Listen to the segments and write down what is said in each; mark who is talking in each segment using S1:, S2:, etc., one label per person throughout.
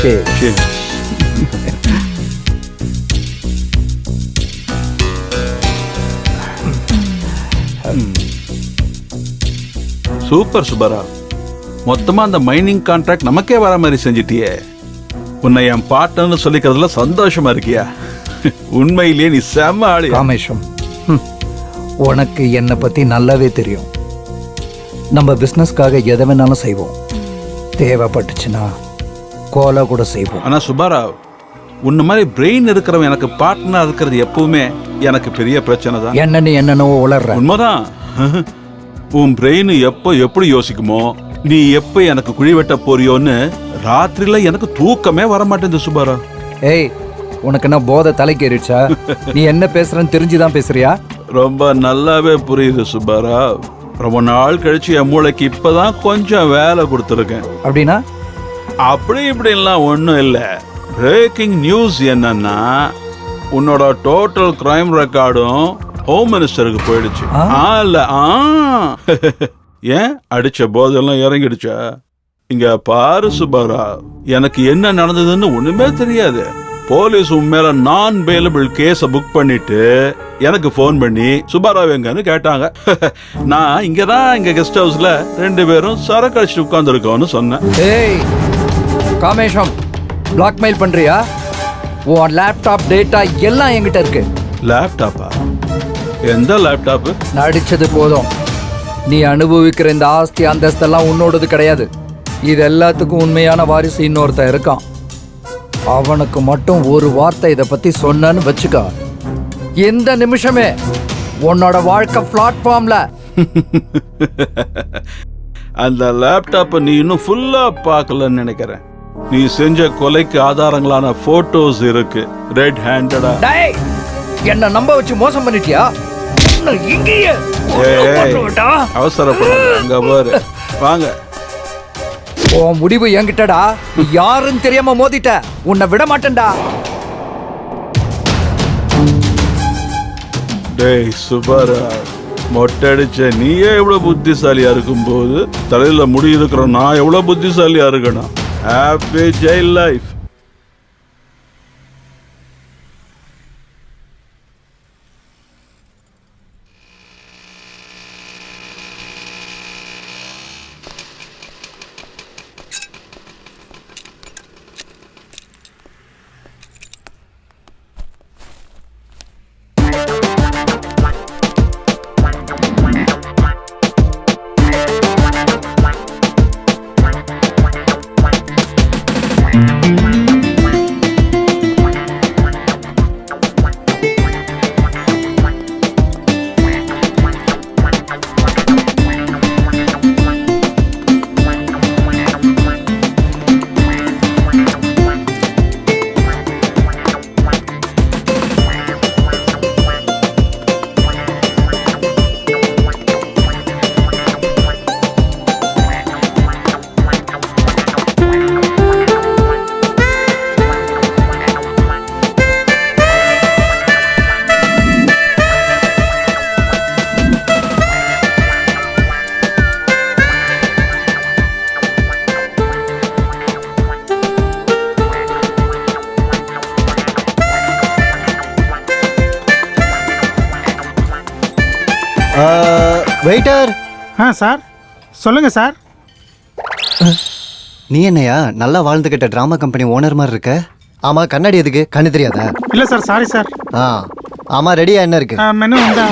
S1: Cheers. Super சுபரா, மொத்தமா அந்த mining contract நமக்கே வர மாதிரி செஞ்சிட்டியே. உன்னை என் பார்ட்னர்னு சொல்லிக்கிறதுல சந்தோஷமா இருக்கியா? உண்மையிலேயே நீ செம்ம ஆளு.
S2: காமேஷம், உனக்கு என்னை பத்தி நல்லாவே தெரியும். நம்ம பிசினஸ்க்காக எதை வேணாலும் செய்வோம், தேவைப்பட்டுச்சுன்னா கோலா கூட செய்வோம்.
S1: ஆனா சுபாராவ், உன்ன மாதிரி பிரெயின் இருக்கிறவன் எனக்கு பார்ட்னர் இருக்கிறது எப்பவுமே எனக்கு பெரிய பிரச்சனை தான்.
S2: என்னென்னவோ உளர்ற.
S1: உண்மைதான். உன் பிரெயின் எப்போ எப்படி யோசிக்குமோ, நீ எப்ப எனக்கு குழி வெட்ட போறியோன்னு ராத்திரில எனக்கு தூக்கமே வர மாட்டேங்குது சுபாரா.
S2: ஏய், உனக்கு என்ன போதை தலைக்கேறிடுச்சா? நீ என்ன பேசுறன்னு தெரிஞ்சுதான் பேசுறியா?
S1: ரொம்ப நல்லாவே புரியுது சுபாரா. ரொம்ப நாள் கழிச்சு என் மூளைக்கு இப்பதான் கொஞ்சம் வேலை கொடுத்துருக்கேன்.
S2: அப்படின்னா?
S1: அப்படி இப்படின்லாம் ஒன்றும் இல்லை. பிரேக்கிங் நியூஸ் என்னன்னா, உன்னோட டோட்டல் கிரைம் ரெக்கார்டும் ஹோம் மினிஸ்டருக்கு போயிடுச்சு. ஏன் அடிச்ச போதெல்லாம் இறங்கிடுச்சா? இங்க பாரு சுபாரா, எனக்கு என்ன நடந்ததுன்னு ஒண்ணுமே தெரியாது. போலீஸ் உன் மேல நான் பெயிலபிள் கேஸ புக் பண்ணிட்டு எனக்கு போன் பண்ணி சுபாராவ் எங்கன்னு கேட்டாங்க. நான் இங்க கெஸ்ட் ஹவுஸ்ல 2 பேரும் சரக்கு அடிச்சுட்டு உட்கார்ந்து இருக்கோம்னு சொன்னேன்.
S2: ஏய் காமேஷம், பிளாக்மெயில் பண்றியா? உன் லேப்டாப் டேட்டா எல்லாம் என்கிட்ட இருக்கு.
S1: லேப்டாப்பா? எந்த லேப்டாப்?
S2: நடிச்சது போதும். நீ அனுபவிக்கிற இந்த ஆஸ்தி அந்தஸ்தெல்லாம் உன்னோடது கிடையாது. இது எல்லாத்துக்கும் உண்மையான வாரிசு இன்னொருத்தன் இருக்கான். அவனுக்கு மட்டும் ஒரு வார்த்தை இதை பத்தி சொன்னு வச்சுக்க, எந்த நிமிஷமே உன்னோட வாழ்க்கை பிளாட்ஃபார்ம்ல.
S1: அந்த லேப்டாப்பை நீ இன்னும் ஃபுல்லா பார்க்கலன்னு நினைக்கிறேன். நீ செஞ்ச கொலைக்கு ஆதாரங்களான போட்டோஸ் இருக்கு. ரெட் ஹேண்டடா.
S2: என்ன நம்ப வச்சு மோசம் பண்ணிட்டியா?
S1: அவசரப்படாத, அங்க பாரு. வாங்க.
S2: உன் முடிவு என்கிட்டடா. நீ யாருன்னு தெரியாம மோதிட்ட, உன்னை விட மாட்டேன்டா.
S1: டேய் சுபாரா, மொட்டடிச்ச நீயே எவ்வளவு புத்திசாலியா இருக்கும் போது தலையில முடி இருக்கிற நான் எவ்வளவு புத்திசாலியா இருக்கணும். Happy jail life.
S3: Waiter.
S4: Sir சொல்லுங்க சார்.
S3: நீ என்னையா நல்லா வாழ்ந்துகிட்ட டிராமா கம்பெனி ஓனர் மாதிரி இருக்க? ஆமா, கண்ணாடி எதுக்கு? கண்ணு தெரியாதா?
S4: இல்ல சார், சாரி சார்.
S3: ஆமா, ரெடியா? என்ன இருக்கு
S4: மெனு வந்தா?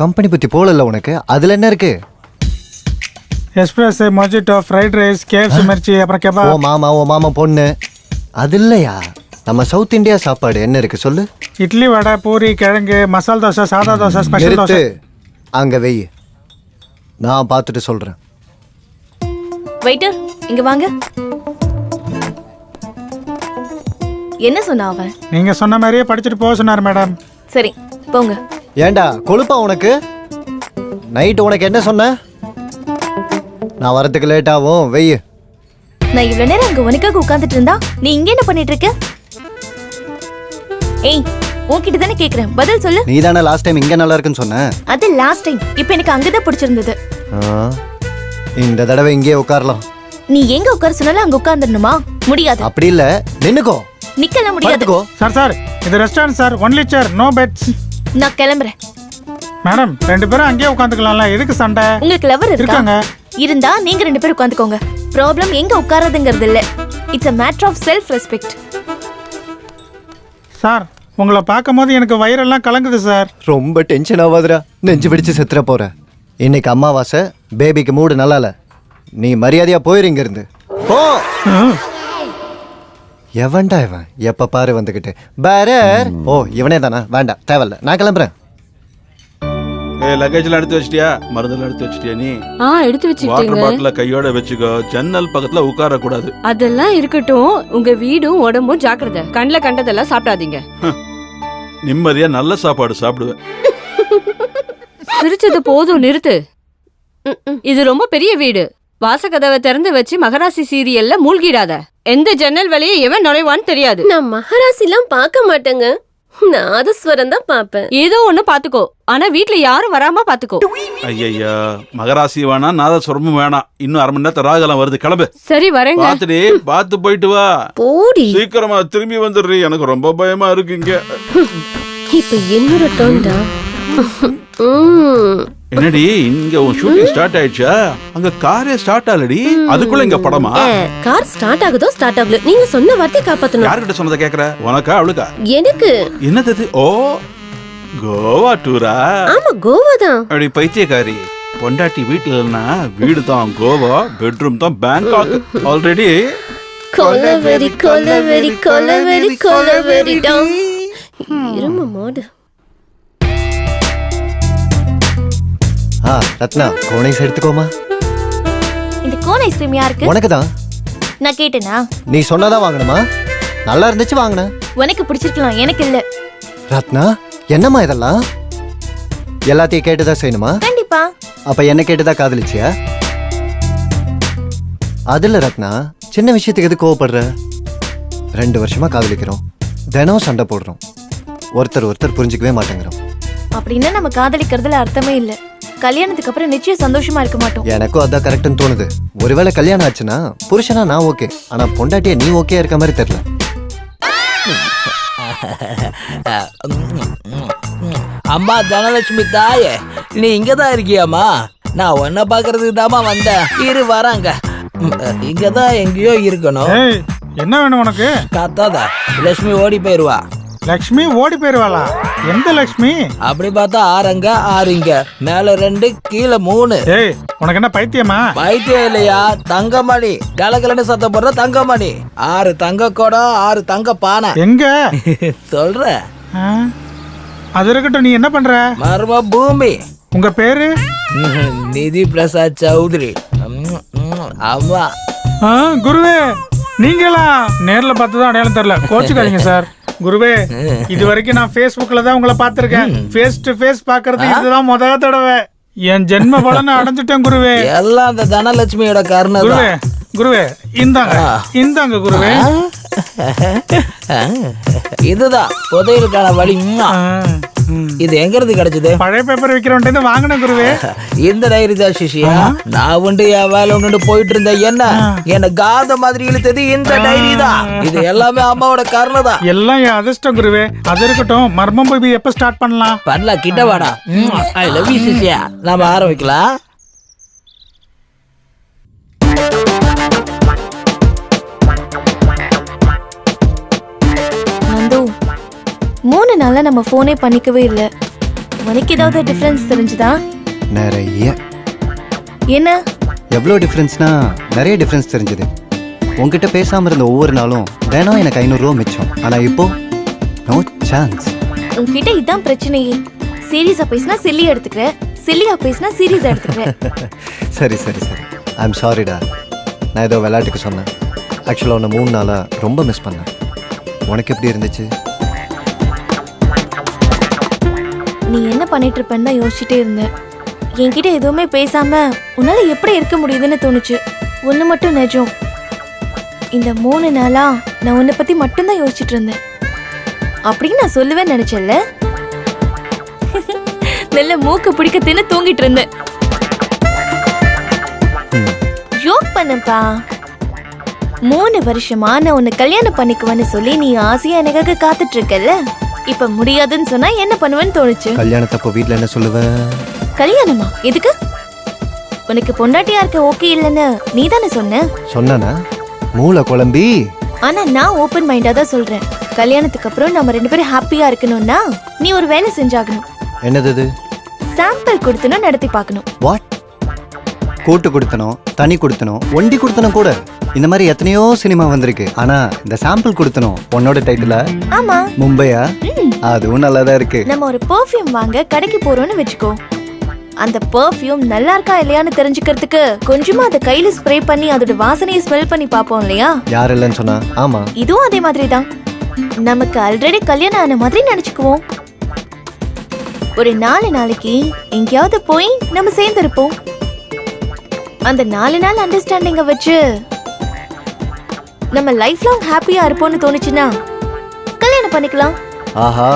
S3: கம்பெனி பத்தி போல உனக்கு. அதுல என்ன இருக்கு?
S4: எஸ்பிரஸ், mojito, fried rice, KFC Mirchi, அப்புறம் கெபாப்.
S3: ஓ மாமா பொண்ணு. அது இல்லையா? நம்ம சவுத் இந்தியா சாப்பாடு என்ன இருக்கு சொல்லு.
S4: இட்லி, வடை, பூரி, கிழங்கு, மசால் தோசை, சாதா தோசை, ஸ்பெஷல் தோசை.
S3: அங்க வெய், நான் பார்த்துட்டு சொல்றேன்.
S5: வெயிட்டர், இங்க வாங்க. என்ன சொன்னா அவன்?
S4: நீங்க சொன்ன மாதிரியே படிச்சுட்டு போக சொன்னார் மேடம்.
S5: சரி போங்க.
S3: ஏண்டா கொழுப்பா உனக்கு? நைட் உனக்கு என்ன சொன்ன? நான் வரதுக்கு லேட் ஆகும், வெய்.
S5: நான் இவ்வளவு நேரம் அங்க உனக்காக உட்கார்ந்துட்டு இருந்தா நீ இங்க என்ன பண்ணிட்டு இருக்க? ஏய், உன்கிட்ட தானே கேக்குறேன், பதில் சொல்லு.
S3: நீ தானே லாஸ்ட் டைம் இங்க நல்லா இருக்குன்னு சொன்ன.
S5: அது லாஸ்ட் டைம். இப்போ எனக்கு அங்கதான் பிடிச்சிருந்தது.
S3: இந்த தடவை இங்கே உட்காரலாம்.
S5: நீ எங்க உட்கார சொன்னாலும் அங்க உட்கார்ந்துடணுமா? முடியாது.
S3: அப்படி இல்ல, நின்னுக்கோ.
S5: நிக்கலாம் முடியாது.
S3: படுத்துக்கோ.
S4: சார் இது ரெஸ்டாரண்ட் சார், ஒன்லி சேர், நோ பெட்ஸ்.
S5: நான் கிளம்புறேன்.
S4: மேடம் 2 பேரும் அங்கேயே உட்காந்துக்கலாம்ல, எதுக்கு சண்டை?
S5: உங்களுக்கு லவர்
S4: இருக்காங்க.
S5: இருந்தா நீங்க 2 பேரும் உட்காந்துக்கோங்க. ப்ராப்ளம் எங்க உட்காரதுங்கிறது இல்ல. It's a matter of self respect.
S4: Sir உங்களை பார்க்கும்போது எனக்கு வயிறெல்லாம் கலங்குது சார்.
S3: ரொம்ப டென்ஷன் ஆகாதுடா, நெஞ்சு பிடிச்சு செத்துற போற. இன்னைக்கு அம்மாவாசை, பேபிக்கு மூடு நல்லா இல்ல. நீ மரியாதையா போயிரு இங்க இருந்து. போ. எவன்டா இவன்? எப்ப பாரு வந்துகிட்டு பேரர். ஓ இவனே தானா? வேண்டாம், தேவையில்ல, நான் கிளம்புறேன்.
S1: லக்கேஜ்ல எடுத்து வச்சிட்டியா? மருந்தெல்லாம் எடுத்து வச்சிட்டியா? நீ
S6: எடுத்து
S1: வாட்டர்
S6: வச்சுட்டீங்க.
S1: பாட்டில கையோட வச்சுக்கோ. ஜன்னல் பக்கத்துல உட்கார கூடாது.
S6: அதெல்லாம் இருக்கட்டும், உங்க வீடும் உடம்பும் ஜாக்கிரதை. கண்ணுல கண்டதெல்லாம் சாப்பிடாதீங்க.
S1: நிம்மதியா நல்ல சாப்பாடு சாப்பிடுவேன்.
S6: சிரிச்சது போதும், நிறுத்து. இது ரொம்ப பெரிய வீடு. வாசக்கதவை திறந்து வச்சு மகராசி சீரியல்ல மூழ்கிடாத. எந்த ஜன்னல் வழியே எவன் நுழைவான்னு தெரியாது.
S7: நான் மகாராசிலாம் பார்க்க மாட்டேங்க, நாதஸ்வரம் தான் பாப்பேன்.
S6: ஏதோ ஒண்ணு பாத்துக்கோ, ஆனா வீட்ல யாரும் வராம பாத்துக்கோ.
S1: ஐயா மகராசி வேணாம், நாதஸ்வரமும் வேணாம். இன்னும் 1/2 மணி நேரத்துல ராகலாம் வருது, கிளம்பு.
S6: சரி வரேங்க.
S1: பாத்துடி, பாத்து போயிட்டு வா.
S7: போடி.
S1: சீக்கிரமா திரும்பி வந்துடுறீ, எனக்கு ரொம்ப பயமா இருக்கு இங்க.
S7: இப்ப என்னோட டோன்டா.
S1: என்னடி இங்க உன் ஷூட்டிங் ஸ்டார்ட் ஆயிடுச்சா? அங்க காரே ஸ்டார்ட் ஆகலடி, அதுக்குள்ள இங்க படமா?
S7: கார் ஸ்டார்ட் ஆகுதோ ஸ்டார்ட் ஆகல, நீங்க சொன்ன வார்த்தை காப்பாத்தணும்.
S1: யார்கிட்ட சொன்னதை கேக்குற? உனக்கா அவளுக்கா?
S7: எனக்கு.
S1: என்னது? ஓ கோவா டூரா?
S7: ஆமா கோவா தான்.
S1: அப்படி பைத்தியக்காரி. பொண்டாட்டி வீட்டுல இல்லைன்னா வீடு தான் கோவா, பெட்ரூம் தான் பேங்காக். ஆல்ரெடி
S7: கொலவெறி கொலவெறி கொலவெறி கொலவெறி டாம். இரும மாடு.
S3: ரத்னா, கோன் ஐஸ் எடுத்துக்கோமா.
S5: இந்த கோன் ஐஸ்கிரீம் யாருக்கு?
S3: உனக்கு தான்.
S5: நான் கேட்டேனா?
S3: நீ சொன்னாதான் வாங்கணுமா? நல்லா இருந்துச்சு வாங்கின.
S5: உனக்கு பிடிச்சிருக்கலாம், எனக்கு இல்ல.
S3: ரத்னா, என்னம்மா இதெல்லாம்? எல்லாத்தையும் கேட்டுதான் செய்யணுமா?
S5: கண்டிப்பா.
S3: அப்ப என்ன கேட்டுதான் காதலிச்சியா? அதுல ரத்னா, சின்ன விஷயத்துக்கு எது கோவப்படுற? 2 வருஷமா காதலிக்கிறோம், தினம் சண்டை போடுறோம், ஒருத்தர் புரிஞ்சுக்கவே மாட்டேங்கிறோம்.
S5: அப்படின்னா நம்ம காதலிக்கிறதுல அர்த்தமே இல்ல. கல்யாணத்துக்கு அப்புறம் நிச்சயம் சந்தோஷமா இருக்க மாட்டோம்.
S3: எனக்கும் அதான் கரெக்ட்னு தோணுது. ஒருவேளை கல்யாணம் ஆச்சுன்னா புருஷனா நான் ஓகே, ஆனா பொண்டாட்டியா நீ ஓகே இருக்க மாதிரி தெரியல.
S8: அம்மா தனலட்சுமி தாயே, நீ இங்கதான் இருக்கியாமா? நான் உன்னை பாக்குறதுக்கு தாமா வந்தேன். இரு வராங்க. இங்கதான் எங்கேயோ இருக்கணும்.
S4: ஏய், என்ன வேணும் உனக்கு?
S8: கத்தாதா, லட்சுமி ஓடி போயிருவா.
S4: லக்ஷ்மி ஓடி போயிருவாளா? எந்த லக்ஷ்மி?
S8: அப்படி பார்த்தா 6 அங்க 6 இங்க, மேல 2 கீழே 3.
S4: ஏய், உனக்கு என்ன பைத்தியமா?
S8: பைத்தியம் இல்லையா, தங்கமணி. கலகலன்னு சத்தம் போடுற தங்கமணி. 6 தங்க குடம், 6 தங்க பானை.
S4: எங்க
S8: சொல்ற?
S4: அது இருக்கட்டும், நீ என்ன பண்ற?
S8: மர்ம பூமி.
S4: உங்க பேரு?
S8: நிதி பிரசாத் சௌத்ரி. ஆமா.
S4: குருவே, நீங்களா? நேர்ல பார்த்ததும் அடையாளம் தெரியல, கோச்சுக்காதீங்க சார். குருவே, இது வரைக்கும் நான் Facebookல தான் உங்களை பார்த்திருக்கேன். ஃபேஸ் டு ஃபேஸ் பாக்குறது இதுதான் முதல் தடவை. என் ஜென்ம பலனை அடைஞ்சிட்டேன் குருவே.
S8: எல்லாம் அந்த தனலட்சுமியோட கருணை.
S4: குருவே குருவே, இந்தாங்க குருவே.
S8: இதுதான் புதையலுக்கான வழி. இது எங்க இருந்து கிடைச்சது?
S4: பழைய பேப்பர் விக்கிறவன்ட்டு வாங்கினேன் குருவே.
S8: இந்த டைரி தான் சிஷியா. நான் உண்டு என் வேலை ஒன்று போயிட்டு இருந்தேன். என்ன காந்த மாதிரி இழுத்தது இந்த டைரி தான். இது எல்லாமே அம்மாவோட கருணை தான்.
S4: எல்லாம் என் அதிர்ஷ்டம் குருவே. அது இருக்கட்டும், மர்மம் பேபி எப்ப ஸ்டார்ட் பண்ணலாம்?
S8: பண்ணலாம், கிட்ட வாடா. ஐ லவ் யூ சிஷியா. நாம ஆரம்பிக்கலாம்.
S5: நந்து, 3 நாளா நம்ம போனே பண்ணிக்கவே இல்ல. உனக்கு ஏதாவது டிஃபரன்ஸ் தெரிஞ்சுதா?
S3: நிறைய.
S5: என்ன?
S3: எவ்வளோ டிஃப்ரென்ஸ்னா நிறைய டிஃப்ரென்ஸ் தெரிஞ்சது. உங்ககிட்ட பேசாம இருந்த ஒவ்வொரு நாளும் தினம் எனக்கு 500 ரூபா மிச்சம். ஆனா இப்போ நோ சான்ஸ்.
S5: உன்கிட்ட இதான் பிரச்சனையே. சீரியஸா பேசினா சில்லியா எடுத்துக்கிற, சில்லியா பேசினா சீரியஸா எடுத்துக்கிற.
S3: சரி சரி சரி, ஐ எம் சாரிடா. நான் ஏதோ விளையாட்டுக்கு சொன்னேன். ஆக்சுவலாக உன்னை 3 நாளா ரொம்ப மிஸ் பண்ணேன். உனக்கு எப்படி இருந்துச்சு?
S5: நீ என்ன பண்ணிட்டு இருப்பேன்னு தான் யோசிச்சுட்டே இருந்தேன். என்கிட்ட எதுவுமே பேசாம உன்னால எப்படி இருக்க முடியுதுன்னு தோணுச்சு. ஒண்ணு மட்டும் நிஜம், இந்த 3 நாளா நான் உன்னை பத்தி மட்டும்தான் யோசிச்சுட்டு இருந்தேன் அப்படின்னு நான் சொல்லுவேன்னு நினைச்சேன்ல. நல்ல மூக்க பிடிக்க தின்னு தூங்கிட்டு இருந்தேன். ஜோக் பண்ணப்பா. 3 வருஷமா நான் உன்னை கல்யாணம் பண்ணிக்குவேன்னு சொல்லி நீ ஆசையா எனக்காக காத்துட்டு இருக்கல. இப்ப முடியாதுன்னு சொன்னா என்ன பண்ணுவேன்னு தோணுச்சு.
S3: கல்யாணத்தப்போ வீட்ல என்ன சொல்லுவ?
S5: கல்யாணமா? எதுக்கு? உனக்கு பொண்டாட்டியா இருக்க ஓகே இல்லைன்னு நீ தானே சொன்ன.
S3: சொன்னானா? மூளை குழம்பி.
S5: ஆனா நான் ஓபன் மைண்டா தான் சொல்றேன். கல்யாணத்துக்கு அப்புறம் நம்ம 2 பேரும் ஹாப்பியா இருக்கணும்னா நீ ஒரு வேலை செஞ்சாகணும்.
S3: என்னது?
S5: சாம்பிள் கொடுத்தனும் நடத்தி பார்க்கணும்.
S3: வாட்? கூட்டு கொடுத்தனும், தனி கொடுத்தனும், ஒண்டி கொடுத்தனும் கூட. இந்த மாதிரி எத்தனையோ சினிமா வந்திருக்கு. ஆனா இந்த சாம்பிள் கொடுத்தனும் உன்னோட டைட்டிலா?
S5: ஆமா.
S3: மும்பையா? அதுவும் நல்லாதான் இருக்கு.
S5: நம்ம ஒரு பெர்ஃப்யூம் வாங்க கடைக்கு போறோம்னு வெச்சுக்கோ. அந்த பெர்ஃப்யூம் நல்லா இருக்கா இல்லையான்னு தெரிஞ்சுக்கிறதுக்கு கொஞ்சமா அதை கையில ஸ்ப்ரே பண்ணி அதோட வாசனையை ஸ்மெல் பண்ணி பாப்போம் இல்லையா?
S3: யார் இல்லைன்னு சொன்னா? ஆமா.
S5: இதுவும் அதே மாதிரி தான். நமக்கு ஆல்ரெடி கல்யாணம் ஆன மாதிரி நினைச்சுக்குவோம். ஒரு 4 நாளைக்கு எங்கேயாவது போய் நம்ம சேர்ந்திருப்போம். அந்த 4 நாள் அண்டர்ஸ்டாண்டிங்க வச்சு நம்ம லைஃப் லாங் ஹாப்பியா இருப்போம்னு தோணுச்சுன்னா கல்யாணம் பண்ணிக்கலாம்.
S3: ஆஹா,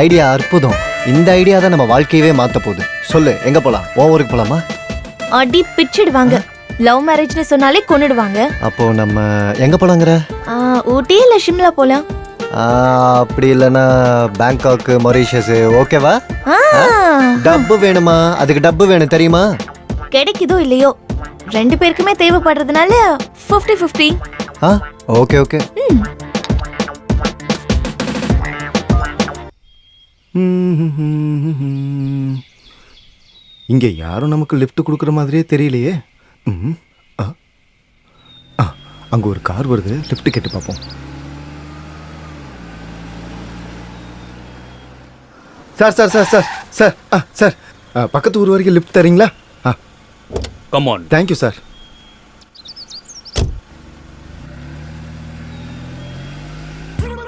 S3: ஐடியா அற்புதம். இந்த ஐடியா தான் நம்ம வாழ்க்கையவே மாத்த போகுது. சொல்லு, எங்க போலாம்? ஓவருக்கு போலாமா?
S5: அடி பிச்சிடுவாங்க. லவ் மேரேஜ்னு சொன்னாலே கொன்னுடுவாங்க.
S3: அப்போ நம்ம எங்க போலாங்கிற?
S5: ஊட்டி இல்ல ஷிம்லா போலாம்.
S3: அப்படி இல்லைன்னா பேங்காக், மொரீஷியஸ் ஓகேவா? டப்பு வேணுமா? அதுக்கு டப்பு வேணும் தெரியுமா?
S5: கிடைக்குதோ இல்லையோ 2 பேருக்குமே தேவைப்படுறதுனால 50-50.
S3: Okay okay.
S9: இங்க யாரும் நமக்கு லிஃப்ட் கொடுக்குற மாதிரியே தெரியலையே. அங்க ஒரு கார் வருது, லிஃப்ட் கேட்டு பார்ப்போம். Sir sir sir sir sir sir பக்கத்து ஊர் வரைக்கும் லிஃப்ட் தரீங்களா?
S10: Come on.
S9: Thank you sir.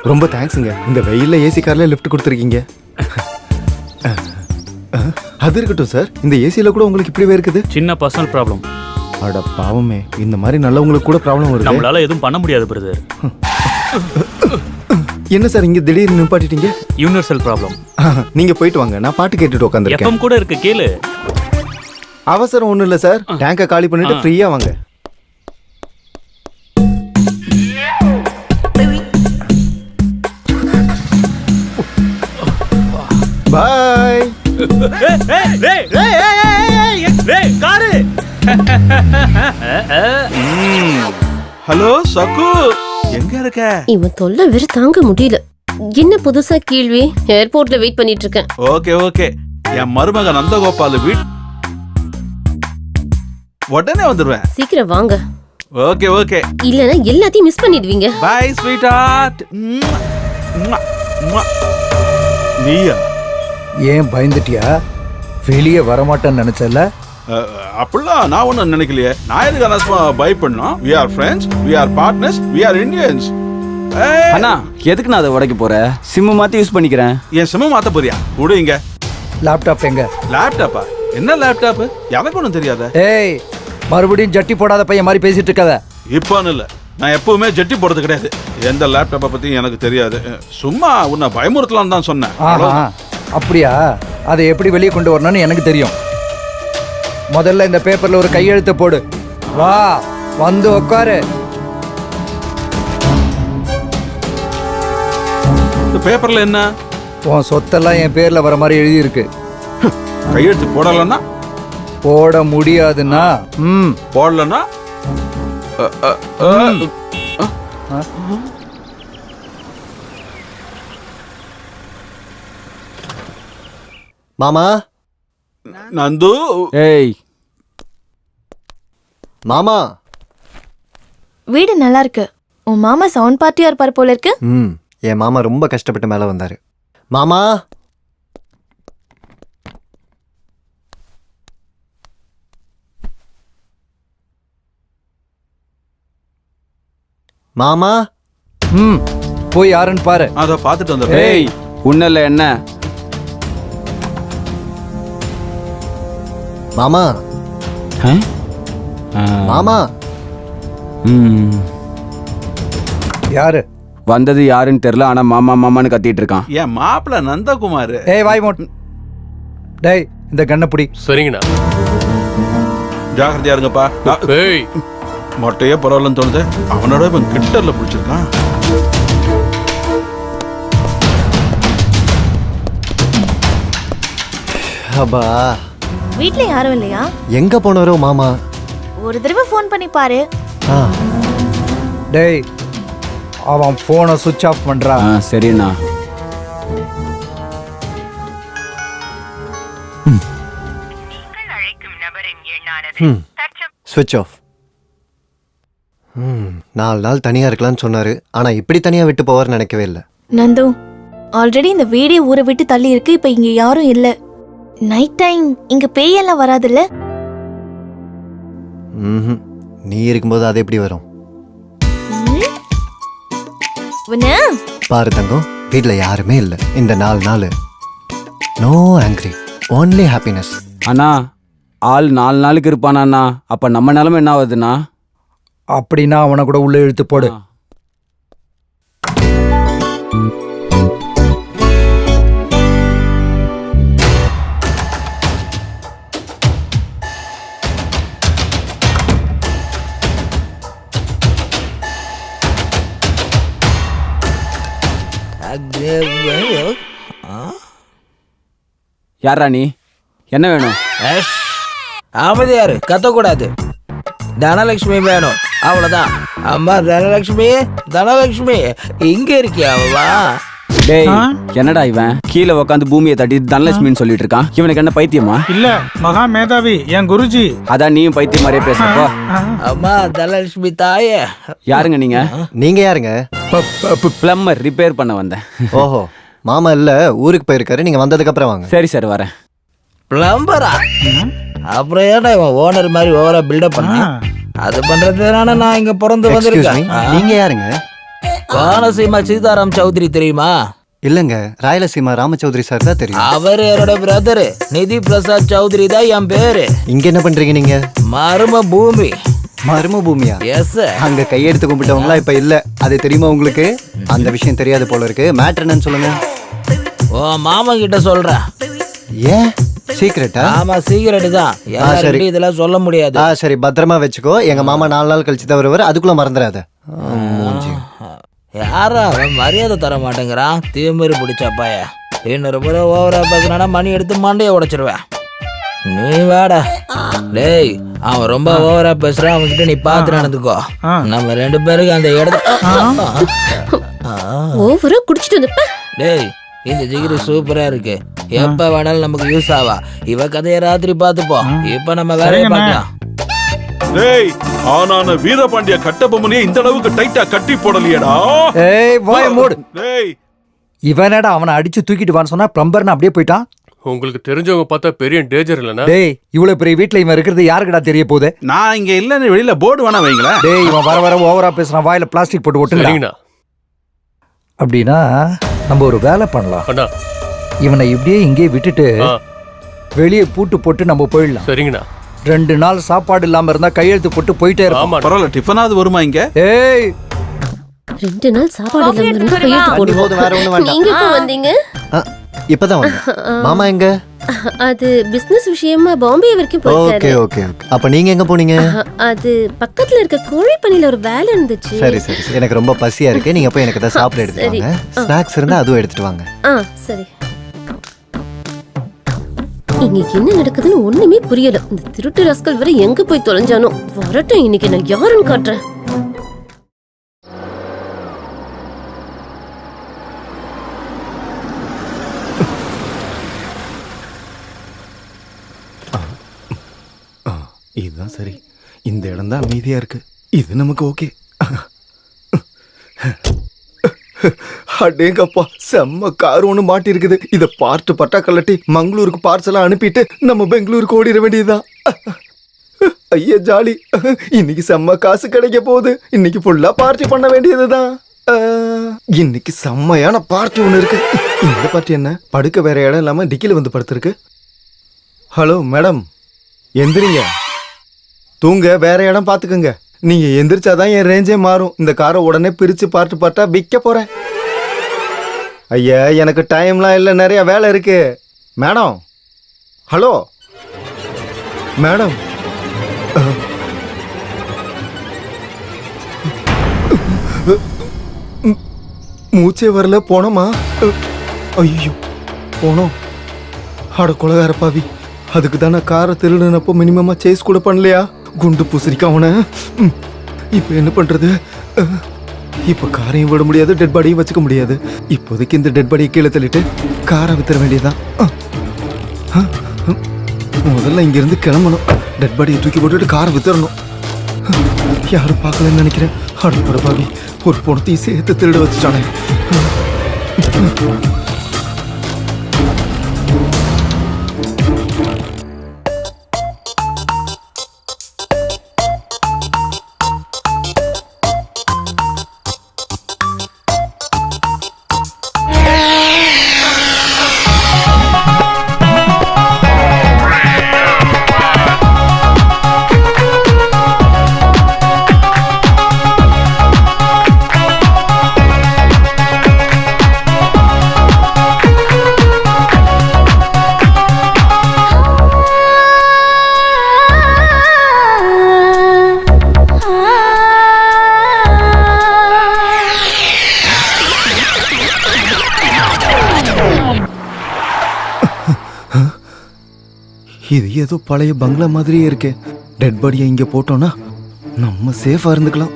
S9: ரொம்ப தேங்க்ஸுங்க. இந்த வெயில்ல ஏசி கார்ல லிஃப்ட் கொடுத்துருக்கீங்க. அது இருக்கட்டும் சார், இந்த ஏசியில கூட உங்களுக்கு இப்படி இருக்குது?
S10: சின்ன பர்சனல் ப்ராப்ளம்.
S9: அட பாவமே, இந்த மாதிரி நல்லவங்களுக்கு கூட ப்ராப்ளம் வருது.
S10: நம்மளால எதுவும் பண்ண முடியாது பிரதர்.
S9: என்ன சார் இங்க திடீர்னு நிப்பாட்டிட்டீங்க?
S10: Universal problem.
S9: நீங்க போயிட்டு வாங்க, நான் பாட்டு கேட்டுட்டு உட்காந்துருக்கேன்.
S10: எஃப்எம் கூட இருக்கு, கேளு.
S9: அவசரம் ஒண்ணும் இல்ல சார், டேங்கை காலி பண்ணிட்டு ஃப்ரீயா வாங்க. பாய்.
S1: ஹலோ சக்கு, எங்க இருக்க?
S7: இவன் தொல்லை வேற தாங்க முடியல. என்ன புதுசா கேள்வி? ஏர்போர்ட்ல வெயிட் பண்ணிட்டு இருக்கேன்.
S1: ஓகே ஓகே, என் மருமக நந்தகோபால் வீட் உடனே வந்துடுவேன்.
S7: சீக்கிரம் வாங்க.
S1: ஓகே ஓகே,
S7: இல்லனா எல்லாத்தையும் மிஸ் பண்ணிடுவீங்க.
S1: Bye sweetheart. நீயா?
S2: ஏன் பயந்துட்டியா? வெளியே வரமாட்டேன்னு நினைச்சல?
S1: அப்படிலாம் நான் ஒன்றும் நினைக்கலையே. நான் எதுக்கு அனஸ்மா பை பண்ணோம்? we are friends, we are partners, we are Indians.
S11: அண்ணா, எதுக்கு நான் அதை உடைக்க போறேன்? சிம்மு மாத்தி யூஸ் பண்ணிக்கிறேன்.
S1: என் சிம்மு மாத்த போறியா? கூட இங்க
S2: லேப்டாப் எங்க?
S1: லேப்டாப்பா? என்ன லேப்டாப்? எனக்கு ஒன்றும் தெரியாத.
S2: ஏய், மறுபடியும் ஜட்டி போடாத பையன் மாதிரி பேசிட்டு இருக்காத.
S1: இப்போன்னு இல்லை, நான் எப்பவுமே ஜட்டி போடுறது கிடையாது. எந்த லேப்டாப்பை பத்தி எனக்கு தெரியாது. சும்மா உன்னை பயமுறுத்தலான்னு தான் சொன்னேன்.
S2: அப்படியா? அதை எப்படி வெளியே கொண்டு வரணும்னு எனக்கு தெரியும். முதல்ல இந்த பேப்பர்ல ஒரு கையெழுத்து போடு. வா, வந்து உட்காரு.
S1: இந்த பேப்பர்ல என்ன?
S2: உன் சொத்தெல்லாம் என் பேர்ல வர மாதிரி எழுதி இருக்கு.
S1: கையெழுத்து போடலன்னா?
S2: போட முடியாதுன்னா
S1: போடலன்னா?
S3: மாமா.
S1: நந்து.
S11: ஏய்
S3: மாமா.
S5: வீடு நல்லா இருக்கு. உன் மாமா சவுண்ட் பார்ட்டியா இருப்பார் போல இருக்கு.
S3: என் மாமா ரொம்ப கஷ்டப்பட்டு மேல வந்தாரு. மாமா. மாமா.
S2: போய் யாருன்னு பாரு.
S1: அத பாத்துட்டு வந்த.
S11: ஏய், உன்னல என்ன?
S3: மாமா. மாமா.
S2: யாரு
S11: வந்தது யாருன்னு தெரியல, ஆனா மாமா மாமான்னு கத்திட்டு இருக்கான்.
S1: என் மாப்பிள்ள நந்தகுமார்.
S2: ஏய் வாய் மோட். டேய், இந்த கண்ணை புடி.
S10: சரிங்கண்ணா.
S1: ஜாக்கிரதையா இருங்கப்பா.
S10: ஏய்,
S1: மொட்டையே பரவாயில்லன்னு தோணுது. அவனோட இவன் கிண்டர்ல பிடிச்சிருக்கான்.
S3: அப்பா
S5: வீட்ல யாரும் இல்லையா?
S3: எங்க போனாரோ மாமா?
S5: ஒரு தடவை ஃபோன் பண்ணி பாரு.
S3: ஆ
S2: டேய் அவன் ஃபோனை சுவிட்ச் ஆஃப் பண்றான்.
S11: சரிண்ணா.
S3: ஸ்விட்ச் ஆஃப். 4 நாள் தனியா இருக்கலாம்னு சொன்னாரு. ஆனா இப்படி தனியா விட்டு போவார்னு நினைக்கவே இல்லை.
S5: நந்து, ஆல்ரெடி இந்த வீடே ஊரை விட்டு தள்ளி இருக்கு. இப்ப இங்க யாரும் இல்ல. நைட் டைம் இங்க பேயெல்லாம் வராதுல்ல?
S3: நீ இருக்கும்போது அது எப்படி வரும்? பாரு தங்கம், வீட்ல யாருமே இல்லை இந்த 4 நாள். No angry, only happiness.
S11: அண்ணா ஆள் 4 நாளுக்கு இருப்பானா? அப்ப நம்ம நிலைமை என்ன ஆகுதுண்ணா?
S2: அப்படின்னா அவனை கூட உள்ள இழுத்து போடு.
S11: யாரா நீ? என்ன வேணும்?
S8: அமைதியாரு, கத்தக்கூடாது. தனலட்சுமி வேணும், அவ்வளவுதான். அம்மா தனலட்சுமி, தனலட்சுமி இங்க இருக்கியாவா?
S11: டேய் என்னடா இவன் கீழே உட்காந்து பூமியை தட்டி தனலட்சுமின்னு சொல்லிட்டு இருக்கான். இவனுக்கு என்ன பைத்தியமா?
S4: இல்ல, மகா மேதாவி என் குருஜி.
S11: அதான் நீயும் பைத்தியம் மாதிரியே பேசுறப்போ.
S8: அம்மா தனலட்சுமி தாயே.
S11: யாருங்க நீங்க?
S3: நீங்க யாருங்க?
S11: பிளம்பர், ரிப்பேர் பண்ண வந்தேன்.
S3: ஓஹோ, மாமா இல்ல ஊருக்கு போயிருக்காரு. நீங்க வந்ததுக்கு அப்புறம் வாங்க.
S11: சரி சார் வரேன்.
S8: பிளம்பரா? அப்புறம் ஏன்டா இவன் ஓனர் மாதிரி ஓவரா பில்டப் பண்ண? அது பண்றதுனால நான் இங்க பிறந்து
S3: Excuse
S8: வந்திருக்கேன்.
S3: me, நீங்க யாருங்க?
S8: வானசீமா சீதாராம் சௌத்ரி தெரியுமா?
S3: இல்லங்க, ராயலசீமா ராமச்சௌத்ரி சார் தான் தெரியும்.
S8: அவர் என்னோட பிரதர் நிதி பிரசாத் சௌத்ரி தான் என் பேரு.
S3: இங்க என்ன பண்றீங்க நீங்க?
S8: மர்ம பூமி.
S3: மர்ம பூமியா?
S8: எஸ்.
S3: அங்க கையெடுத்து கும்பிட்டவங்களா இப்ப இல்ல. அது தெரியுமா உங்களுக்கு? அந்த விஷயம் தெரியாது போல இருக்கு. மேட்டர் என்னன்னு சொல்லுங்க.
S8: ஓ மாமா கிட்ட சொல்றேன்.
S3: ஏன் சீக்கிரட்டா?
S8: ஆமா சீக்கிரட் தான். யாரும் இதெல்லாம் சொல்ல முடியாது.
S3: சரி, பத்திரமா வச்சுக்கோ. எங்க மாமா 4 நாள் கழிச்சு தான் வருவார். அதுக்குள்ள மறந்துடாத.
S8: யாரா அவன் மரியாதை தர மாட்டேங்கிறான்? தீமிரி பிடிச்ச பைய. இன்னொரு முறை ஓவரா பேசினா மணி எடுத்து மண்டையை உடைச்சிருவேன். நீ வாடா. டேய் அவன் ரொம்ப ஓவரா பேசுறான். அவன்கிட்ட நீ பார்த்து நடந்துக்கோ. நம்ம 2 பேருக்கு அந்த இடத்த
S7: ஓவரா குடிச்சிட்டு வந்தப்ப.
S8: டேய் இந்த ஜிகிரி சூப்பரா இருக்கு. எப்ப வேணாலும் நமக்கு யூஸ் ஆவா. இவ கதைய ராத்திரி பாத்துப்போம். இப்ப நம்ம வேலையை பார்க்கலாம்.
S1: டேய் ஆனான வீரபாண்டிய கட்டபொம்மனையே இந்த அளவுக்கு டைட்டா கட்டி போடலையடா.
S2: ஏய் வாய மூடு.
S1: டேய்
S2: இவனடா அவனை அடிச்சு தூக்கிட்டு வான்னு சொன்னா பிளம்பர்னு அப்படியே போயிட்டான்.
S10: உங்களுக்கு தெரிஞ்சவங்க பார்த்தா பெரிய டேஞ்சர் இல்லனா?
S2: டேய் இவ்வளவு பெரிய வீட்ல இவன் இருக்கிறது யாருக்குடா தெரிய போகுது?
S1: நான் இங்க இல்லன்னு வெளியில போர்டு வேணா வைங்களேன்.
S2: டேய் இவன் வர வர ஓவரா பேசுறான். வாயில பிளாஸ்டிக் போட்டு ஒட்டுங்கடா. அப்படின்னா நம்ம ஒரு வேலை பண்ணலாம்.
S10: அண்ணா
S2: இவனை இப்படியே இங்கே விட்டுட்டு வெளியே பூட்டு போட்டு நம்ம போயிடலாம்.
S10: சரிங்கண்ணா.
S2: 2 நாள் சாப்பாடு இல்லாம இருந்தா கையெழுத்து போட்டு போயிட்டே இருப்பான்.
S1: பரவாயில்ல, டிஃபனாவது வருமா இங்க?
S2: ஏய்
S7: 2 நாள் சாப்பாடு இல்லாம இருந்தா கையெழுத்து போடுவோம்.
S3: வேற ஒண்ணு வேண்டாம்.
S7: நீங்க எப்ப வந்தீங்க?
S3: இப்பதான் வந்தேன். மாமா எங்க?
S7: அது பிசினஸ் விஷயமா பாம்பே வரைக்கும்
S3: ஓகே
S7: போயிருக்காரு.
S3: Okay okay. அப்ப நீங்க எங்க போனீங்க?
S7: அது பக்கத்துல இருக்க கோழி பண்ணையில ஒரு வேலை இருந்துச்சு.
S3: சரி சரி, எனக்கு ரொம்ப பசியா இருக்கு. நீங்க போய் எனக்கு ஏதாவது சாப்பிட எடுத்துட்டு வாங்க. ஸ்நாக்ஸ் இருந்தா அதுவும் எடுத்துட்டு வாங்க.
S7: சரி. இங்க என்ன நடக்குதுன்னு ஒண்ணுமே புரியல. இந்த திருட்டு ராஸ்கல் வரை எங்க போய் தொலைஞ்சானோ. வரட்டும், இன்னைக்கு நான் யாருன்னு காட்டுறேன்.
S9: இதுதான் சரி. இந்த இடம் தான் அமைதியா இருக்கு. இது நமக்கு ஓகே. அடேங்கப்பா, செம்ம கார் ஒன்று மாட்டி இருக்குது. இதை பார்த்து பட்டா கலட்டி மங்களூருக்கு பார்சலா அனுப்பிட்டு நம்ம பெங்களூருக்கு ஓடிட வேண்டியதுதான். ஐயா ஜாலி. இன்னைக்கு செம்ம காசு கிடைக்க போகுது. இன்னைக்கு ஃபுல்லா பார்ட்டி பண்ண வேண்டியதுதான். இன்னைக்கு செம்மையான பார்ட்டி ஒன்று இருக்கு. இந்த பார்ட்டி என்ன, படுக்க வேற இடம் இல்லாம டிக்கில வந்து படுத்திருக்கு. ஹலோ மேடம், எந்திரிங்க. தூங்க வேற இடம் பாத்துக்கங்க. நீங்க எந்திரிச்சாதான் என் ரேஞ்சே மாறும். இந்த காரை உடனே பிரிச்சு பார்த்து பார்த்தா விற்க போறேன். ஐயா எனக்கு டைம்லாம் இல்லை, நிறைய வேலை இருக்கு. Madam, hello madam. மூச்சே வரல போனோமா? ஐயோ போனோம். அட கொலகார பாவி, அதுக்கு தானே காரை திருடுனப்போ மினிமமா சேஸ் கூட பண்ணலையா? குண்டு பூசணிக்க அவனை. இப்போ என்ன பண்றது? இப்போ காரையும் விட முடியாது, டெட் பாடியும் வச்சுக்க முடியாது. இப்போதைக்கு இந்த டெட் பாடியை கீழே தள்ளிட்டு காரை வித்துற வேண்டியதுதான். முதல்ல இங்கிருந்து கிளம்பணும். டெட் பாடியை தூக்கி போட்டுட்டு காரை வித்துறணும். யாரும் பார்க்கலன்னு நினைக்கிறேன். அட பாவி, ஒரு பொணத்தையும் சேர்த்து திருட வச்சுட்டானே. இது ஏதோ பழைய பங்களா மாதிரியே இருக்கே. டெட் பாடியை இங்க போட்டோம்னா நம்ம சேஃபா இருந்துக்கலாம்.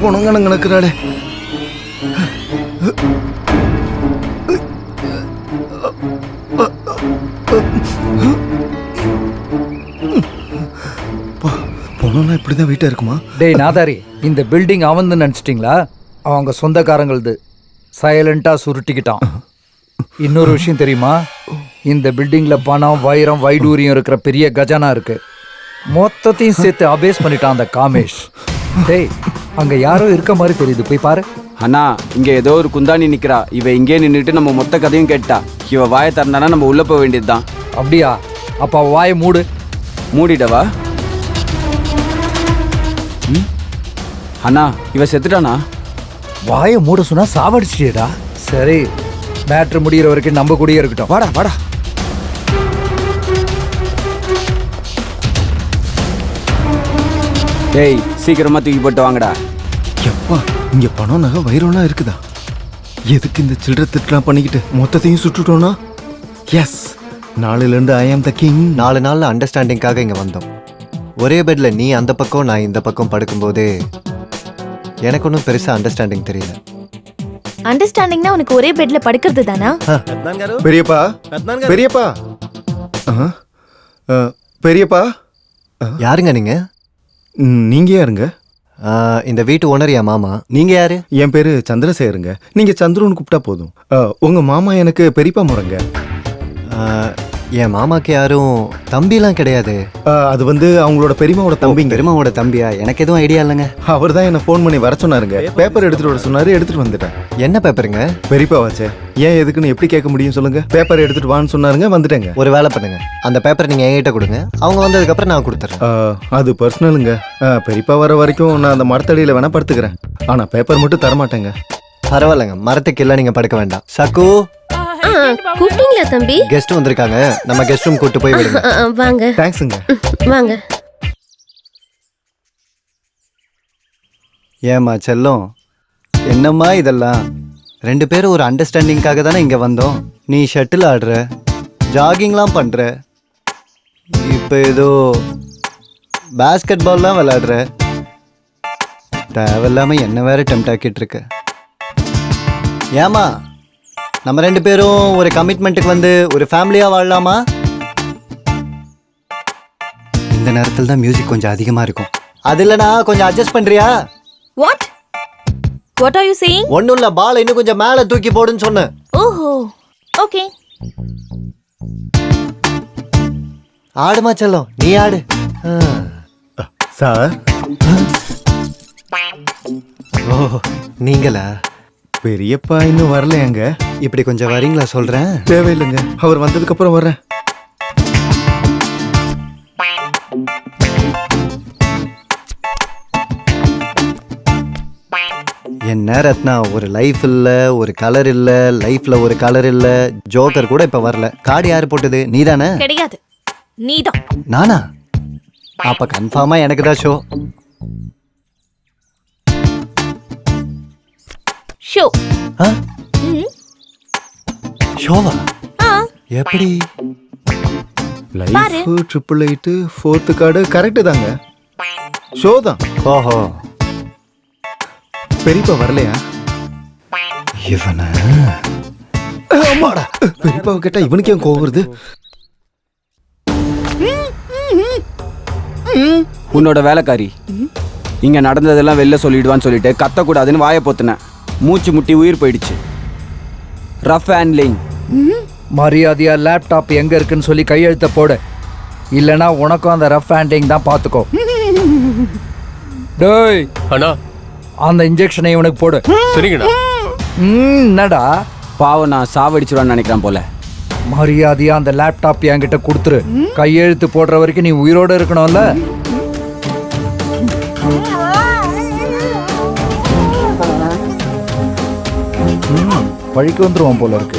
S9: போனங்க நடக்கிறாளே. போனோம்னா இப்படிதான் வீட்டா இருக்குமா?
S2: டேய் நாதாரி, இந்த பில்டிங் அவந்து நினைச்சிட்டீங்களா? அவங்க சொந்தக்காரங்களது. சைலண்டா சுருட்டிக்கிட்டான். இன்னொரு விஷயம் தெரியுமா? இந்த பில்டிங்ல பணம், வைரம், வைடூரியம் இருக்கிற பெரிய கஜானா இருக்கு. மொத்தத்தையும் சேர்த்து அபேஸ் பண்ணிட்டான் அந்த காமேஷ். டேய், அங்க யாரோ இருக்க மாதிரி தெரியுது, போய் பாரு.
S11: அண்ணா, இங்க ஏதோ ஒரு குந்தாணி நிக்கிறா. இவ இங்கே நின்றுட்டு நம்ம மொத்த கதையும் கேட்டா. இவ வாயை திறந்தானா நம்ம உள்ள போக வேண்டியதுதான்.
S2: அப்படியா? அப்ப அவ வாயை மூடு.
S11: மூடிடவா? அண்ணா, இவ செத்துட்டானா?
S2: வாயை மூட சொன்னா சாவடிச்சிட்டேடா. சரி, மேட்ரு முடிகிற வரைக்கும் நம்ம கூடயே இருக்கட்டும்.
S11: வாடா வாடா. டேய், சீக்கிரமா தூக்கி போட்டு வாங்கடா.
S9: எப்பா, இங்க பணம், நகை, வைரம்லாம் இருக்குதா? எதுக்கு இந்த சில்லறை திட்டலாம் பண்ணிக்கிட்டு மொத்தத்தையும் சுட்டுட்டோம்னா? எஸ், நாளையிலேருந்து ஐ ஆம் த கிங்.
S3: 4 நாள்ல அண்டர்ஸ்டாண்டிங்காக இங்க வந்தோம். ஒரே பெட்ல நீ அந்த பக்கம் நான் இந்த பக்கம் படுக்கும்போது எனக்கு ஒன்றும் பெருசா அண்டர்ஸ்டாண்டிங் தெரியல.
S5: அண்டர்ஸ்டாண்டிங்னா உனக்கு ஒரே பெட்ல படுக்கிறது தானா?
S9: பெரியப்பா, பெரியப்பா, பெரியப்பா.
S3: யாருங்க நீங்க?
S9: நீங்க யாருங்க?
S3: இந்த வீட்டு ஓனர் என் மாமா. நீங்க யாரு?
S9: என் பேரு சந்திரசேகருங்க. நீங்க சந்துருன்னு கூப்பிட்டா போதும். உங்க மாமா எனக்கு பெரியப்பா முறைங்க.
S3: என் மாமாக்கு யாரும் தம்பிலாம் கிடையாது.
S9: அது வந்து அவங்களோட பெரியமாவோட தம்பிங்க.
S3: பெரியமாவோட தம்பியா? எனக்கு எதுவும் ஐடியா இல்லைங்க.
S9: அவர் தான் என்ன ஃபோன் பண்ணி வர சொன்னாருங்க. பேப்பர் எடுத்துட்டு வர சொன்னாரு, எடுத்துட்டு வந்துட்டேன்.
S3: என்ன பேப்பருங்க?
S9: பெரியப்பா வாச்சே. ஏன் எதுக்குன்னு எப்படி கேட்க முடியும் சொல்லுங்க. பேப்பர் எடுத்துட்டு வான்னு சொன்னாருங்க, வந்துட்டேங்க.
S3: ஒரு வேலை பண்ணுங்க, அந்த பேப்பர் நீங்க என்கிட்ட கொடுங்க. அவங்க வந்ததுக்கு அப்புறம் நான் கொடுத்துறேன்.
S9: அது பர்சனலுங்க. பெரியப்பா வர வரைக்கும் நான் அந்த மரத்தடியில வேணா படுத்துக்கிறேன். ஆனா பேப்பர் மட்டும் தரமாட்டேங்க.
S3: பரவாயில்லைங்க, மரத்துக்கு எல்லாம் நீங்க படுக்க வேண்டாம். சக்கு,
S7: கூப்பிட்டீங்களா தம்பி?
S3: கெஸ்ட் வந்திருக்காங்க, நம்ம கெஸ்ட் ரூம் கூட்டு போய் விடுங்க.
S7: வாங்க.
S9: தேங்க்ஸுங்க.
S7: வாங்க.
S3: ஏமா செல்லம், என்னம்மா இதெல்லாம்? 2 பேரும் ஒரு அண்டர்ஸ்டாண்டிங்காக தானே இங்க வந்தோம். நீ ஷட்டில் ஆடுற, ஜாகிங்லாம் பண்ற, இப்போ ஏதோ பேஸ்கெட் பால்லாம் விளையாடுற. தேவையில்லாம என்ன வேற டெம்ட் ஆக்கிட்டு இருக்க. ஏமா, நம்ம 2 பேரும் ஒரு கமிட்மெண்ட்டுக்கு வந்து ஒரு ஃபேமிலியா வாழலாமா? இந்த நேரத்தில் தான் மியூசிக் கொஞ்சம் அதிகமா இருக்கும். அது இல்லைனா கொஞ்சம் அட்ஜஸ்ட் பண்றியா?
S5: What are you saying?
S3: ஒன்றும் இல்லை, பால் இன்னும் கொஞ்சம் மேலே தூக்கி போடுன்னு சொன்னேன்.
S5: ஓஹோ, ஓகே.
S3: ஆடுமா செல்லம், நீ ஆடு.
S9: சார்.
S3: ஓ, நீங்களா?
S9: பெரியப்பா இன்னும் வரலையாங்க?
S3: இப்படி கொஞ்சம் வரீங்களா சொல்றேன்.
S9: தேவையில்லைங்க, அவர் வந்ததுக்கு அப்புறம் வர்றேன்.
S3: என்ன ரத்னா, ஒரு லைஃப் இல்ல, ஒரு கலர் இல்ல, லைஃப்ல ஒரு கலர் இல்ல. ஜோக்கர் கூட இப்ப வரல. கார்டு யாரு போட்டது? நீதானே?
S5: கிடையாது, நீதான்.
S3: நானா? அப்ப கன்ஃபார்மா எனக்கு தான் ஷோ.
S5: ஷோ.
S3: ஷோவா? எப்படி?
S9: லைஃப் 888 4th கார்டு கரெக்டு தாங்க. ஷோ தான்.
S3: ஓஹோ,
S9: பெரியப்பா வரலையா?
S3: இவன
S9: ஆமாடா, பெரியப்பாவை கேட்டா இவனுக்கு ஏன் கோவம் வருது?
S11: உன்னோட வேலைக்காரி இங்க நடந்ததெல்லாம் வெளில சொல்லிடுவான்னு சொல்லிட்டு கத்தக்கூடாதுன்னு வாயை பொத்துனேன். மூச்சு முட்டி உயிர் போயிடுச்சு. Rough handling.
S2: மரியாதையா லேப்டாப் எங்க இருக்குன்னு சொல்லி கையெழுத்த போடு, இல்லனா உனக்கும் அந்த ரஃப் ஹேண்டிங் தான் பாத்துக்கோ. டேய்
S10: அண்ணா
S2: அந்த இன்ஜெக்ஷனை இவனுக்கு போடு.
S10: சரிங்கண்ணா.
S2: என்னடா
S11: பாவம், நான் சாவடிச்சிருவான்னு நினைக்கிறேன் போல.
S2: மரியாதையா அந்த லேப்டாப் என்கிட்ட கொடுத்துரு. கையெழுத்து போடுற வரைக்கும் நீ உயிரோட இருக்கணும்ல. பழிக்கு வந்துருவான் போல இருக்கு.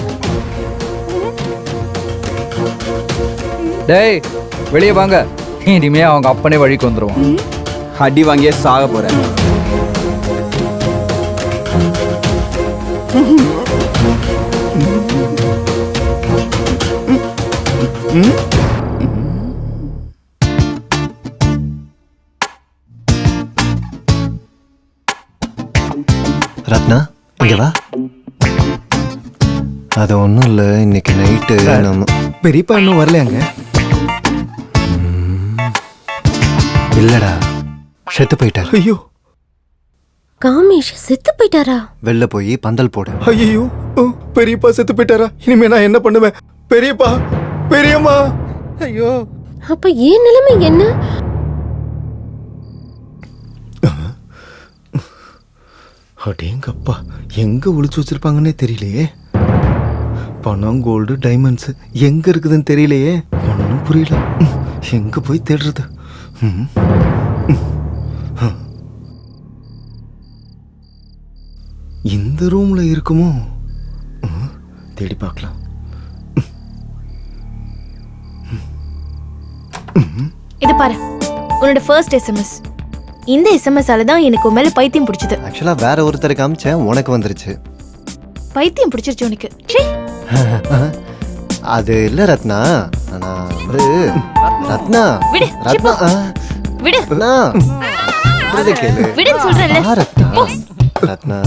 S2: டேய் வெளியே வாங்க, இனிமே அவங்க அப்பனே வழிக்கு வந்துருவான்.
S11: அடி வாங்கியே சாக போறேன்.
S3: ரத்னா இங்க வா. அது ஒன்றும் இல்லை, இன்னைக்கு நைட்டு நம்ம
S9: பெரியப்பா இன்னும் வரலையாங்க?
S3: இல்லடா, செத்து போயிட்டார்.
S9: ஐயோ,
S7: காமேஷ் செத்து போயிட்டாரா?
S3: வெளில போய் பந்தல் போடு.
S9: ஐயோ, பெரியப்பா செத்து போயிட்டாரா? இனிமே நான் என்ன பண்ணுவேன்? பெரியப்பா, பெரியம்மா, ஐயோ.
S7: அப்ப ஏன் நிலைமை என்ன?
S9: அடேங்கப்பா, எங்க ஒளிச்சு வச்சிருப்பாங்கன்னே தெரியலையே. பணம், கோல்டு, டைமண்ட்ஸ் எங்க இருக்குதுன்னு தெரியலையே. ஒன்றும் புரியல. எங்க போய் தேடுறது? இந்த ரூம்ல இருக்குமோ? தேடி பார்க்கலாம்.
S5: இது பாரு, உன்னோட ஃபர்ஸ்ட் எஸ்எம்எஸ். இந்த எஸ்எம்எஸ்ஸால தான் எனக்கு உன் மேல பைத்தியம் பிடிச்சது.
S3: ஆக்சுவலா வேற ஒருத்தருக்கு அமிச்சேன், உனக்கு வந்துருச்சு.
S5: பைத்தியம் பிடிச்சிருச்சு உனக்கு. ச்சீ.
S3: அது இல்ல ரத்னா, நான் வந்து ரத்னா
S5: விடு,
S3: ரத்னா
S5: விடு.
S3: ரத்னா சொல்றதை கேளு.
S5: விடுன்னு சொல்றேன்ல.
S3: ரத்னா ரத்னா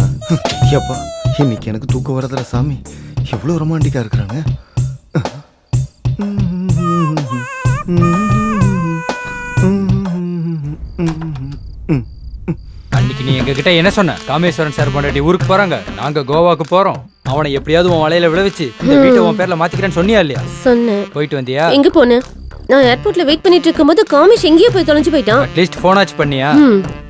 S9: எப்பா, இன்னைக்கு எனக்கு தூக்கம் வரதுல சாமி. எவ்வளவு ரொமான்டிக்கா இருக்கிறாங்க.
S12: அன்னைக்கு நீ எங்க கிட்ட என்ன சொன்ன? காமேஸ்வரன் சார் பொண்டாட்டி ஊருக்கு போறாங்க, நாங்க கோவாக்கு போறோம், அவனை எப்படியாவது உன் வலையில விளைவிச்சு இந்த வீட்டை உன் பேர்ல மாத்திக்கிறேன்னு சொன்னியா இல்லையா?
S7: சொன்னேன்.
S12: போயிட்டு வந்தியா?
S7: எங்க போனேன்? நான் ஏர்போர்ட்ல வெயிட் பண்ணிட்டு இருக்கும்போது காமேஷ் எங்கேயோ போய் தொலைஞ்சு போயிட்டான்.
S12: அட்லீஸ்ட் போன் ஆச்சு பண்ணியா?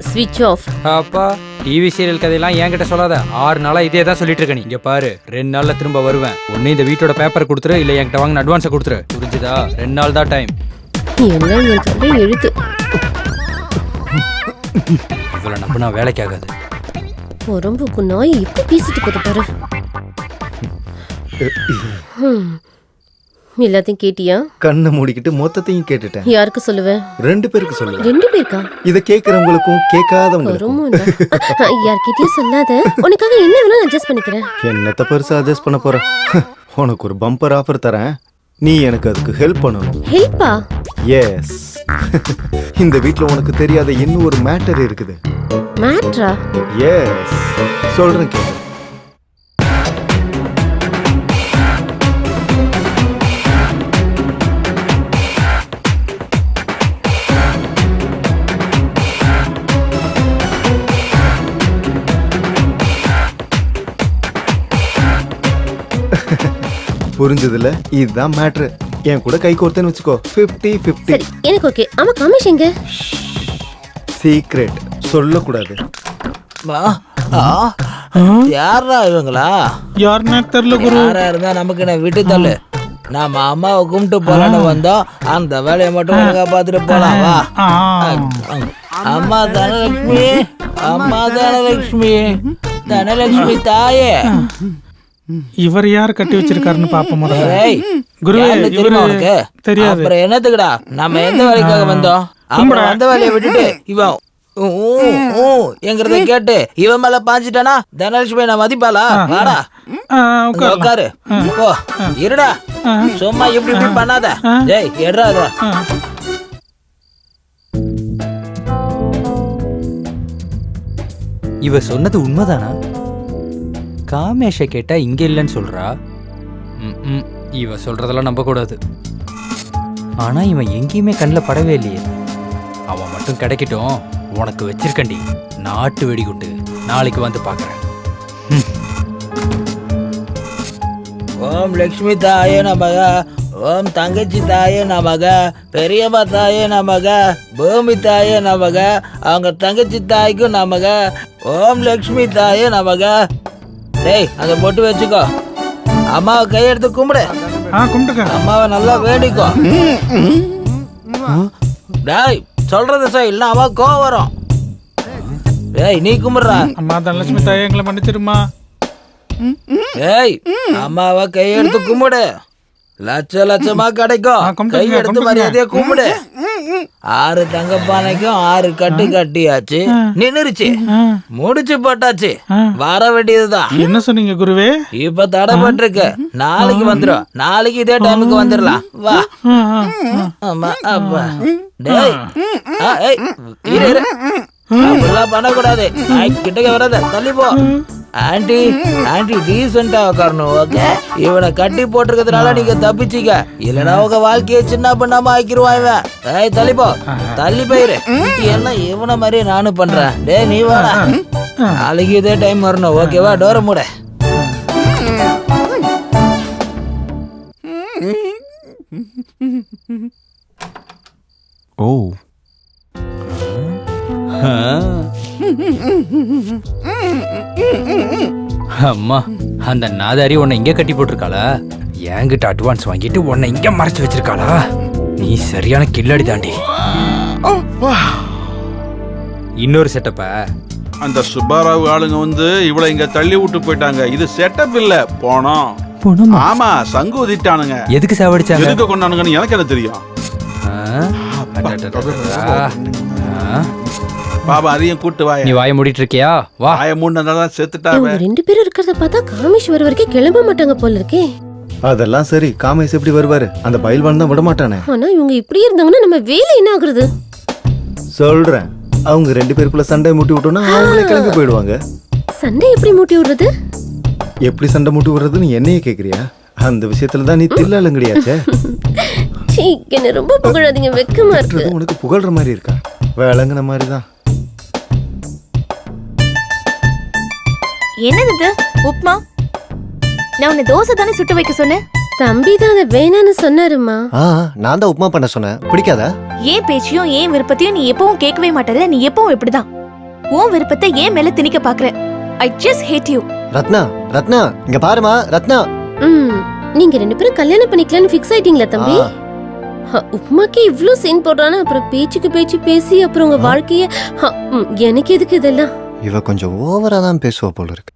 S7: ஸ்விட்ச் ஆஃப்.
S12: அப்பா, டிவி சீரியல் கதையெல்லாம் என்கிட்ட சொல்லாத. 6 நாளா இதே தான் சொல்லிட்டு இருக்க நீ. இங்க பாரு, 2 நாள்ல திரும்ப வருவேன். ஒன்னு இந்த வீட்டோட பேப்பர் கொடுத்துரு, இல்ல என்கிட்ட வாங்கின அட்வான்ஸை கொடுத்துரு. புரிஞ்சுதா? 2 நாள் தான் டைம்.
S7: எல்லாம் என் தலை எழுத்து.
S12: இவ்வளவு நம்பினா வேலைக்கு ஆகாது.
S7: உடம்புக்கு நாய் இப்ப பேசிட்டு போது பாரு. எல்லாத்தையும் கேட்டியா?
S9: கண்ணை மூடிக்கிட்டு மொத்தத்தையும் கேட்டுட்டேன்.
S7: யாருக்கு சொல்லுவேன்?
S9: 2 பேருக்கு சொல்லுவேன்.
S7: 2 பேருக்கா?
S9: இதை கேட்கறவங்களுக்கும் கேட்காதவங்களுக்கும்.
S7: யார்கிட்டயும் சொல்லாத. உனக்காக என்ன வேணாலும் அட்ஜஸ்ட் பண்ணிக்கிறேன்.
S9: என்னத்த பெருசா அட்ஜஸ்ட் பண்ண போற? உனக்கு ஒரு பம்பர் ஆஃபர் தரேன், நீ எனக்கு அதுக்கு ஹெல்ப் பண்ணணும்.
S7: ஹெல்ப்பா?
S9: எஸ். இந்த வீட்ல உனக்கு தெரியாத இன்னும் ஒரு மேட்டர் இருக்குது.
S7: மேட்ரா?
S9: எஸ், சொல்றேன் கேளு. புரிஞ்சதுல? இதுதான் மேட்ரு. என் கூட கை கோர்த்தேன்னு வச்சுக்கோ, 50-50.
S7: சரி, எனக்கு ஓகே. ஆமா, காமேஷ் எங்க?
S9: சீக்ரெட் சொல்லக்கூடாது.
S8: யாரா இவங்களா?
S4: யாருன்னா தெரியல குரு.
S8: யாரா இருந்தா நமக்கு என்ன விட்டு தள்ளு. நம்ம அம்மாவை கும்பிட்டு போலான்னு வந்தோம். அந்த வேலையை மட்டும் ஒழுங்கா பார்த்துட்டு போலாம் வா. அம்மா தனலட்சுமி, அம்மா தனலட்சுமி, தனலட்சுமி தாயே.
S4: இவர் யார் கட்டி வச்சிருக்காருன்னு பாப்போம் முதல்ல.
S8: ஏய்,
S4: குருவே,
S8: யாருன்னு
S4: இவரு
S8: தெரியுமா உனக்கு?
S4: தெரியாது.
S8: அப்புறம் என்னத்துக்குடா நம்ம எந்த வேலைக்காக வந்தோம்? அப்புறம் அந்த வேலையை விட்டுட்டு இவன் எங்கிறத கேட்டு இவன் மேல பாஞ்சிட்டானா தனலட்சுமி நான் மதிப்பாளா? வாடா உட்காரு. போ இருடா, சும்மா இப்படி இப்படி பண்ணாத. ஜெய் எடுறா இத.
S12: இவ சொன்னது உண்மைதானா? காமேஷ கேட்டா இங்க இல்லைன்னு சொல்றா. இவ சொல்றதெல்லாம் நம்ப கூடாது. ஆனா இவன் எங்கேயுமே கண்ணில் படவே இல்லையே. அவன் மட்டும் கிடைக்கட்டும், உனக்கு வச்சிருக்கண்டி நாட்டு வெடிகுண்டு. நாளைக்கு வந்து பாக்குறேன்.
S8: ஓம் லட்சுமி தாயே நமக, ஓம் தங்கச்சி தாயே நமக, பெரியம்மா தாயே நமக, பூமி தாயே நமக, அவங்க தங்கச்சி தாய்க்கும் நமக. ஓம் லட்சுமி தாயே நமக. டேய் அங்க பொட்டு வச்சுக்கோ. அம்மாவை கையெடுத்து கும்பிடு. அம்மாவை நல்லா வேண்டிக்கோ. டேய் சொல்றது சார், இல்ல அம்மா கோவம் வரும். டேய் நீ கும்பிடுறா.
S4: அம்மா தனலட்சுமி தாயே எங்களை மன்னிச்சிருமா.
S8: ஏய் அம்மாவை கையெடுத்து கும்பிடு. லட்ச லட்சமா கிடைக்கும். கையெடுத்து மரியாதையா கும்பிடு. 6 தங்கப்பானைக்கும் 6 கட்டு கட்டியாச்சு. நின்னுருச்சு, முடிச்சு போட்டாச்சு. வர வேண்டியதுதான்.
S4: என்ன சொன்னீங்க குருவே?
S8: இப்ப தடைப்பட்டிருக்கு. நாளைக்கு வந்துடும். நாளைக்கு இதே டைமுக்கு வந்துடலாம். வா. ஆமா அப்பா. டேய் ஏய் இரு இரு, அப்படிலாம் பண்ணக்கூடாது. கிட்டக்க வராத, தள்ளி போ. ஆண்டி ஆண்டி டீசெண்டா உட்காரணும். ஓகே, இவனை கட்டி போட்டிருக்கிறதுனால நீங்க தப்பிச்சிக்க. இல்லனா உங்க வாழ்க்கையை சின்ன பண்ணாம ஆக்கிருவான் இவன். ஏய் தள்ளி போ, தள்ளி போயிரு. என்ன இவனை மாதிரி நானும் பண்றேன். டேய் நீ வாடா, நாளைக்கு இதே டைம் வரணும். ஓகேவா? டோரை மூட.
S11: ஓ
S12: அம்மா, அந்த நாதாரி உன்னை இங்க கட்டி போட்டிருக்காளா? என்கிட்ட அட்வான்ஸ் வாங்கிட்டு உன்னை இங்க மறைச்சு வச்சிருக்காளா? நீ சரியான கில்லாடி தாண்டி. இன்னொரு செட்டப்ப
S1: அந்த சுப்பாராவ் ஆளுங்க வந்து இவளை இங்க தள்ளி விட்டு போயிட்டாங்க. இது செட்டப் இல்ல, போனோம். ஆமா, சங்கு ஊதிட்டானுங்க.
S12: எதுக்கு சாவடிச்சாங்க?
S1: எதுக்கு கொண்டானுங்கன்னு எனக்கு என்ன தெரியும். பாபா அதையும் கூட்டு வாய.
S12: நீ வாய மூடிட்டு இருக்கியா? வா.
S1: வாய மூடினதான் செத்துட்டாவே.
S7: இவங்க 2 பேரும் இருக்கிறத பார்த்தா காமேஷ் வர வரைக்கும் கிளம்ப மாட்டாங்க போல இருக்கே.
S9: அதெல்லாம் சரி, காமேஷ் எப்படி வருவாரு? அந்த பயில்வான் தான் விட மாட்டானே.
S7: ஆனா இவங்க இப்படி இருந்தாங்கன்னா நம்ம வேலை என்ன ஆகுறது?
S9: சொல்றேன், அவங்க 2 பேருக்குள்ள சண்டை மூட்டி விட்டோம்னா அவங்களே கிளம்பி போயிடுவாங்க.
S7: சண்டை எப்படி மூட்டி விடுறது?
S9: எப்படி சண்டை மூட்டி விடுறதுன்னு என்னையே கேக்குறியா? அந்த விஷயத்துல தான் நீ தில்லாலங்கடியாச்சே.
S7: சீ, என்ன ரொம்ப புகழாதீங்க, வெக்கமா இருக்கு.
S9: உனக்கு புகழ்ற மாதிரி இருக்கா? விளங்குன மாதிரி தான்.
S5: என்னது இது? உப்மா? நான் உன்னை தோசை தானே சுட்டு வைக்க சொன்னேன்.
S7: தம்பி தான் அதை வேணான்னு சொன்னாருமா.
S3: நான் தான் உப்புமா பண்ண சொன்னேன். பிடிக்காதா?
S5: ஏன் பேச்சையும் ஏன் விருப்பத்தையும் நீ எப்பவும் கேட்கவே மாட்டல. நீ எப்பவும் இப்படிதான். உன் விருப்பத்தை ஏன் மேல திணிக்க பாக்குற. I just hate you.
S3: Ratna, Ratna இங்க பாருமா. ரத்னா,
S7: நீங்க 2 பேரும் கல்யாணம் பண்ணிக்கலாம்னு ஃபிக்ஸ் ஆயிட்டீங்களா தம்பி? உப்மாக்கு இவ்ளோ சீன் போடுறானா, அப்புறம் பேச்சுக்கு பேச்சு பேசி அப்புறம் உங்க வாழ்க்கைய எனக்கு எதுக்கு இதெல்லாம்?
S3: இவ கொஞ்சம் ஓவரா தான் பேசுவா போல இருக்கு.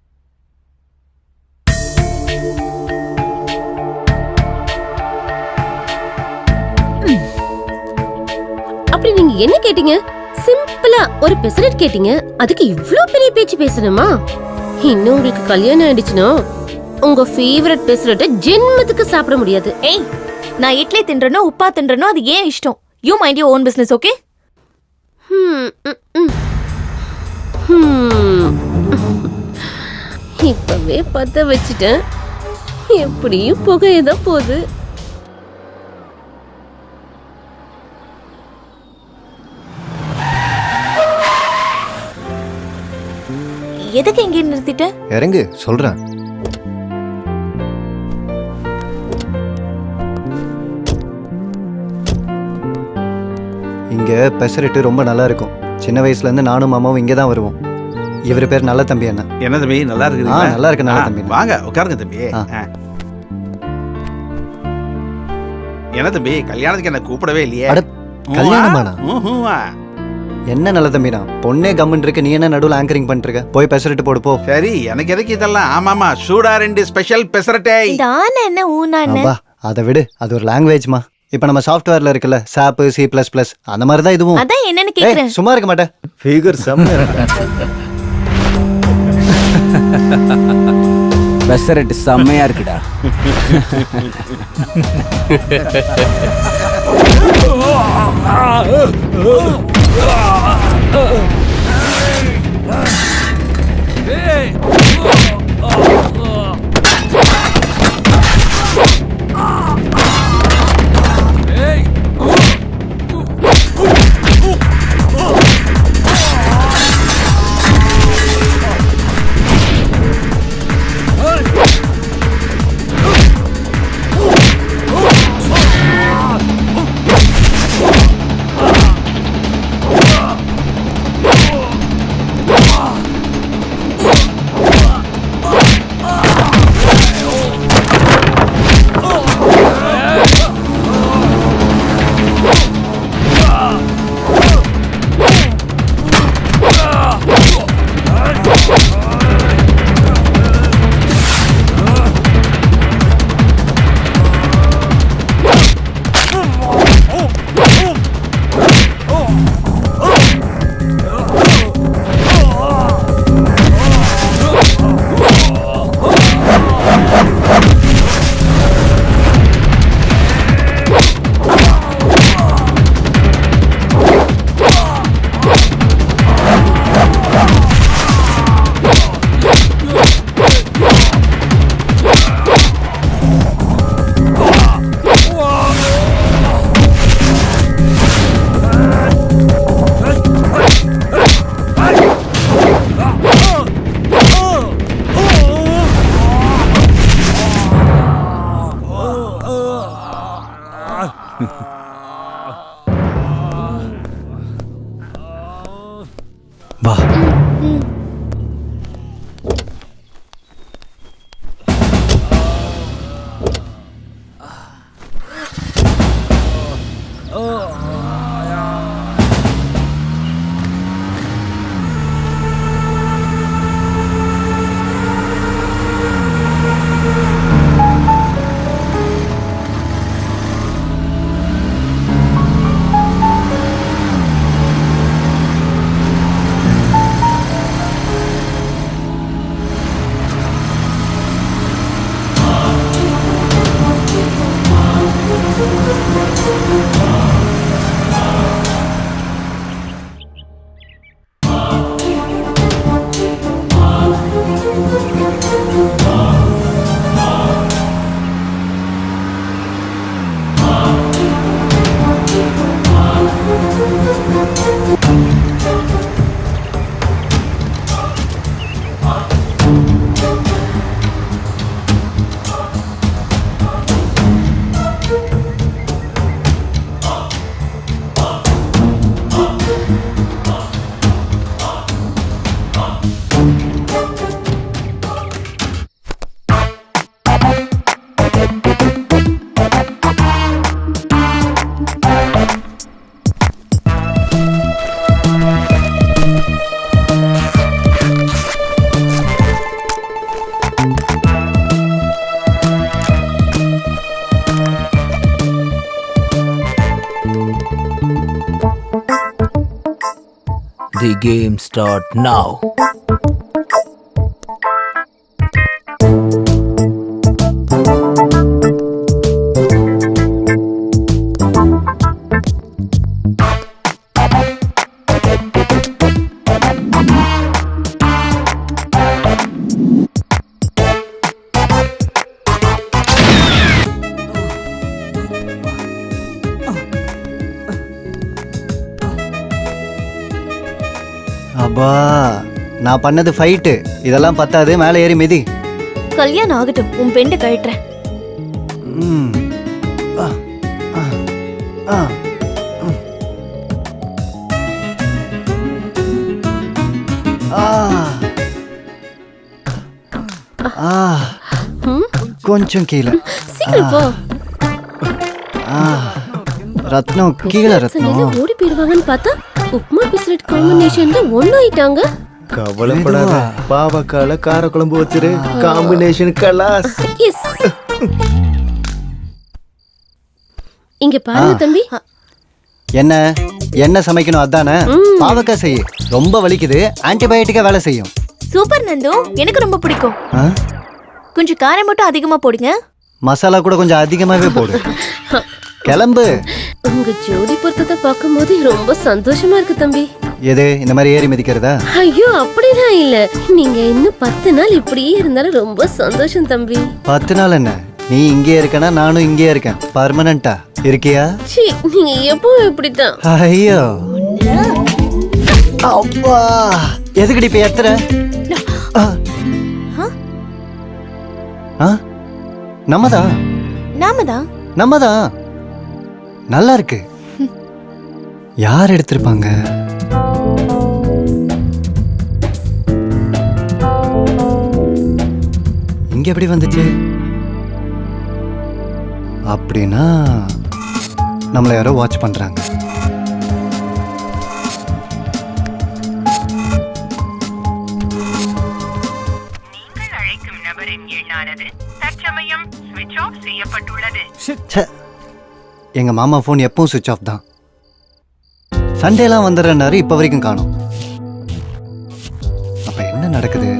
S7: அப்படி நீங்க என்ன கேட்டீங்க? சிம்பிளா ஒரு பெசரட் கேட்டீங்க, அதுக்கு இவ்ளோ பெரிய பேச்சு பேசணுமா? இன்னும் உங்களுக்கு கல்யாணம் ஆயிடுச்சுன்னா உங்க ஃபேவரட் பெசரட்டை ஜென்மத்துக்கு சாப்பிட முடியாது.
S5: ஏய், நான் இட்லி தின்றனோ உப்பா தின்றனோ அது ஏன் இஷ்டம். You mind your own business, okay?
S7: இப்பவே பத்த வச்சுட்டேன். எப்படியும் புகையதான் போகுது.
S5: எதுக்கு எங்கே நிறுத்திட்ட?
S3: இறங்கு, சொல்றேன். இங்க பெசரிட்டு ரொம்ப நல்லா இருக்கும். சின்ன வயசுல இருந்து நானும் மாமாவும் இங்கே தான் வருவோம். இவர் பேர் நல்ல தம்பி அண்ணா.
S1: என்ன தம்பி நல்லா இருக்குதுங்களா?
S3: நல்லா இருக்கு நல்ல தம்பி.
S1: வாங்க உட்காருங்க தம்பி. என்ன தம்பி கல்யாணத்துக்கு என்ன கூப்பிடவே இல்லையே?
S3: அட, கல்யாணமாண்ணா?
S1: ஊஹுவா.
S3: என்ன நல்ல தம்பிண்ணா, பொண்ணே கம்முன்னு இருக்கு, நீ என்ன நடுவில் ஆங்கரிங் பண்ணிட்டு இருக்க? போய் பெசரட்டு போடு போ.
S1: சரி எனக்கு எதுக்கு இதெல்லாம்? ஆமாமா, சூடா 2 ஸ்பெஷல் பெசரட்டை.
S5: இந்த ஆன என்ன ஊனான்னு
S3: அப்பா அதை விடு, அது ஒரு லாங்குவேஜ்மா. இப்போ நம்ம சாஃப்ட்வேர்ல இருக்குல்ல சாப் C++, அந்த மாதிரி தான் இதுவும்.
S5: அதான் என்னன்னு
S3: ஏய்,
S5: கேக்குறேன்.
S3: சும்மா இருக்க மாட்டேன்.
S9: ஃபிகர் செம்ம.
S11: பெசரட்டு செம்மையா இருக்குடா.
S3: வா.
S8: The game start now.
S3: அப்பா நான் பண்ணது ஃபைட்டு, இதெல்லாம் பத்தாது, மேலே ஏறி மிதி.
S5: கல்யாணம் ஆகட்டும், உன் பெண்டை கழட்டுறேன்.
S3: ம். ஆ, ஆ, ஆ. ஆ கொஞ்சம் கீழே.
S7: சீக்கிரம் போ.
S3: ஆ, ரத்னம் கீழே ரத்னம்.
S7: ஓடி போயிடுவாங்கன்னு பார்த்தா உப்மா பிஸ்கட் காம்பினேஷன்ல ஒண்ணு ஆயிட்டாங்க.
S9: கவலைப்படாத, பாவக்கால காரக்குழம்பு வச்சிரு, காம்பினேஷன் கலாஸ்.
S7: எஸ். இங்க பாருங்க தம்பி.
S3: என்ன என்ன சமைக்கணும் அதானே? பாவக்காய் செய்ய ரொம்ப வலிக்குது, ஆன்டிபயோட்டிக்கா வேலை செய்யும்.
S5: சூப்பர் நந்து, எனக்கு ரொம்ப பிடிக்கும்.
S3: ஆ?
S5: கொஞ்சம் காரம் மட்டும் அதிகமா போடுங்க.
S3: மசாலா கூட கொஞ்சம் அதிகமாவே போடு. கிளம்பு.
S7: உங்க ஜோடி பொருத்தத்தை பார்க்கும்போது ரொம்ப சந்தோஷமா இருக்கு தம்பி.
S3: எது இந்த மாதிரி ஏறி மிதிக்கிறதா?
S7: ஐயோ அப்படிலாம் இல்ல, நீங்க இன்னும் 10 நாள் இப்படியே இருந்தாலும் ரொம்ப சந்தோஷம் தம்பி.
S3: 10 நாள் என்ன? நீ இங்கே இருக்கனா நானும் இங்கே இருக்கேன். பர்மனண்டா இருக்கியா?
S7: சீ, நீங்க எப்பவும் இப்படித்தான்.
S3: ஐயோ அப்பா, எதுக்குடி இப்ப ஏத்துற? நம்மதான் நம்மதான் நல்லா இருக்கு. யார் எடுத்திருப்பாங்க? இங்க எப்படி வந்துச்சு? அப்படின்னா நம்மள யாரோ வாட்ச் பண்றாங்க. எங்க மாமா போன் எப்பவும் சுவிட்ச் ஆஃப் தான். சண்டேலாம் வந்துடுறனாரு, இப்ப வரைக்கும் காணோம். அப்ப என்ன நடக்குது?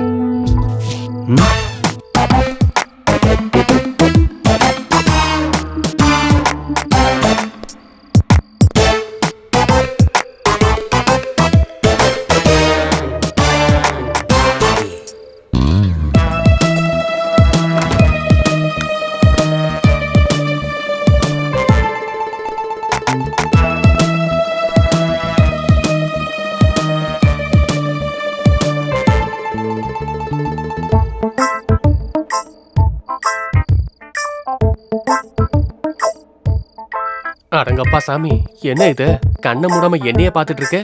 S10: அடங்கப்பா சாமி, என்ன இது? கண்ணை மூடாம என்னைய பாத்துட்டு இருக்க?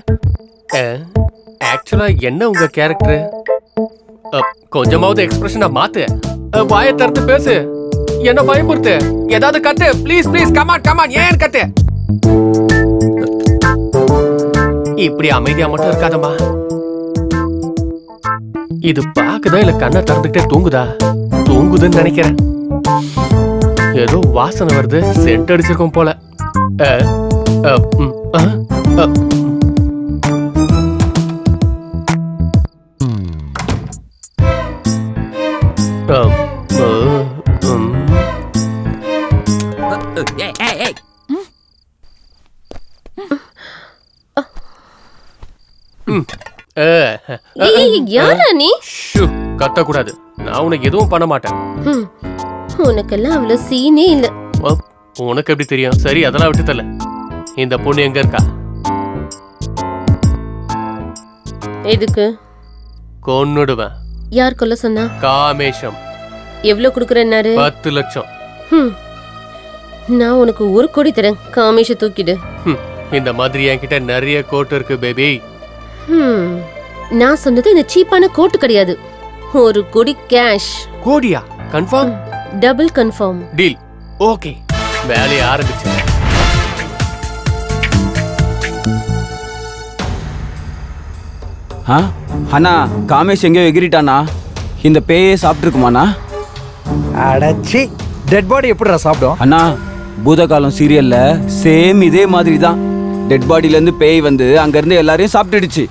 S10: ஆக்சுவலா என்ன உங்க கேரக்டர்? கொஞ்சமாவது எக்ஸ்பிரஷனை மாத்து, வாயை திறந்து பேசு, என்ன பயமுறுத்து, ஏதாவது கத்து, ப்ளீஸ் ப்ளீஸ், கமான் கமான், ஏன் கத்து? இப்படி அமைதியா மட்டும் இருக்காதம்மா. இது பாக்குதா இல்ல கண்ணை திறந்துக்கிட்டே தூங்குதா? தூங்குதுன்னு நினைக்கிறேன். ஏதோ வாசனை வருது, சென்ட் அடிச்சிருக்கோம் போல.
S7: யாரா நீ?
S10: கத்தக்கூடாது, நான் உனக்கு எதுவும் பண்ண மாட்டேன்.
S7: உனக்கெல்லாம் அவ்வளவு சீனே இல்ல.
S10: உனக்கு எப்படி தெரியும்? சரி, அதெல்லாம் விட்டு தல. இந்த பொண்ணு எங்க இருக்கா?
S7: எதுக்கு?
S10: கொன்னுடுவேன்.
S7: யார் கொல்ல சொன்னா?
S10: காமேஷம்.
S7: எவ்வளவு குடுக்குறேன்னாரு?
S10: 10 லட்சம்.
S7: நான் உனக்கு 1 கோடி தரேன், காமேஷ தூக்கிடு.
S10: இந்த மாதிரி என்கிட்ட நிறைய கோட் இருக்கு பேபி.
S7: நான் சொன்னது இந்த சீப்பான கோட் கிடையாது. 1 கோடி கேஷ்.
S10: கோடியா? Confirm?
S7: Double confirm.
S10: Deal. Okay, வேலையை ஆரம்பிச்சு.
S11: அண்ணா, காமேஷ் எங்கேயோ எகிரிட்டானா? இந்த பேயே சாப்பிட்டுருக்குமாண்ணா?
S2: அடச்சி, டெட் பாடி எப்படிடா சாப்பிடும்?
S11: அண்ணா, பூதகாலம் சீரியல்ல சேம் இதே மாதிரி தான். டெட் பாடியில இருந்து பேய் வந்து அங்க இருந்து எல்லாரையும் சாப்பிட்டுடுச்சு.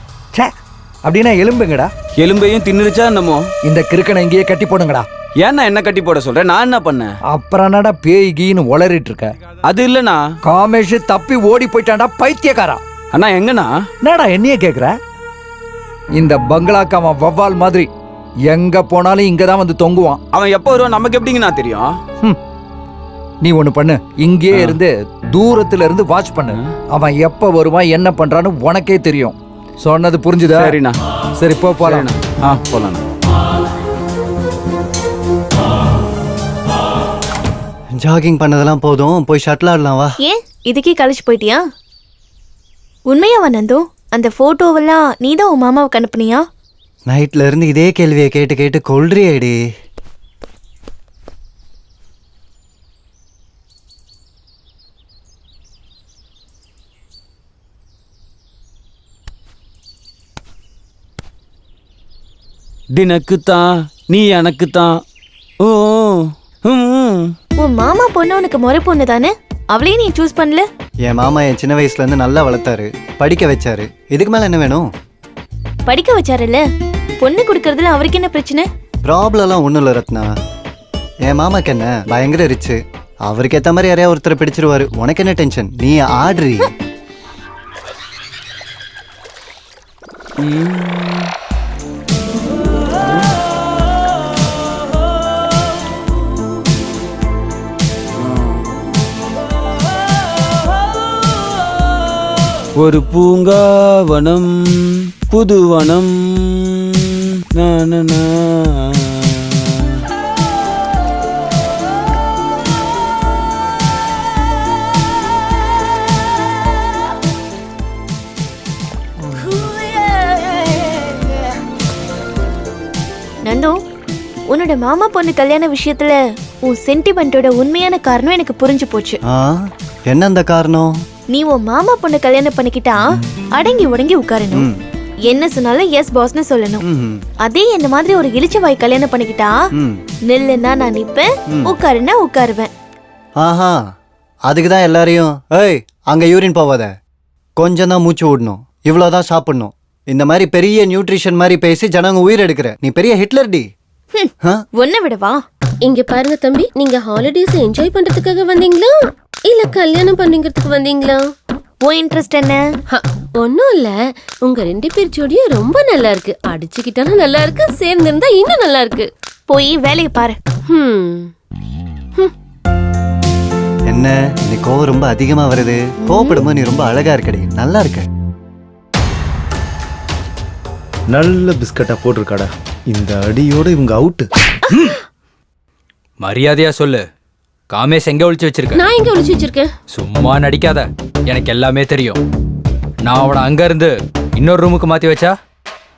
S2: அப்படின்னா எலும்புங்கடா?
S11: எலும்பையும் தின்னுருச்சா என்னமோ?
S2: இந்த கிறுக்கனை இங்கேயே கட்டி போடுங்கடா.
S11: ஏன்னா என்ன கட்டி போட சொல்ற? நான் என்ன பண்ணேன்?
S2: அப்புறம் என்னடா பேய் கீன்னு உளறிட்டு இருக்க?
S11: அது இல்லண்ணா,
S2: காமேஷ் தப்பி ஓடி போயிட்டான்டா, பைத்தியக்காரா.
S11: அண்ணா எங்கண்ணா?
S2: என்னடா என்னையே கேக்குற? இந்த பங்களாக்கு அவன் வவ்வால் மாதிரி எங்க போனாலும் இங்கதான் வந்து தொங்குவான்.
S11: அவன் எப்போ வருவான் நமக்கு எப்படிங்கண்ணா தெரியும்?
S2: நீ ஒண்ணு பண்ணு, இங்கே இருந்து தூரத்துல இருந்து வாட்ச் பண்ணு. அவன் எப்ப வருவான், என்ன பண்றான்னு உனக்கே தெரியும். சொன்னது புரிஞ்சுதா?
S11: சரிண்ணா.
S2: சரி, போ போலாம்.
S11: போலாம்.
S3: ஜாகிங் பண்ணதெல்லாம் போதும், போய் ஷட்டில் ஆடலாம் வா.
S5: ஏன் இதுக்கே கழிச்சு போயிட்டியா? உண்மையாவா நந்து? அந்த போட்டோவெல்லாம் நீதான் உன் மாமாவுக்கு அனுப்புனியா?
S3: நைட்ல இருந்து இதே கேள்வியை கேட்டு கேட்டு கொல்றியேடி.
S11: தினக்குத்தான் நீ எனக்குத்தான். ஓ ம்.
S5: உன் மாமா பொண்ணு உனக்கு முறை பொண்ணு தானே, அவளையே நீ சூஸ் பண்ணல?
S3: என் மாமா என் சின்ன வயசுல இருந்து நல்லா வளர்த்தாரு, படிக்க வச்சாரு. இதுக்கு மேல என்ன வேணும்?
S5: படிக்க வச்சாருல்ல, பொண்ணு கொடுக்கறதுல அவருக்கு என்ன பிரச்சனை?
S3: ப்ராப்ளம்லாம் ஒன்றும் இல்லை ரத்னா. என் மாமாக்கு என்ன பயங்கர ரிச்சு, அவருக்கு ஏற்ற மாதிரி யாரையா ஒருத்தரை பிடிச்சிருவாரு. உனக்கு என்ன டென்ஷன்? நீ ஆடுறி.
S11: ஒரு பூங்காவனம் புதுவனம் நானனா.
S5: நந்து, உன்னோட மாமா பொண்ணு கல்யாண விஷயத்துல உன் சென்டிமெண்டோட உண்மையான காரணம் எனக்கு புரிஞ்சு போச்சு.
S3: என்ன அந்த காரணம்?
S5: நீ உன் மாமா பொண்ணு கல்யாணம் பண்ணிக்கிட்டா அடங்கி உடங்கி உட்காரணும், என்ன சொன்னாலும் எஸ் பாஸ்னு சொல்லணும். அதே என்ன மாதிரி ஒரு இளிச்சவாய் கல்யாணம் பண்ணிக்கிட்டா நில்லுன்னா நான் நிப்பேன், உட்காருன்னா உட்காருவேன்.
S3: ஆஹா, அதுக்கு தான் எல்லாரையும் ஏய் அங்க யூரின் போவாத, கொஞ்சம் தான் மூச்சு விடணும், இவ்வளோதான் சாப்பிடணும், இந்த மாதிரி பெரிய நியூட்ரிஷன் மாதிரி பேசி ஜனங்க உயிர் எடுக்கிற. நீ பெரிய ஹிட்லர் டி.
S5: ஒன்ன விடவா?
S7: இங்க பாருங்க தம்பி, நீங்க ஹாலிடேஸ் என்ஜாய் பண்றதுக்காக வந்தீங்களா இல்ல கல்யாணம் பண்ணிக்கிறதுக்கு வந்தீங்களா?
S5: உன் இன்ட்ரெஸ்ட் என்ன?
S7: ஒன்னும் இல்ல, உங்க 2 பேர் ஜோடியும் ரொம்ப நல்லா இருக்கு, அடிச்சுக்கிட்டாலும் நல்லா இருக்கு, சேர்ந்து இருந்தா இன்னும் நல்லா இருக்கு.
S5: போய் வேலையை பாரு.
S3: என்ன நீ கோவம் ரொம்ப அதிகமா வருது? கோவப்படும்போது நீ ரொம்ப அழகா இருக்கடி, நல்லா இருக்க.
S9: நல்ல பிஸ்கட்டா போட்டிருக்காடா. இந்த அடியோட இவங்க அவுட்டு.
S12: மரியாதையா சொல்லு, காமேஷ் எங்க ஒளிச்சு வச்சிருக்க?
S7: நான் எங்க ஒளிச்சு வச்சிருக்கேன்?
S12: சும்மா நடிக்காத, எனக்கு எல்லாமே தெரியும். நான் அவனை அங்க இருந்து இன்னொரு ரூமுக்கு மாத்தி வச்சா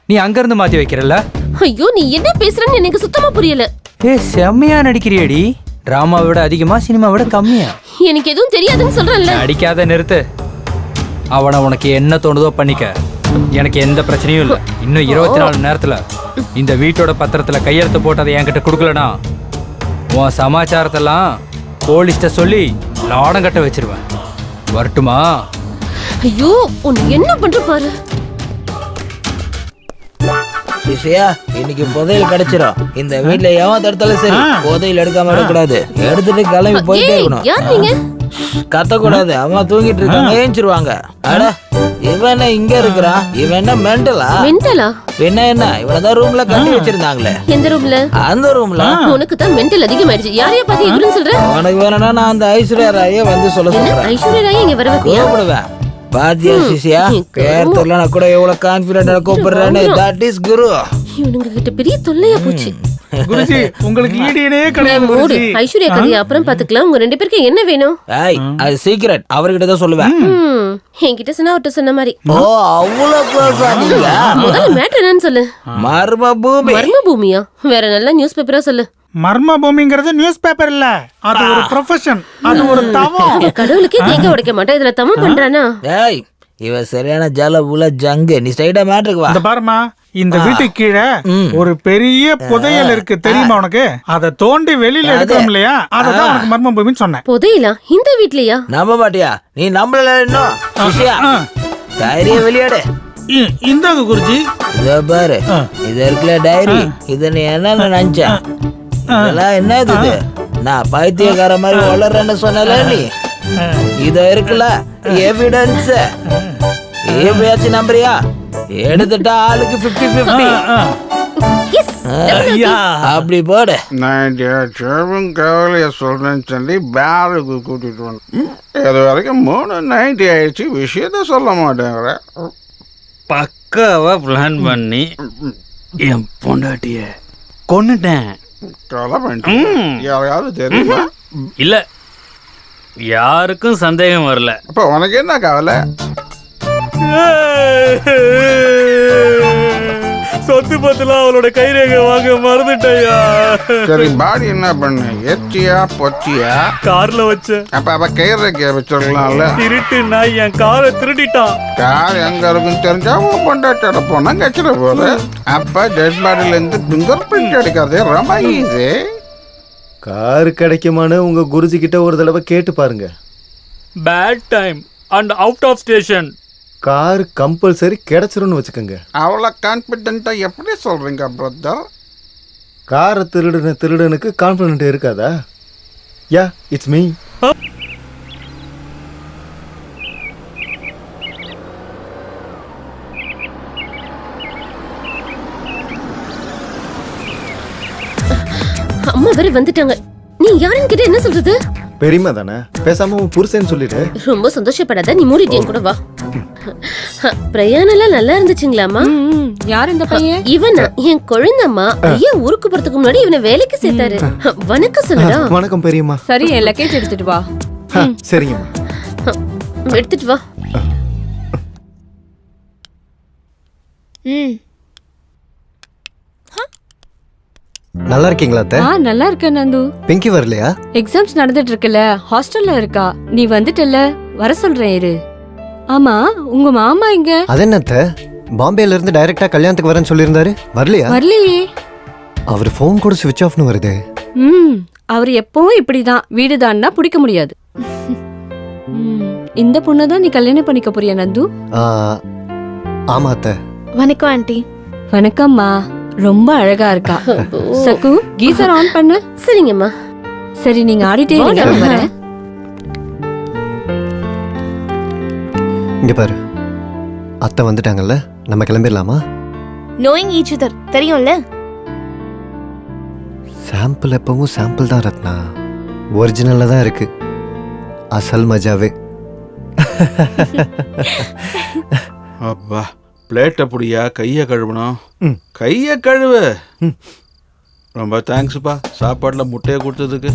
S12: நீ அங்க இருந்து மாத்தி வைக்கிறல்ல?
S7: ஐயோ, நீ என்ன பேசுறன்னு எனக்கு சுத்தமா புரியல.
S12: செம்மையா நடிக்கிறியடி. டிராமாவை விட அதிகமா, சினிமா விட கம்மியா?
S7: எனக்கு எதுவும் தெரியாதுன்னு சொல்றேன்ல.
S12: நடிக்காத நிறுத்து. அவனை உனக்கு என்ன தோணுதோ பண்ணிக்க, எனக்கு எந்த பிரச்சனையும் இல்லை. இன்னும் 24 மணி நேரத்துல இந்த வீட்டோட பத்திரத்துல கையெழுத்து போட்டு அதை என்கிட்ட கொடுக்கலனா உன் சமாச்சாரத்தெல்லாம் போலீஸ்ட சொல்லி லாடம் கட்ட வச்சிருவேன். வரட்டுமா?
S7: ஐயோ, உன்னை என்ன பண்ற பாரு.
S8: சிஷியா, இன்னைக்கு புதையல் கிடைச்சிரும். இந்த வீட்டுல எவன் தடுத்தாலும் சரி, புதையல் எடுக்காம விடக்கூடாது. எடுத்துட்டு கிளம்பி போயிட்டே இருக்கணும்.
S7: யார் நீங்க?
S8: கத்தக்கூடாது, அம்மா தூங்கிட்டு இருக்காங்க, ஏஞ்சிருவாங்க. அட, இவன் என்ன இங்க இருக்கிறான்? இவன் என்ன மெண்டலா?
S7: மெண்டலா?
S8: பின்ன என்ன, இவனதான் ரூம்ல கட்டி வச்சிருந்தாங்களே.
S7: எந்த ரூம்ல?
S8: அந்த ரூம்ல.
S7: உனக்கு தான் மெண்டல் அதிகமாயிடுச்சு. யாரையா பார்த்து இவருன்னு சொல்ற?
S8: உனக்கு வேணும்னா நான் அந்த ஐஸ்வர்யா ராய வந்து சொல்ல சொல்றேன்.
S7: ஐஸ்வர்யா ராய் இங்க வர வைப்பியா?
S8: கூப்பிடுவேன். பாத்தியா சிஷியா, பேர் தெரியல நான் கூட எவ்வளவு கான்பிடென்டா கூப்பிடுறேன்னு. தட் இஸ் குரு.
S7: இவனுங்க கிட்ட பெரிய தொல்லையா போச்சு.
S4: குருஜி, உங்களுக்கு ஈடியனே கிடையாது குருஜி.
S7: ஐஸ்வர்யா கதையை அப்புறம் பாத்துக்கலாம். உங்க 2 பேருக்கு என்ன வேணும்?
S8: ஏய், அது சீக்ரெட், அவர்கிட்ட தான் சொல்லுவேன்.
S7: என்கிட்ட சொன்னா அவர்கிட்ட சொன்ன மாதிரி.
S8: ஓ, அவ்வளவு க்ளோஸா நீங்க?
S7: முதல்ல மேட்டர் என்னன்னு சொல்லு.
S8: மர்ம பூமி.
S7: மர்ம பூமியா? வேற நல்ல நியூஸ் பேப்பரா சொல்லு.
S4: மர்ம பூமிங்கிறது நியூஸ் பேப்பர் இல்ல, அது ஒரு ப்ரொஃபஷன், அது ஒரு தவம்.
S7: கடவுளுக்கே தேங்க உடைக்க மாட்டா, இதுல தவம் பண்றானா?
S8: ஏய், இவ சரியான ஜல புல ஜங்கு. நீ ஸ்ட்ரைட்டா மேட்டருக்கு வா.
S4: இந்த பாருமா, இந்த வீட்டுக்கு கீழே ஒரு பெரிய புதையல் இருக்கு தெரியுமா உனக்கு? அதை தோண்டி வெளியில எடுக்கணும் இல்லையா, அததான் உனக்கு மர்ம பூமின்னு சொன்னேன்.
S7: புதையலா? இந்த வீட்லயா?
S8: நம்ப மாட்டியா? நீ நம்பல இன்னும். சிஷியா, டைரிய வெளியாடு.
S4: இந்த குருஜி,
S8: இத பாரு, இது இருக்குல்ல டைரி, இத நீ என்ன நினைச்ச? இதெல்லாம் என்ன இது? நான் பைத்தியக்கார மாதிரி வளர்றேன்னு சொன்னல நீ. இத இருக்குல்ல எவிடன்ஸ், எப்பயாச்சும் நம்புறியா? எடுத்துட்டா ஆளுக்கு 50-50. அப்படி போடு.
S1: நான் கவலைய சொல்றேன்னு சொல்லி பேருக்கு கூட்டிட்டு வந்தேன். இது வரைக்கும் 3 ஆயிடுச்சு, விஷயத்த சொல்ல மாட்டேங்கிற.
S11: பக்காவா பிளான் பண்ணி என் பொண்டாட்டிய கொன்னுட்டேன்.
S1: கொலை பண்ணிட்டேன். யாரையாவது தெரியுமா?
S11: இல்ல, யாருக்கும் சந்தேகம் வரல.
S1: அப்ப உனக்கு என்ன கவலை?
S4: சொத்து பத்தலாம் அவளோட கைரேகை வாங்க மறந்துட்டயா.
S13: சரி பாடி என்ன பண்ண? எச்சியா பொச்சியா?
S4: கார்ல வச்ச.
S13: அப்ப அவ கைரேகைய வச்சிடலாம்ல.
S4: திருட்டு நாய் என் காரை திருடிட்டான்.
S13: கார் எங்க இருக்குன்னு தெரிஞ்சா உன் பொண்டாட்டோட போனா கச்சிட போகுது. அப்ப டெட் பாடியில இருந்து பிங்கர் பிரிண்ட் எடுக்கிறது ரொம்ப ஈஸி.
S9: காரு கிடைக்குமான்னு உங்க குருஜி கிட்ட ஒரு தடவை கேட்டு பாருங்க.
S4: Bad time and out of station.
S9: Car compulsory கிடைச்சிரும்னு வச்சுக்கோங்க.
S13: அவ்வளோ கான்ஃபிடென்ட்டா எப்படி சொல்றீங்க பிரதர்?
S9: காரை திருடனுக்கு கான்ஃபிடென்ட் இருக்காதா? Yeah it's me.
S7: அம்மா வேற வந்துட்டாங்க. நீ யாருன்னு கிட்ட என்ன சொல்றது?
S9: பெரியமா தானே, பேசாம உன் புருஷன் சொல்லிட்டு.
S7: ரொம்ப சந்தோஷப்படாத, நீ மூடிட்டு என் கூட வா. பிரயாணம் எல்லாம் நல்லா இருந்துச்சுங்களாமா?
S6: யார் இந்த பையன்?
S7: இவன் என் குழந்தம்மா. ஐயா ஊருக்கு போறதுக்கு முன்னாடி இவனை வேலைக்கு சேர்த்தாரு. வணக்கம் சொல்லுடா.
S9: வணக்கம் பெரியம்மா.
S6: சரி, என் லக்கேஜ் எடுத்துட்டு வா.
S9: சரிங்கம்மா.
S7: எடுத்துட்டு வா.
S3: நல்லா இருக்கீங்களா அத்தை?
S6: நல்லா இருக்க நந்து.
S3: பிங்கி வரலையா?
S6: எக்ஸாம்ஸ் நடந்துட்டு இருக்குல்ல, ஹாஸ்டல்ல இருக்கா. நீ வந்துட்டல, வர சொல்றேன் இரு. ஆமா, உங்க மாமா எங்க?
S3: அது என்ன அத்தை, பாம்பேல இருந்து டைரக்டா கல்யாணத்துக்கு வரேன்னு சொல்லியிருந்தாரு, வரலையா?
S6: வரலையே.
S3: அவர் ஃபோன் கூட ஸ்விட்ச் ஆஃப்னு வருது.
S6: அவர் எப்பவும் இப்படிதான், வீடுதான்னா பிடிக்க முடியாது. இந்த பொண்ணை தான் நீ கல்யாணம் பண்ணிக்க போறியா நந்து?
S3: ஆமா அத்தை.
S5: வணக்கம் ஆண்டி.
S6: வணக்கம்மா. ரொம்ப அழகா இருக்கா. சக்கு, கீசர் ஆன் பண்ணு.
S7: சரிங்கம்மா.
S6: சரி, நீங்க ஆடிட்டே இருங்க, நான் வரேன்.
S3: இங்க பாரு, அத்தை வந்துட்டாங்கல்ல, நம்ம கிளம்பிடலாமா?
S5: நோயிங் ஈச் அதர் தெரியும்ல.
S3: சாம்பிள் எப்பவும் சாம்பிள் தான் ரத்னா, ஒரிஜினல்ல தான் இருக்கு அசல் மஜாவே.
S1: அப்பா, பிளேட்டை புடியா, கையை கழுவணும். கையை கழுவு. ரொம்ப தேங்க்ஸ்ப்பா, சாப்பாட்டில் முட்டையை கொடுத்ததுக்கு.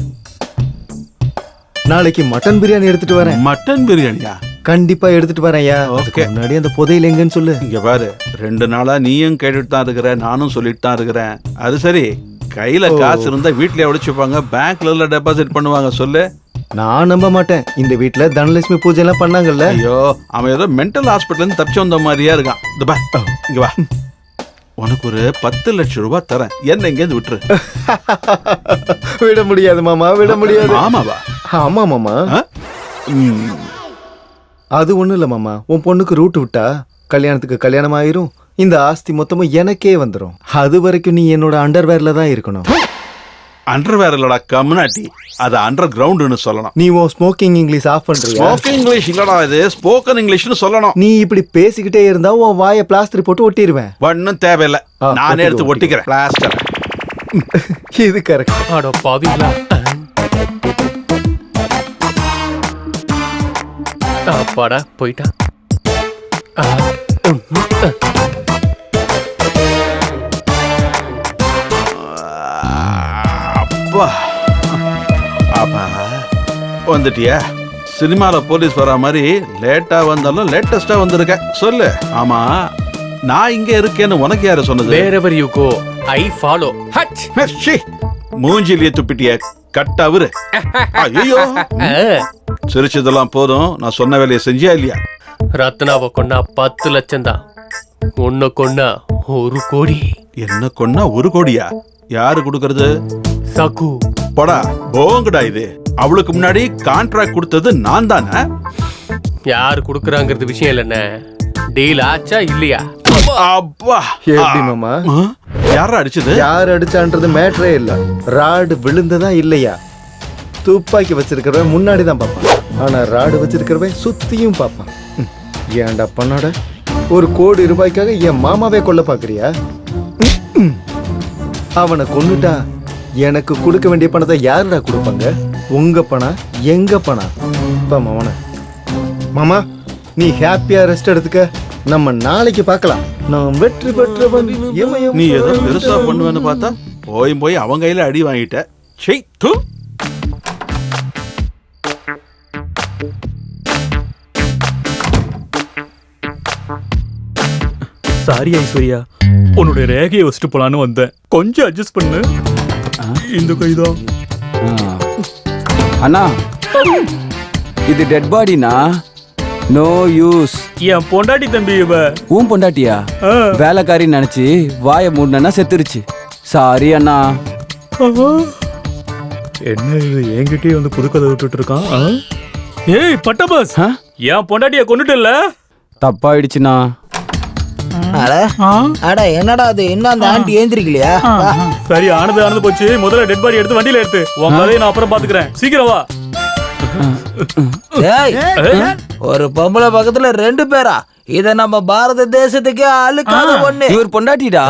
S9: நாளைக்கு மட்டன் பிரியாணி எடுத்துட்டு வரேன்.
S1: மட்டன் பிரியாணியா?
S9: கண்டிப்பா எடுத்துட்டு வரேன்.
S1: ஓகே.
S9: முன்னாடி அந்த புதையில எங்கன்னு சொல்லு.
S1: இங்க பாரு, 2 நாளா நீயும் கேட்டுட்டு தான் இருக்கிற, நானும் சொல்லிட்டு தான் இருக்கிறேன். அது சரி, கையில காசு இருந்தா வீட்லயே உடைச்சுப்பாங்க, பேங்க்ல டெபாசிட் பண்ணுவாங்க, சொல்லு.
S9: நான் நம்ப மாட்டேன். இந்த வீட்டுல தனலட்சுமி பூஜை எல்லாம் பண்ணாங்கல்ல.
S1: ஐயோ, அவன் ஏதோ மென்டல் ஹாஸ்பிட்டல் இருந்து தப்பிச்சு வந்த மாதிரியா இருக்கான். இந்த பா, இங்க வா, உனக்கு ஒரு 10 லட்சம் ரூபாய் தரேன், என்ன இங்கேருந்து விட்டுரு.
S9: விட முடியாது மாமா, விட முடியாது.
S1: ஆமாவா?
S9: ஆமா மாமா. அது ஒண்ணும் இல்ல மாமா, உன் பொண்ணுக்கு ரூட் விட்டா கல்யாணத்துக்கு கல்யாணம் ஆயிரும், இந்த ஆஸ்தி மொத்தமும் எனக்கே வந்துடும். அது வரைக்கும் நீ என்னோட அண்டர்வேர்ல தான் இருக்கணும்.
S1: அண்டர்வேர் இல்லடா கம்னாட்டி, அது அண்டர் கிரவுண்ட்னு சொல்லணும்.
S9: நீ உன் ஸ்மோக்கிங் இங்கிலீஷ் ஆஃப் பண்றியா?
S1: ஸ்மோக்கிங் இங்கிலீஷ் இல்லடா, இது ஸ்போக்கன் இங்கிலீஷ்னு சொல்லணும்.
S9: நீ இப்படி பேசிக்கிட்டே இருந்தா உன் வாயை பிளாஸ்டர் போட்டு ஒட்டிடுவேன்.
S1: ஒன்னும் தேவையில்லை, நானே எடுத்து ஒட்டிக்கிறேன் பிளாஸ்டர்.
S9: இது கரெக்ட்.
S10: அட பாவிங்களா. அப்பாடா போயிட்டா.
S1: அப்பா அப்பா, வந்துட்டியா? சினிமால போலீஸ் வர மாதிரி லேட்டா வந்தாலும் லேட்டஸ்டா வந்திருக்க. சொல்லு. ஆமா, நான் இங்க இருக்கேன்னு உனக்கு யாரு சொன்னது?
S10: Wherever you go, I follow. ஹட்.
S1: மூஞ்சிலியே துப்பிட்டிய கட்டவரு. ஐயோ, சிரிச்சதெல்லாம் போதும், நான் சொன்ன வேலையை செஞ்சியா இல்லையா?
S10: ரத்னாவை கொன்னா 10 லட்சம் தான், உன்னை கொன்னா 1 கோடி.
S1: என்ன கொன்னா 1 கோடியா? யாரு கொடுக்கறது?
S10: சகு.
S1: படா போங்கடா, இது அவளுக்கு முன்னாடி கான்ட்ராக்ட் கொடுத்தது நான் தானே.
S10: யாரு குடுக்கறாங்கிறது விஷயம் இல்லைண்ணே, டீல் ஆச்சா இல்லையா?
S1: அப்பா,
S9: எப்படி மாமா?
S1: யார அடிச்சது?
S9: யார் அடிச்சான்றது மேட்டரே இல்ல, ராடு விழுந்ததா இல்லையா? துப்பாக்கி வச்சிருக்கிறவன் முன்னாடி தான் பார்ப்பான், ஆனா ராடு வச்சிருக்கிறவன் சுத்தியும் பார்ப்பான். ஏன்டா பண்ணாட, 1 கோடி ரூபாய்க்காக என் மாமாவே கொல்ல பாக்குறியா? அவனை கொன்னுட்டா எனக்கு கொடுக்க வேண்டிய பணத்தை யாருடா கொடுப்பாங்க? உங்க பணம், எங்க பணம்? மாமா, மாமா நீ ஹாப்பியா ரெஸ்ட் எடுத்துக்க, நம்ம நாளைக்கு பார்க்கலாம். நான் வெற்றி பெற்றவன்.
S1: நீ ஏதோ பெருசா பண்ணுவேன்னு பார்த்தா போய் அவங்க கையில அடி வாங்கிட்ட. செய் தூ.
S12: சாரி ஐஸ்வர்யா, உன்னுடைய ரேகையை வச்சுட்டு போலான்னு வந்தேன். கொஞ்சம் அட்ஜஸ்ட் பண்ணு. இந்த கைதான்.
S11: அண்ணா, இது டெட் பாடினா நோ யூஸ்.
S12: என் பொண்டாட்டி தம்பி இவ.
S11: உன் பொண்டாட்டியா? வேலைக்காரின்னு நினைச்சு வாயை மூடனா செத்துருச்சு. சாரி அண்ணா.
S12: என்ன இது என்கிட்டயே வந்து புது கதை விட்டுட்டு இருக்கான்? ஏய் பட்டபாஸ், என் பொண்டாட்டிய கொண்டுட்டல.
S11: தப்பாயிடுச்சுண்ணா.
S8: அட என்னடா அது, இன்னும் அந்த ஆண்டி ஏந்திரிக்கலையா?
S12: சரி, ஆனது போச்சு. முதல்ல டெட் பாடி எடுத்து வண்டியில எடுத்து உன் கதையை நான் அப்புறம் பாத்துக்கிறேன். சீக்கிரம் வா.
S8: ஒரு பொம்பளை பக்கத்துல 2 பேரா? இத நம்ம பாரத தேசத்துக்கே அழுக்காத ஒண்ணு.
S11: இவர் பொண்டாட்டிடா.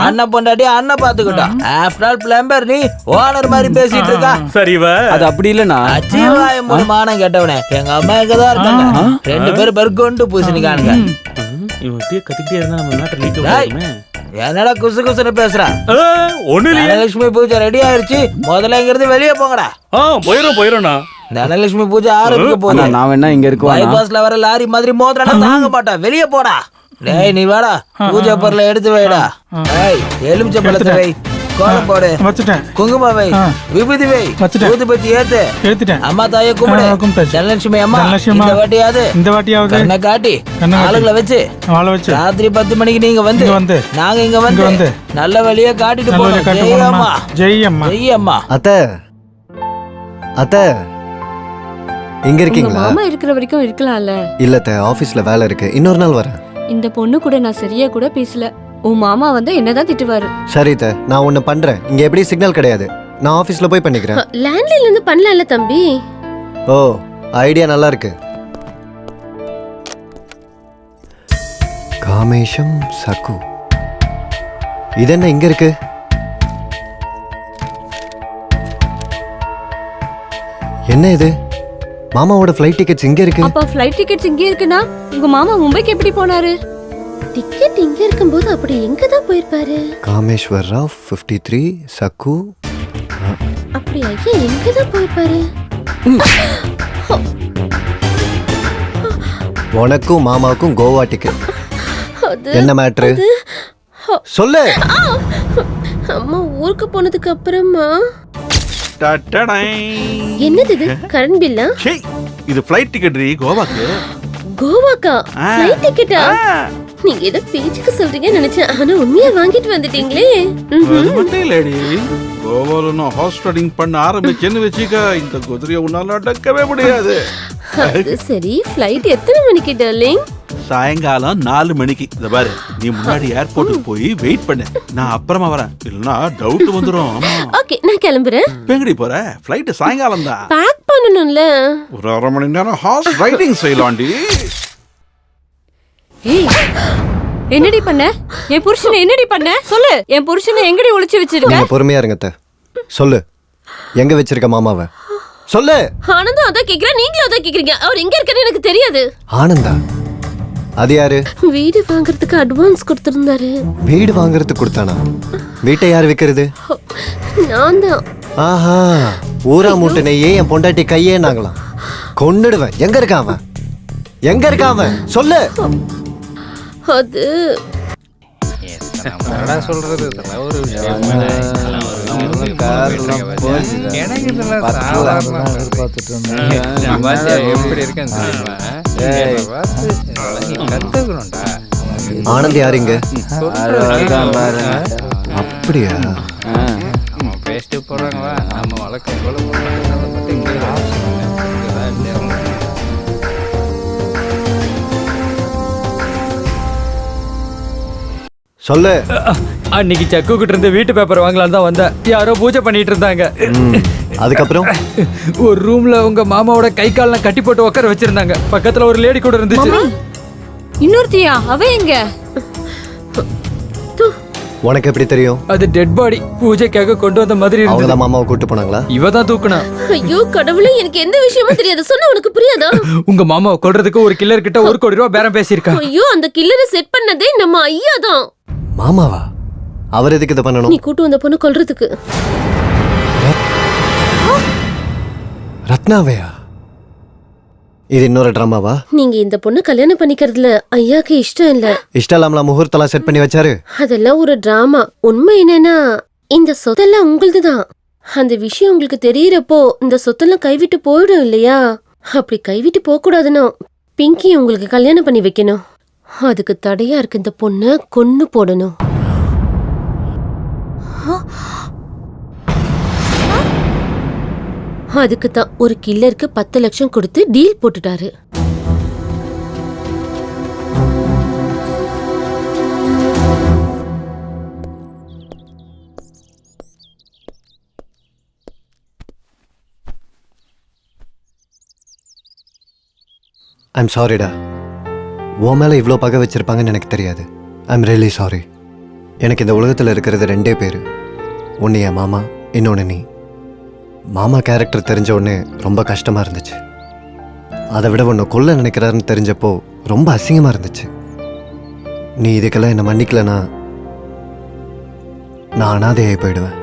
S8: அண்ணன் பொண்டாட்டி அண்ணன் பாத்துக்கிட்டோம். ஆஃப்டர் ஆல் பிளம்பர், நீ ஓனர் மாதிரி பேசிட்டு இருக்கா.
S12: சரி வா.
S11: அது அப்படி இல்லனா.
S8: அச்சிவாய மானம் கேட்டவனே, எங்க அம்மா எங்கதான் இருக்காங்க. 2 பேரும் பர்கொண்டு பூசணிக்கானுங்க.
S12: இவன் டீ கத்திட்டே இருந்தா நம்ம நாட்டை லீக் ஆகுமே.
S8: என்னடா குசு குசுன்னு பேசுறான்?
S12: ஒண்ணு இல்ல.
S8: தனலட்சுமி பூஜை ரெடி ஆயிருச்சு, முதல்ல இங்க இருந்து வெளியே போங்கடா.
S12: போயிரோம்ண்ணா.
S8: தனலட்சுமி பூஜை ஆரம்பிக்க போகுது.
S11: நான் வேணா இங்க இருக்குவா?
S8: பைபாஸ்ல வர லாரி மாதிரி மோதிரா தாங்க மாட்டா. வெளியே போடா. டேய் நீ வாடா, பூஜை பொருளை எடுத்து வைடா. ஏய் எலுமிச்சை பழத்தை வை, கோலம் போடு,
S4: வச்சுட்டேன்.
S8: குங்குமம் வை, விபூதி வை,
S4: வச்சுட்டேன்.
S8: ஊதுபத்தி ஏத்து.
S4: எடுத்துட்டேன்.
S8: அம்மா தாயை கும்பிடு.
S4: கும்பிட்டாச்சு.
S8: தனலட்சுமி அம்மா,
S4: தனலட்சுமி அம்மா.
S8: இந்த வாட்டியாவது கண்ணை காட்டி ஆளுங்களை வச்சு ராத்திரி 10 மணிக்கு நீங்க வந்து நாங்க இங்க வந்து நல்ல வழியா காட்டிட்டு போறோம். ஜெய் அம்மா,
S4: ஜெய் அம்மா.
S8: ஜெய் அம்மா.
S3: அத்தை, அத்தை இங்க இருக்கீங்களா?
S6: மாமா இருக்கிற வரைக்கும் இருக்கலாம்ல.
S3: இல்ல அத்தை, ஆபீஸ்ல வேலை இருக்கு. இன்னொரு நாள் வரேன்.
S6: இந்த பொண்ணு கூட நான் சரியா கூட பேசல. உன் மாமா வந்து என்னதான் திட்டுவாரு.
S3: சரி அத்தை, நான் ஒண்ணு பண்றேன். இங்க எப்படி சிக்னல் கிடையாது, நான் ஆபீஸ்ல போய் பண்ணிக்கிறேன்.
S7: லேண்ட்லைன்ல இருந்து பண்ணலாம்ல தம்பி.
S3: ஓ, ஐடியா நல்லா இருக்கு. காமேஷம் சகு, இது என்ன இங்க இருக்கு? என்ன இது? மாமாவோட ஃப்ளைட் டிக்கெட்ஸ் இங்க இருக்கு.
S6: அப்ப ஃளைட் டிக்கெட்ஸ் இங்கே இருக்குனா உங்க மாமா மும்பைக்கு எப்படி போனாரு?
S7: டிக்கெட் இங்க இருக்கும்போது அப்படி எங்க தான் போயிருப்பாரு?
S3: காமேஸ்வர் ராவ் 53 சகு.
S7: அப்படி ஐயா எங்க தான் போயிருப்பாரு?
S3: உனக்கும் மாமாவுக்கும் கோவா டிக்கெட்.
S7: அது
S3: என்ன மேட்ரு சொல்லு.
S7: அம்மா ஊருக்கு போனதுக்கு அப்புறமா
S1: டடடை.
S7: என்னது இது? கரண்ட் பில்லா?
S1: இது ஃப்ளைட் டிக்கெட் கோவாக்கு.
S7: கோவாக்கா ஃளைட் டிக்கெட்டா? நீங்க ஏதோ பேச்சுக்கு சொல்றீங்கன்னு நினைச்சேன், ஆனா உண்மையா வாங்கிட்டு வந்துட்டீங்களே.
S1: அது மட்டும் இல்லடி, கோவால நான் ஹார்ஸ் ரைடிங் பண்ண ஆரம்பிச்சேன்னு வச்சுக்க, இந்த குதிரையை உன்னால அடக்கவே முடியாது.
S7: அது சரி, ஃளைட் எத்தனை மணிக்கு டார்லிங்?
S1: சாயங்காலம் 4 மணிக்கு. இத பாரு, நீ முன்னாடி ஏர்போர்ட்டுக்கு போய் வெயிட் பண்ணு, நான் அப்புறமா வரேன். இல்லனா டவுட் வந்துரும். ஆமா
S7: ஓகே, நான் கிளம்புறேன்.
S1: எங்கடி போற? ஃளைட் சாயங்காலம் தான்.
S7: பேக் பண்ணனும்ல.
S1: ஒரு 1/2 மணி நேரம் ஹார்ஸ் ரைடிங் செய்யலாம்டி.
S6: ஏய் என்னடி பண்ண? என் புருஷனை என்னடி பண்ண? சொல்லு. என் புருஷனை எங்கடி ஒளிச்சு வச்சிருக்க?
S3: நீங்க பொறுமையா இருங்க அத்தை. சொல்லு, எங்க வச்சிருக்க மாமாவை சொல்லு.
S7: ஆனந்தம் அதான் கேக்குறேன், நீங்களும் அதான் கேக்குறீங்க. அவர் எங்க இருக்காருன்னு எனக்கு தெரியாது.
S3: ஆனந்தா? அது யாரு?
S7: வீடு வாங்குறதுக்கு அட்வான்ஸ் கொடுத்திருந்தாரு.
S3: வீடு வாங்குறதுக்கு கொடுத்தானா? வீட்டை யார் விக்கிறது?
S7: நான் தான்.
S3: ஆஹா, ஊரா மூட்டனையே என் பொண்டாட்டி கையே நாங்களாம். கொன்னுடுவேன். எங்க இருக்கான் அவன்? எங்க இருக்கான் அவன்? சொல்லு.
S7: அது
S13: சொல்றது ஒரு
S3: ஆனந்த் யாருங்க? அப்படியா?
S13: பேசிட்டு போறாங்களா? நம்ம வழக்கம் போல
S3: சொல்லு.
S2: அன்னைக்கு செக்கு கிட்ட இருந்து வீட்டு பேப்பர் வாங்கலான்னு தான் வந்தேன். யாரோ பூஜை பண்ணிட்டு இருந்தாங்க.
S3: அதுக்கப்புறம்
S2: ஒரு ரூம்ல உங்க மாமாவோட கை கால்லாம் கட்டி போட்டு உட்கார வச்சிருந்தாங்க. பக்கத்துல ஒரு லேடி கூட இருந்துச்சு.
S6: இன்னொருத்தியா? அவ எங்க?
S3: உனக்கு எப்படி தெரியும்?
S2: அது டெட் பாடி. பூஜைக்காக கொண்டு வந்த மாதிரி
S3: அவங்க
S2: இருந்தது.
S3: தான் மாமாவை கூட்டு போனாங்களா?
S2: இவ தான் தூக்குனா.
S7: ஐயோ கடவுளே, எனக்கு எந்த விஷயமும் தெரியாது. சொன்னா உனக்கு புரியாதா?
S2: உங்க மாமாவை கொல்றதுக்கு ஒரு கில்லர் கிட்ட 1 கோடி ரூபாய் பேரம் பேசியிருக்கா.
S7: ஐயோ, அந்த கில்லரை செட் பண்ணதே நம்ம ஐயா தான்.
S3: மாமாவா? அவர் எதுக்கு இதை பண்ணணும்?
S7: நீ கூட்டு வந்த பொண்ணு கொல்றதுக்கு.
S3: ரத்னாவையா? இது இன்னொரு ட்ராமாவா?
S7: நீங்க இந்த பொண்ணு கல்யாணம் பண்ணிக்கிறதுல ஐயாக்கு இஷ்டம் இல்ல.
S3: இஷ்டம் இல்லாமலாம் முகூர்த்தெல்லாம் செட் பண்ணி வச்சாரு.
S7: அதெல்லாம் ஒரு டிராமா. உண்மை என்னன்னா இந்த சொத்தெல்லாம் உங்களுதுதான். அந்த விஷயம் உங்களுக்கு தெரியறப்போ இந்த சொத்தெல்லாம் கைவிட்டு போயிடும் இல்லையா? அப்படி கைவிட்டு போக கூடாதுன்னா பிங்கி உங்களுக்கு கல்யாணம் பண்ணி வைக்கணும். அதுக்கு தடையா இருக்கு இந்த பொண்ணை கொன்னு போடணும். அதுக்கு தான் ஒரு கில்லருக்கு 10 லட்சம் கொடுத்து டீல் போட்டுட்டாரு.
S3: ஐம் சாரிடா. உன் மேலே இவ்வளோ பகை வச்சிருப்பாங்கன்னு எனக்கு தெரியாது. I'm really sorry. எனக்கு இந்த உலகத்தில் இருக்கிறது 2 பேர். ஒன்று என் மாமா, இன்னொன்று நீ. மாமா கேரக்டர் தெரிஞ்ச உடனே ரொம்ப கஷ்டமாக இருந்துச்சு. அதை விட ஒன்று கொல்ல நினைக்கிறாருன்னு தெரிஞ்சப்போ ரொம்ப அசிங்கமாக இருந்துச்சு. நீ இதுக்கெல்லாம் என்னை மன்னிக்கலனா நான் அனாதையாகி போயிடுவேன்.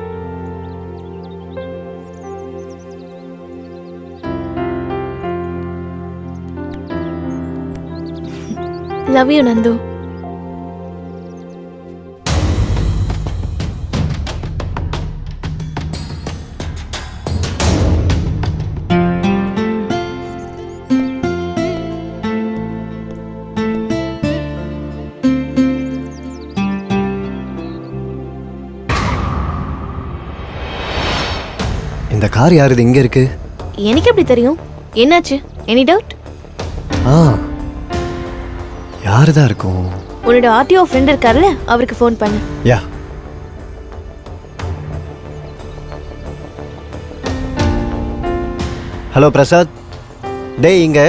S5: Love you Nandu.
S3: இந்த கார் யாருது இங்கே இருக்கு?
S5: எனக்கு எப்படி தெரியும்? என்னாச்சு? Any doubt?
S3: ஆ, யாரு தான் இருக்கும்?
S5: உன்னோட ஆர்டிஓ ஃப்ரெண்ட் இருக்கார்ல, அவருக்கு ஃபோன் பண்ணு.
S3: யா. ஹலோ பிரசாத். டேய், இங்க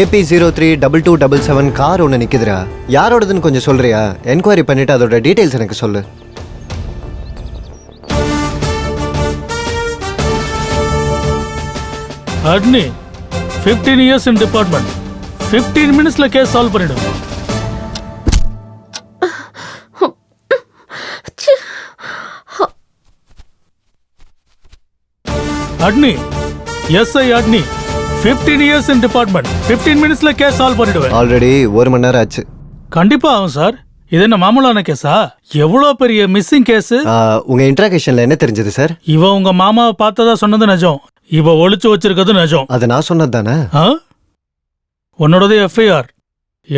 S3: AP032277 கார் ஒன்று நிற்குதுடா. யாரோடதுன்னு கொஞ்சம் சொல்றியா? என்கொயரி பண்ணிட்டு அதோட டீட்டெயில்ஸ் எனக்கு சொல்லு.
S4: அட்னி 15 years in department. 15 minutesல கேஸ் சால்வ் பண்ணிடும். அட்னி, எஸ்ஐ அட்னி, 15 years in department. 15 minutesல கேஸ் சால்வ் பண்ணிடுவேன்.
S3: ஆல்ரெடி 1 மணி நேரம் ஆச்சு.
S4: கண்டிப்பா ஆகும் சார். இது என்ன மாமூலான கேஸா? எவ்வளோ பெரிய மிஸ்ஸிங் கேஸ்.
S3: உங்க இன்ட்ராகேஷன்ல என்ன தெரிஞ்சது சார்?
S4: இவ உங்க மாமாவை பார்த்ததா சொன்னது நிஜம். இவ ஒளிச்சு வச்சிருக்கிறது நிஜம்.
S3: அது நான் சொன்னது தானே?
S4: உன்னோடது எஃப்ஐஆர்,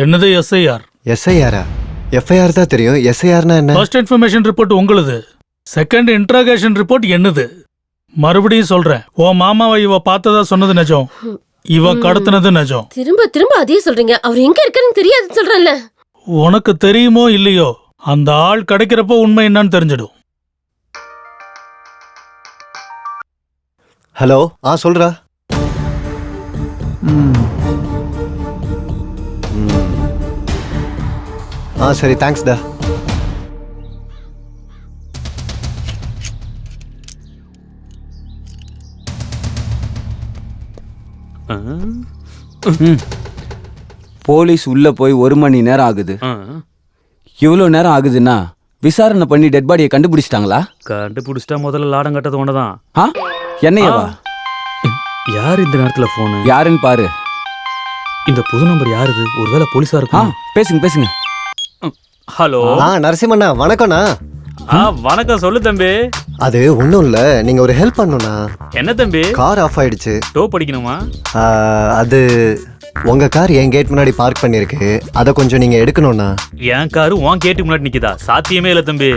S4: என்னது எஸ்ஐஆர்.
S3: எஸ்ஐஆரா? எஃப்ஐஆர் தான் தெரியும். எஸ்ஐஆர்னா என்ன?
S4: ஃபர்ஸ்ட் இன்ஃபர்மேஷன் ரிப்போர்ட் உங்களுது, செகண்ட் இன்ட்ராகேஷன் ரிப்போர்ட் என்னது. மறுபடியும் சொல்றேன், உன் மாமாவை இவ பார்த்ததா சொன்னது நிஜம், இவ கடத்தினது நிஜம்.
S7: திரும்ப திரும்ப அதே சொல்றீங்க. அவர் எங்க இருக்காருன்னு தெரியாதுன்னு சொல்றேன்ல.
S4: உனக்கு தெரியுமோ இல்லையோ, அந்த ஆள் கிடைக்கிறப்போ உண்மை என்னன்னு தெரிஞ்சிடும்.
S3: ஹலோ. சொல்றா. சரி, தேங்க்ஸ் டா.
S11: போலீஸ் உள்ள போய் 1 மணி நேரம் ஆகுது. இவ்வளோ நேரம் ஆகுதுன்னா விசாரணை பண்ணி டெட் பாடியை கண்டுபிடிச்சிட்டாங்களா?
S14: கண்டுபிடிச்சிட்டா முதல்ல லாடம் கட்டது ஒண்ணுதான்.
S11: என்னையவா?
S14: யார் இந்த நேரத்துல போனு?
S11: யாருன்னு பாரு.
S14: இந்த புது நம்பர் யாருது? ஒருவேளை போலீஸா இருக்கும்.
S11: பேசுங்க பேசுங்க.
S14: ஹலோ.
S3: நரசிம்மண்ணா, வணக்கம்ண்ணா.
S14: வணக்கம். சொல்லு தம்பி.
S3: அது ஒன்றும் இல்லை, நீங்கள் ஒரு ஹெல்ப் பண்ணணும்ண்ணா.
S14: என்ன தம்பி?
S3: கார் ஆஃப் ஆயிடுச்சு.
S14: டோ படிக்கணுமா?
S3: அது உங்கள் கார் என் கேட் முன்னாடி பார்க் பண்ணியிருக்கு. அதை கொஞ்சம் நீங்கள் எடுக்கணும்ண்ணா.
S14: என் காரு உன் கேட்டு முன்னாடி நிற்கிதா? சாத்தியமே இல்லை தம்பி.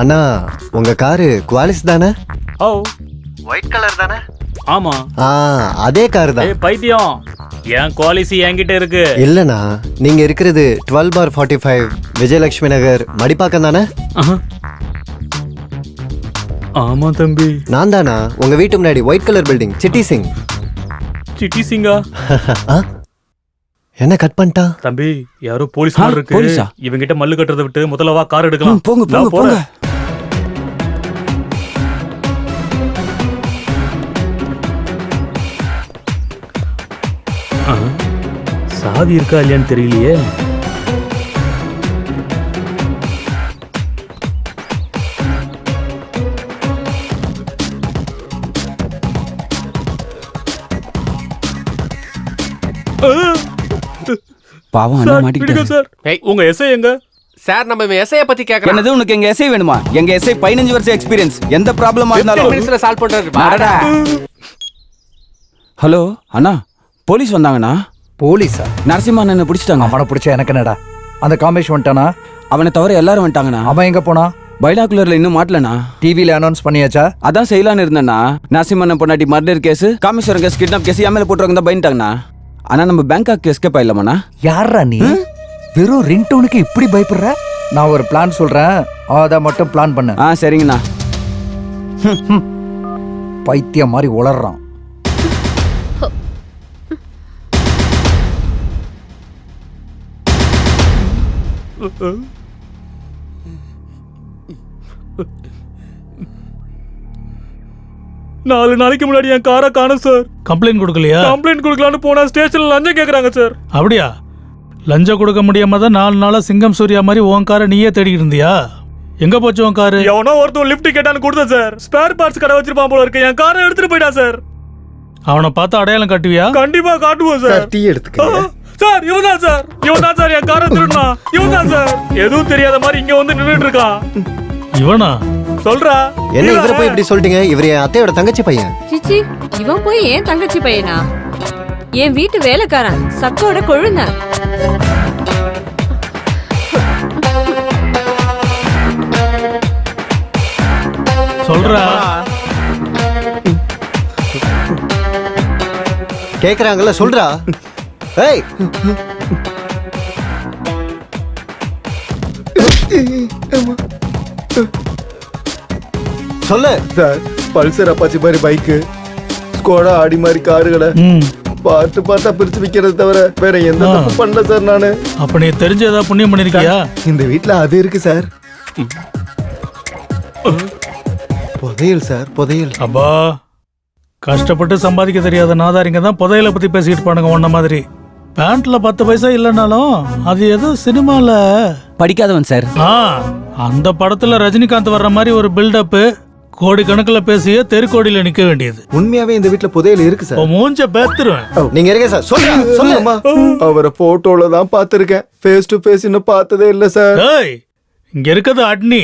S3: அண்ணா, உங்கள் காரு குவாலிஸ் தானே?
S14: ஓ,
S3: ஒயிட் கலர் தானே?
S14: ஆமா.
S3: அதே கார் தான்.
S14: பைத்தியம், என் குவாலிசி என்கிட்ட இருக்கு.
S3: இல்லைண்ணா, நீங்கள் இருக்கிறது 12/45 விஜயலட்சுமி நகர், மடிப்பாக்கம் தானே?
S14: ஆமா தம்பி.
S3: நான் தானா? உங்க வீட்டு முன்னாடி white colour building, Chitti Singh.
S14: Chitti சிங்கா?
S3: என்ன கட் பண்ணிட்டா?
S14: தம்பி, யாரோ போலீஸ் இருக்கு.
S11: போலீஸா?
S14: இவங்கிட்ட மல்லு கட்டுறதை விட்டு முதல்ல வா, கார் எடுக்கலாம்.
S11: போங்க போங்க போங்க.
S14: சாவி இருக்கா இல்லையான்னு தெரியலையே.
S11: பாவம் அண்ணா மாட்டிக்கிட்டாரு.
S14: சார்
S10: ஏய்
S14: உங்க எஸ்ஐ எங்க?
S10: சார் நம்ம எஸ்ஐய பத்தி கேக்குறோம்.
S11: என்னது உனக்கு எங்க எஸ்ஐ வேணுமா? எங்க எஸ்ஐ 15 வருஷம் எக்ஸ்பீரியன்ஸ். எந்த ப்ராப்ளமா
S10: 15
S11: இருந்தாலும்
S10: மினிட்ஸ்ல சால்வ் பண்றாரு. வாடா.
S11: ஹலோ அண்ணா, போலீஸ் வந்தாங்கண்ணா.
S2: போலீஸா?
S11: நரசிம்மா அண்ணனை பிடிச்சிட்டாங்க.
S2: அவனை பிடிச்சா எனக்கு என்னடா? அந்த காமேஷ் வந்துட்டானா?
S11: அவனை தவிர எல்லாரும் வந்துட்டாங்கண்ணா.
S2: அவன் எங்க போனா?
S11: பைனாகுலர்ல இன்னும் மாட்டலண்ணா.
S2: டிவில அனௌன்ஸ் பண்ணியாச்சா?
S11: அதான் செய்யலான்னு இருந்தேண்ணா. நரசிம்மண்ணன் பொண்டாட்டி murder case, Kameswaran case, kidnap case என் மேல போட்டுருவாங்க தான் பயந்துட்டாங்கண்ணா. ஆனா நம்ம பேங்காக் எஸ்கேப் ஆயிடலாமாண்ணா?
S2: யாரா நீ? வெறும் ரிங்டோனுக்கு இப்படி பயப்படுற? நான் ஒரு பிளான் சொல்றேன், அதை மட்டும் பிளான் பண்ண.
S11: சரிங்கண்ணா.
S2: பைத்தியம் மாதிரி உளறான்.
S14: நாலு நாளைக்கு முன்னாடி என் காரை காணோம் சார்.
S4: கம்ப்ளைண்ட் கொடுக்கலையா?
S14: கம்ப்ளைண்ட் கொடுக்கலான்னு போனா ஸ்டேஷன்ல லஞ்சம் கேக்குறாங்க சார்.
S4: அப்படியா? லஞ்சம் கொடுக்க முடியாம தான் 4 நாளா சிங்கம் சூர்யா மாதிரி உன் காரை நீயே தேடிக்கிட்டு இருந்தியா? எங்க போச்சு உன் காரு?
S14: எவனோ ஒருத்தன் லிஃப்ட் கேட்டான்னு கொடுத்தேன் சார். ஸ்பேர் பார்ட்ஸ் கடை வச்சிருப்பான் போல இருக்கு. என் காரை எடுத்துட்டு போயிட்டான் சார்.
S4: அவனை பார்த்து அடையாளம் காட்டுவியா?
S14: கண்டிப்பா காட்டுவோம் சார்.
S9: டீ எடுத்துக்க.
S14: சார் இவன் தான் சார். இவன் தான் சார் என் காரை திருடுனா. இவன் தான் சார். எதுவும் தெரியாத மாதிரி இங்க வந்து நின்னுட்டு இருக்கான்.
S4: இவனா?
S14: சொல்றா.
S3: என்ன இவரை போய் இப்படி சொல்லிட்டீங்க? இவர் என் அத்தையோட தங்கச்சி பையன்.
S6: சிச்சி, இவன் போய் ஏன் தங்கச்சி பையனா? என் வீட்டு வேலைக்காரன், சக்கோட கொழுந்த.
S4: சொல்றா.
S3: கேக்குறாங்கல்ல, சொல்றா. ஏய், சொல்லு.
S9: சார் பல்சர் அப்பாச்சி மாதிரி பைக்கு, ஸ்கோடா ஆடி மாதிரி காருகளை பார்த்து பார்த்தா பிரிச்சு விக்கிறது தவிர வேற எந்த தப்பு பண்ணல சார் நானு.
S4: அப்ப நீ தெரிஞ்ச ஏதாவது புண்ணியம் பண்ணிருக்கியா?
S9: இந்த வீட்ல அது இருக்கு சார். புதையல் சார், புதையல்.
S4: அப்பா, கஷ்டப்பட்டு சம்பாதிக்க தெரியாத நாதாரிங்க தான் புதையலை பத்தி பேசிட்டு பானுங்க. ஒன்ன மாதிரி பேண்ட்ல 10 பைசா இல்லைனாலும் அது ஏதோ சினிமால
S11: படிக்காதவன் சார்.
S4: அந்த படத்துல ரஜினிகாந்த் வர்ற மாதிரி ஒரு பில்டப், கோடிக்கணக்கில் பேசிய தெருக்கோடியில நிக்க வேண்டியது.
S9: உண்மையாவே இந்த வீட்ல புதையல் இருக்கு சார்.
S4: மூஞ்ச பேத்துருவேன்.
S3: நீங்க இருக்க சார். சொல்லுமா.
S9: அவரை போட்டோல தான் பாத்துருக்கேன். ஃபேஸ் டு ஃபேஸ் இன்னும் பார்த்ததே இல்ல சார்.
S4: இங்க இருக்குது அட்னி.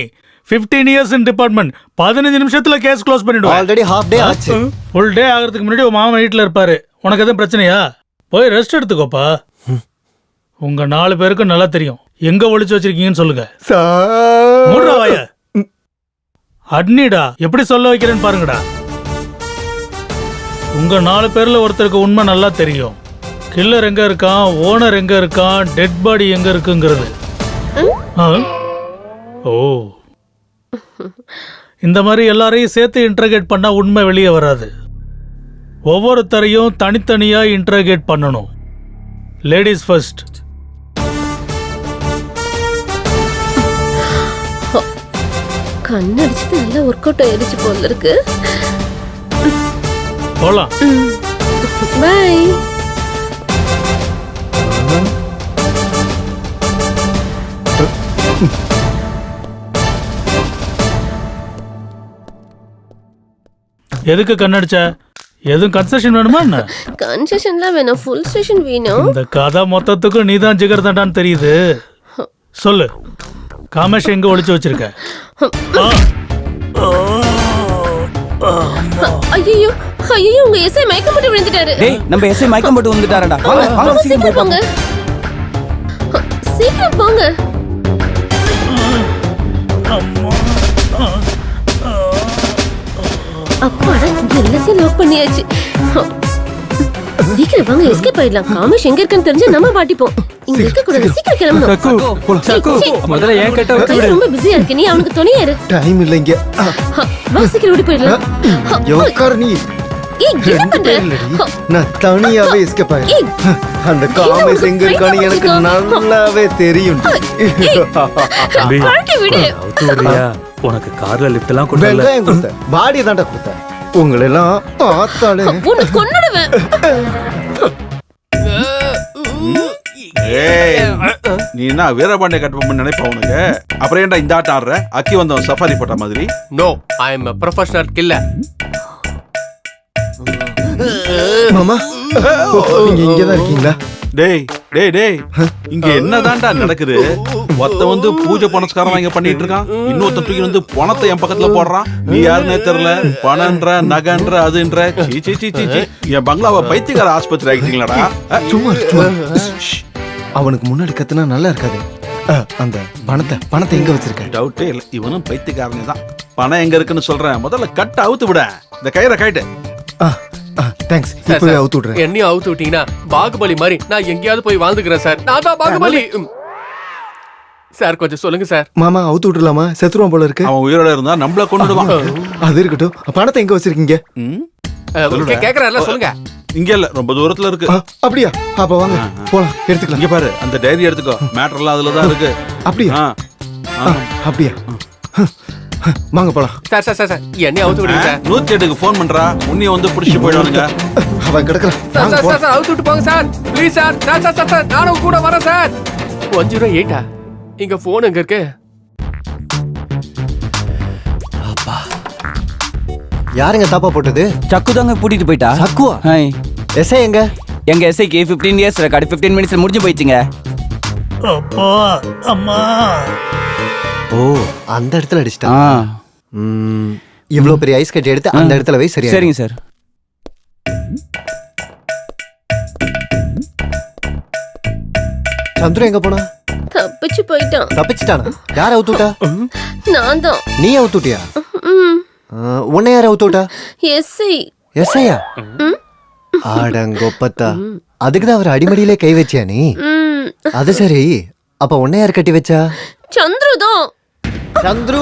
S4: 15 இயர்ஸ் இன் டிபார்ட்மெண்ட். 15 நிமிஷத்துல கேஸ் க்ளோஸ் பண்ணிடுவோம்.
S3: ஆல்ரெடி ஹாஃப் டே ஆச்சு.
S4: ஃபுல் டே ஆகிறதுக்கு முன்னாடி உன் மாமன் வீட்டுல இருப்பாரு. உனக்கு எதுவும் பிரச்சனையா? போய் ரெஸ்ட் எடுத்துக்கோப்பா. உங்க 4 பேருக்கும் நல்லா தெரியும் எங்க ஒளிச்சு வச்சிருக்கீங்கன்னு சொல்லுங்க. மூடுறா வாய. அட்னிடா, எப்படி சொல்ல வைக்கிறேன்னு பாருங்கடா. உங்க 4 பேர்ல ஒருத்தருக்கு உண்மை நல்லா தெரியும். கில்லர் எங்க இருக்கான், ஓனர் எங்க இருக்கான், டெட் பாடி எங்க இருக்குங்கிறது. ஓ, இந்த மாதிரி எல்லாரையும் சேர்த்து இன்டர்கேட் பண்ணா உண்மை வெளியே வராது. ஒவ்வொருத்தரையும் தனித்தனியா இன்டர்கேட் பண்ணணும். Ladies first.
S7: கண்ணடிச்சது நல்லா ஒர்க் அவுட் ஆயிடுச்சு போல இருக்கு.
S4: போலாம்.
S7: பை.
S4: எதுக்கு கண்ணடிச்ச? எதுவும் கன்செஷன் வேணுமா என்ன?
S7: கன்செஷன்லாம் வேணாம், ஃபுல் ஸ்டேஷன் வேணும்.
S4: இந்த கதை மொத்தத்துக்கும் நீதான் ஜிகர் தண்டான்னு தெரியுது. சொல்லு, காமேஷ் எங்க ஒளிச்சு வச்சிருக்க?
S7: ஐயோ ஐயோ, உங்க எஸ்ஐ மயக்கம் போட்டு விழுந்துட்டாரு.
S11: டேய், நம்ம எஸ்ஐ மயக்கம் போட்டு வந்துட்டாரடா. வாங்க
S7: சீக்கிரம் போங்க. சீக்கிரம் போங்க. அப்பாடா, எல்லாத்தையும் லாக் பண்ணியாச்சு. சீக்கிரம் வாங்க, எஸ்கேப் ஆயிடலாம். காமேஷ் எங்க இருக்குன்னு தெரிஞ்சா நம்ம மாட்டிப்போம். இங்க இருக்க கூடாது, சீக்கிரம் கிளம்பணும்.
S12: முதல்ல ஏன் கேட்ட வச்சு விடு.
S7: ரொம்ப பிஸியா இருக்கு, நீ அவனுக்கு துணையா இரு.
S9: டைம் இல்ல இங்க.
S7: வா, சீக்கிரம் ஓடி போயிடலாம்.
S9: யோக்கார் நீ.
S7: ஏய், என்ன பண்ற?
S9: நான் தனியாவே எஸ்கேப் ஆயிட்டேன். அந்த காமேஷ் எங்க இருக்கான்னு எனக்கு நல்லாவே தெரியும்.
S7: பாட்டி விடு.
S14: உனக்கு கார்ல லிஃப்ட் எல்லாம் கொண்டு வரல.
S9: வெங்காயம் கொடுத்தேன், பாடி தாண்டா கொடுத்தேன். உங்களை எல்லாம் பார்த்தாலே
S7: உன்னை கொன்னுடுவேன்.
S1: நீ என்ன வீரபாண்டிய கட்டுப்போம்னு நினைப்பா உனக்கு? அப்புறம் ஏன்டா இந்த ஆட்டம் ஆடுற? அக்கி வந்தவன் சஃபாரி போட்ட மாதிரி.
S10: No, I am a professional killer.
S9: மாமா நீங்க இங்கதான் இருக்கீங்களா?
S1: டேய் டேய் டேய் இங்க என்னதான்டா நடக்குது? ஒருத்த வந்து பூஜை பணஸ்காரன் இங்க பண்ணிட்டு இருக்கான், இன்னொருத்த தூக்கி வந்து பணத்தை என் பக்கத்துல போடுறான். நீ யாருன்னே தெரியல, பணன்ற நகன்ற அதுன்ற. சீ சீ சீ சீ என் பங்களாவை பைத்தியக்கார ஆஸ்பத்திரி ஆகிட்டீங்களாடா.
S9: சும்மா அவனுக்கு முன்னாடி கத்துனா நல்லா இருக்காது. அந்த பணத்தை எங்க வச்சிருக்க?
S1: டவுட்டே இல்ல, இவனும் பைத்தியக்காரனே தான். பணம் எங்க இருக்குன்னு சொல்றேன், முதல்ல கட்ட அவுத்து விட. இந்த கயிறை கைட்டு.
S9: தேங்க்ஸ். இப்பவே அவுத்து விடுறேன்.
S10: என்னையும் அவுத்து விட்டீங்கன்னா பாகுபலி மாதிரி நான் எங்கேயாவது போய் வாழ்ந்துக்கிறேன் சார். நான் தான் பாகுபலி. சார் கொஞ்சம் சொல்லுங்க சார்.
S9: மாமா அவுத்து விட்டுலாமா? செத்துருவான் போல இருக்கு.
S1: அவன் உயிரோட இருந்தா நம்மள கொண்டுடுவான்.
S9: அது இருக்கட்டும். பணத்தை எங்க வச்சிருக்கீங்க?
S10: கேக்குறாருல சொல்லுங்க.
S1: இங்க இல்ல, ரொம்ப தூரத்துல இருக்கு.
S9: அப்படியா? அப்ப வாங்க போலாம், எடுத்துக்கலாம்.
S1: இங்க பாரு, அந்த டைரி எடுத்துக்கோ. மேட்டர் எல்லாம் அதுலதான் இருக்கு.
S9: அப்படியா? அப்படியா? வாங்க போலாம்.
S10: சார் சார் சார் என்னையும் அவுத்து விடுங்க சார்.
S1: 108க்கு ஃபோன் பண்றா, உன்னைய வந்து புடிச்சு போயிடுவானுங்க.
S9: அவன் கிடக்குறான்.
S10: சார் சார் சார் அவுத்து விட்டு போங்க sir please sir. Sir sir sir sir நானும் கூட வரேன் சார். 108 இங்க போன் எங்க இருக்கு?
S3: யாருங்க தாப்பா போட்டது?
S11: சக்கு தாங்க பூட்டிட்டு போயிட்டா.
S3: சக்குவா? எஸ்ஐ எங்க?
S11: எங்க எஸ்ஐக்கு 15 இயர்ஸ் ரெக்கார்டு 15 மினிட்ஸ்ல முடிஞ்சு போயிடுச்சுங்க.
S4: அப்பா அம்மா.
S3: ஓ, அந்த இடத்துல அடிச்சிட்டா. இவ்வளவு பெரிய ஐஸ் கட்டி எடுத்து அந்த இடத்துல வை. சரியா?
S11: சரிங்க சார்.
S3: சந்துரு எங்க போனா?
S7: தப்பிச்சு போயிட்டான்.
S3: தப்பிச்சிட்டானா? யார் அவுத்து விட்டா?
S7: நான் தான்.
S3: நீ அவுத்து விட்டியா? உன்னை யார் அவுத்து விட்டா?
S7: எஸ்ஐ.
S3: எஸ்ஐயா? ஆடங்கொப்பத்தா, அதுக்குதான் அவர் அடிமடியிலே கை வச்சியா நீ? அது சரி, அப்ப உன்னை யார் கட்டி வச்சா?
S7: சந்துரு தான்.
S3: சந்துரு.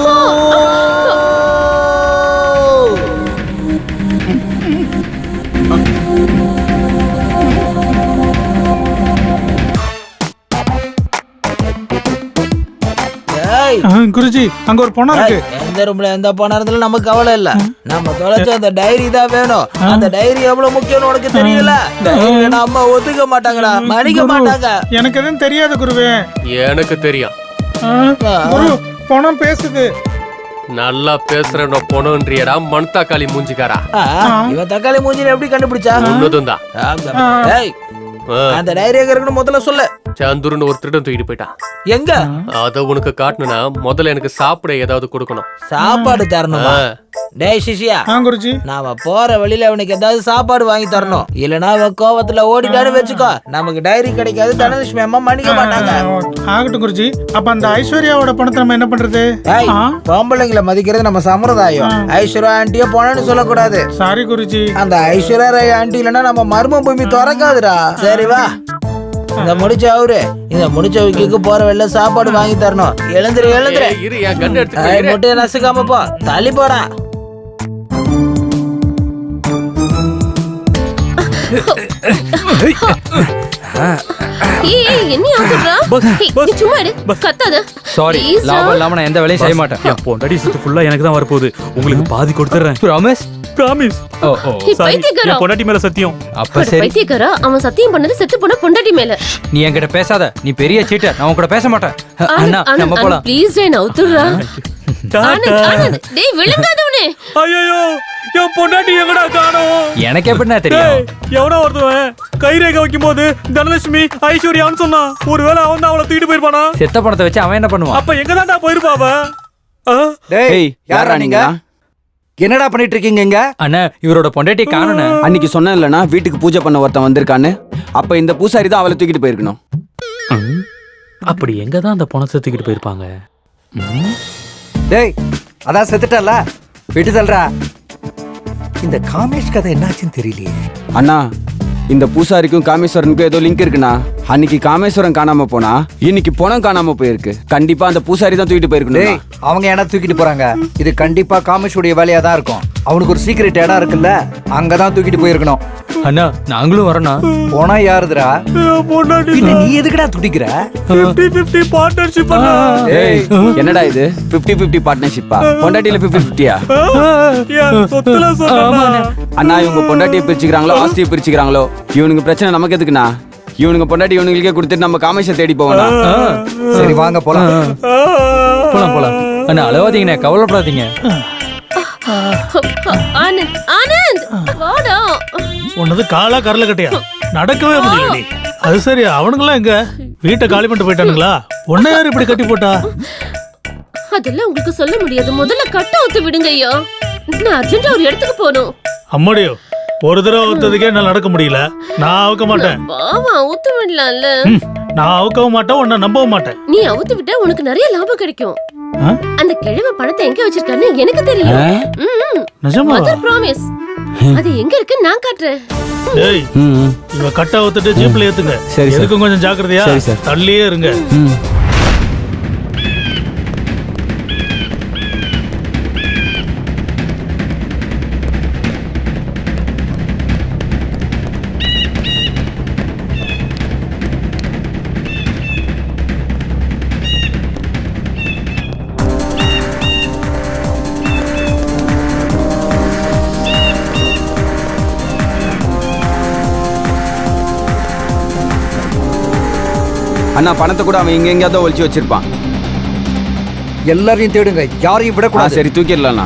S4: குருஜி அங்க ஒரு பணம் இருக்கு.
S8: எந்த ரூம்ல எந்த பணம் இருந்தாலும் நமக்கு கவலை இல்ல. நம்ம தொலைச்ச அந்த டைரி தான் வேணும். அந்த டைரி எவ்வளவு முக்கியம்னு உனக்கு தெரியல. டைரி அம்மா ஒத்துக்க மாட்டாங்கடா, மன்னிக்க மாட்டாங்க.
S4: எனக்கு எதுவும் தெரியாது குருவே.
S10: எனக்கு தெரியும்.
S4: குரு பணம் பேசுது.
S10: நல்லா பேசுறேன் பொண்ணுன்றியடா மண் தக்காளி மூஞ்சிக்காரா.
S8: இவன் தக்காளி மூஞ்சில எப்படி கண்டுபிடிச்சா?
S10: உன்னதும் தான்.
S8: அந்த டைரி எங்க இருக்குன்னு முதல்ல சொல்லு.
S10: சந்துருன்னு ஒரு திருடன் தூக்கிட்டு போயிட்டான்.
S8: எங்க?
S10: அத உனக்கு காட்டணும்னா முதல்ல எனக்கு சாப்பிட ஏதாவது கொடுக்கணும்.
S8: சாப்பாடு தரணுமா? டேய் சிஷியா,
S4: குருஜி
S8: நாம போற வழியில அவனுக்கு ஏதாவது சாப்பாடு வாங்கி தரணும். இல்லனா அவன் கோவத்துல ஓடிட்டான்னு வச்சுக்கோ, நமக்கு டைரி கிடைக்காது. தனலட்சுமி அம்மா மன்னிக்க மாட்டாங்க.
S4: ஆகட்டும் குருஜி. அப்ப அந்த ஐஸ்வர்யாவோட பணத்தை நம்ம என்ன பண்றது?
S8: பொம்பளைங்களை மதிக்கிறது நம்ம சம்பிரதாயம். ஐஸ்வர்யா ஆண்டிய போனன்னு சொல்லக்கூடாது.
S4: சாரி குருஜி.
S8: அந்த ஐஸ்வர்யா ராய் ஆண்டி இல்லனா நம்ம மர்ம பூமி திறக்காதுடா. சரி வா. இந்த முடிச்ச அவரு இந்த முடிச்ச வீட்டுக்கு போற வெளில சாப்பாடு வாங்கி தரணும். எழுந்துரு எழுந்துரு.
S10: இரு என் கண்ணு எடுத்து
S8: முட்டைய நசுக்காம போ. தள்ளி போடா.
S12: சாரி, லாபம் இல்லாம நான் எந்த வேலையும் செய்ய மாட்டேன்.
S14: என் பொண்டாட்டி சுத்து ஃபுல்லா எனக்கு தான் வரப்போகுது. உங்களுக்கு பாதி கொடுத்துறேன்.
S12: ப்ராமிஸ்?
S14: ப்ராமிஸ்.
S12: ஓ ஓ
S14: சாரி, என் பொண்டாட்டி மேல சத்தியம்.
S12: அப்ப சரி.
S7: பைத்தியக்காரா, அவன் சத்தியம் பண்ணது செத்து போன பொண்டாட்டி மேல.
S12: நீ என்கிட்ட பேசாத. நீ பெரிய சீட்டர். நான் உன்கிட்ட பேச மாட்டேன். அண்ணா நம்ம போலாம்.
S7: ப்ளீஸ் டேய் நவுத்துறா. ஆனந்த் டேய் விழுங்காதவனே.
S14: ஐயோ என் பொண்டாட்டி எங்கடா காணோம்?
S12: எனக்கு எப்படின்னா தெரியும்?
S14: எவனோ ஒருத்தவன் கைரேகை வைக்கும் போது தனலட்சுமி ஐஸ்வர்யான்னு சொன்னான். ஒருவேளை அவன் தான் அவளை தூக்கிட்டு போயிருப்பானா?
S12: செத்த பணத்தை வச்சு அவன் என்ன பண்ணுவான்?
S14: அப்ப எங்க தான்டா போயிருப்பாவ?
S11: டேய் யாரா நீங்க?
S2: என்னடா பண்ணிட்டு இருக்கீங்க இங்க?
S12: அண்ணா இவரோட பொண்டாட்டியை காணோண்ணே.
S11: அன்னைக்கு சொன்னேன் இல்லனா வீட்டுக்கு பூஜை பண்ண ஒருத்தன் வந்திருக்கான்னு. அப்ப இந்த பூசாரி தான் அவளை தூக்கிட்டு போயிருக்கணும்.
S14: அப்படி எங்க தான் அந்த பணத்தை தூக்கிட்டு போயிருப்பாங்க?
S2: டேய் அதான் செத்துட்டல, விட்டு தள்ளுறா. இந்த காமேஷ் கதை என்னாச்சுன்னு தெரியலையே.
S11: அண்ணா இந்த பூசாரிக்கும் காமேஸ்வரனுக்கும் ஏதோ லிங்க் இருக்குண்ணா. அன்னைக்கு காமேஸ்வரன் காணாம போனா இன்னைக்கு பணம் காணாம போயிருக்கு. கண்டிப்பா அந்த பூசாரி தான் தூக்கிட்டு போயிருக்கணும்.
S2: அவங்க என்ன தூக்கிட்டு போறாங்க? இது கண்டிப்பா காமேஷுடைய வேலையா தான் இருக்கும். அவனுக்கு ஒரு சீக்ரெட் இடம் இருக்குல்ல, அங்கதான் தூக்கிட்டு போயிருக்கணும்.
S12: அண்ணா நாங்களும் வரோண்ணா.
S2: போனா யாருதுரா? நீ எதுக்குடா துடிக்கிற?
S14: 50-50 பார்ட்னர்ஷிப் அண்ணா.
S11: ஏய் என்னடா இது 50-50 பார்ட்னர்ஷிப்பா? பொண்டாட்டில 50-50யா?
S14: சொத்துல சொன்னா
S11: அண்ணா இவங்க பொண்டாட்டியை பிரிச்சுக்கிறாங்களோ ஆஸ்தியை பிரிச்சுக்கிறாங்களோ, இவனுக்கு பிரச்சனை நமக்கு எதுக்குண்ணா? இவனுக்கு பொண்டாட்டி இவனுங்களுக்கே கொடுத்துட்டு நம்ம காமேஷை தேடி போவோம்னா?
S2: சரி வாங்க போலாம்.
S12: போலாம் போலாம். அண்ணா அழவாதீங்கண்ணே, கவலைப்படாதீங்க.
S7: ஆனந்த் ஆனந்த் வாடா.
S4: உன்னது காலா கரல கட்டையா நடக்கவே முடியலடி. அது சரி, அவனுங்களாம் எங்க? வீட்டை காலி பண்ணிட்டு போயிட்டானுங்களா? உன்னை யார் இப்படி கட்டி போட்டா?
S7: அதெல்லாம் உங்களுக்கு சொல்ல முடியாது. முதல்ல கட்ட ஊத்து விடுங்க ஐயா. நான் அர்ஜென்ட்டா ஒரு இடத்துக்கு போகணும்.
S4: அம்மாடியோ, ஒரு தடவை ஊத்ததுக்கே என்னால நடக்க முடியல. நான் அவுக்க மாட்டேன்.
S7: பாவா ஊத்து விடலாம்ல.
S4: நான் அவுக்கவும் மாட்டேன், உன்னை நம்பவும் மாட்டேன்.
S7: நீ அவுத்து விட்டா உனக்கு நிறைய லாபம் கிடைக்கும்.
S4: ஆ?
S7: அந்த கிழவ பணத்தை எங்க வச்சிருக்கான்னு எனக்கு தெரியும்.
S4: நிஜமா?
S7: Mother promise. அது எங்க இருக்கு நான் காட்டுறேன்.
S4: ஏய், இவ கட்ட ஊத்துட்டு ஜீப்ல ஏத்துங்க.
S11: சரி சார்.
S4: எதுக்கும் கொஞ்சம் ஜாக்கிரதையா.
S11: சரி சார்.
S4: தள்ளியே இருங்க.
S11: அண்ணா பணத்தை கூட அவன் இங்க எங்கேயாவது ஒழிச்சு வச்சிருப்பான்.
S2: எல்லாரையும் தேடுங்க, யாரையும் விடக்கூடாது.
S11: சரி தூக்கிடலாம்ண்ணா.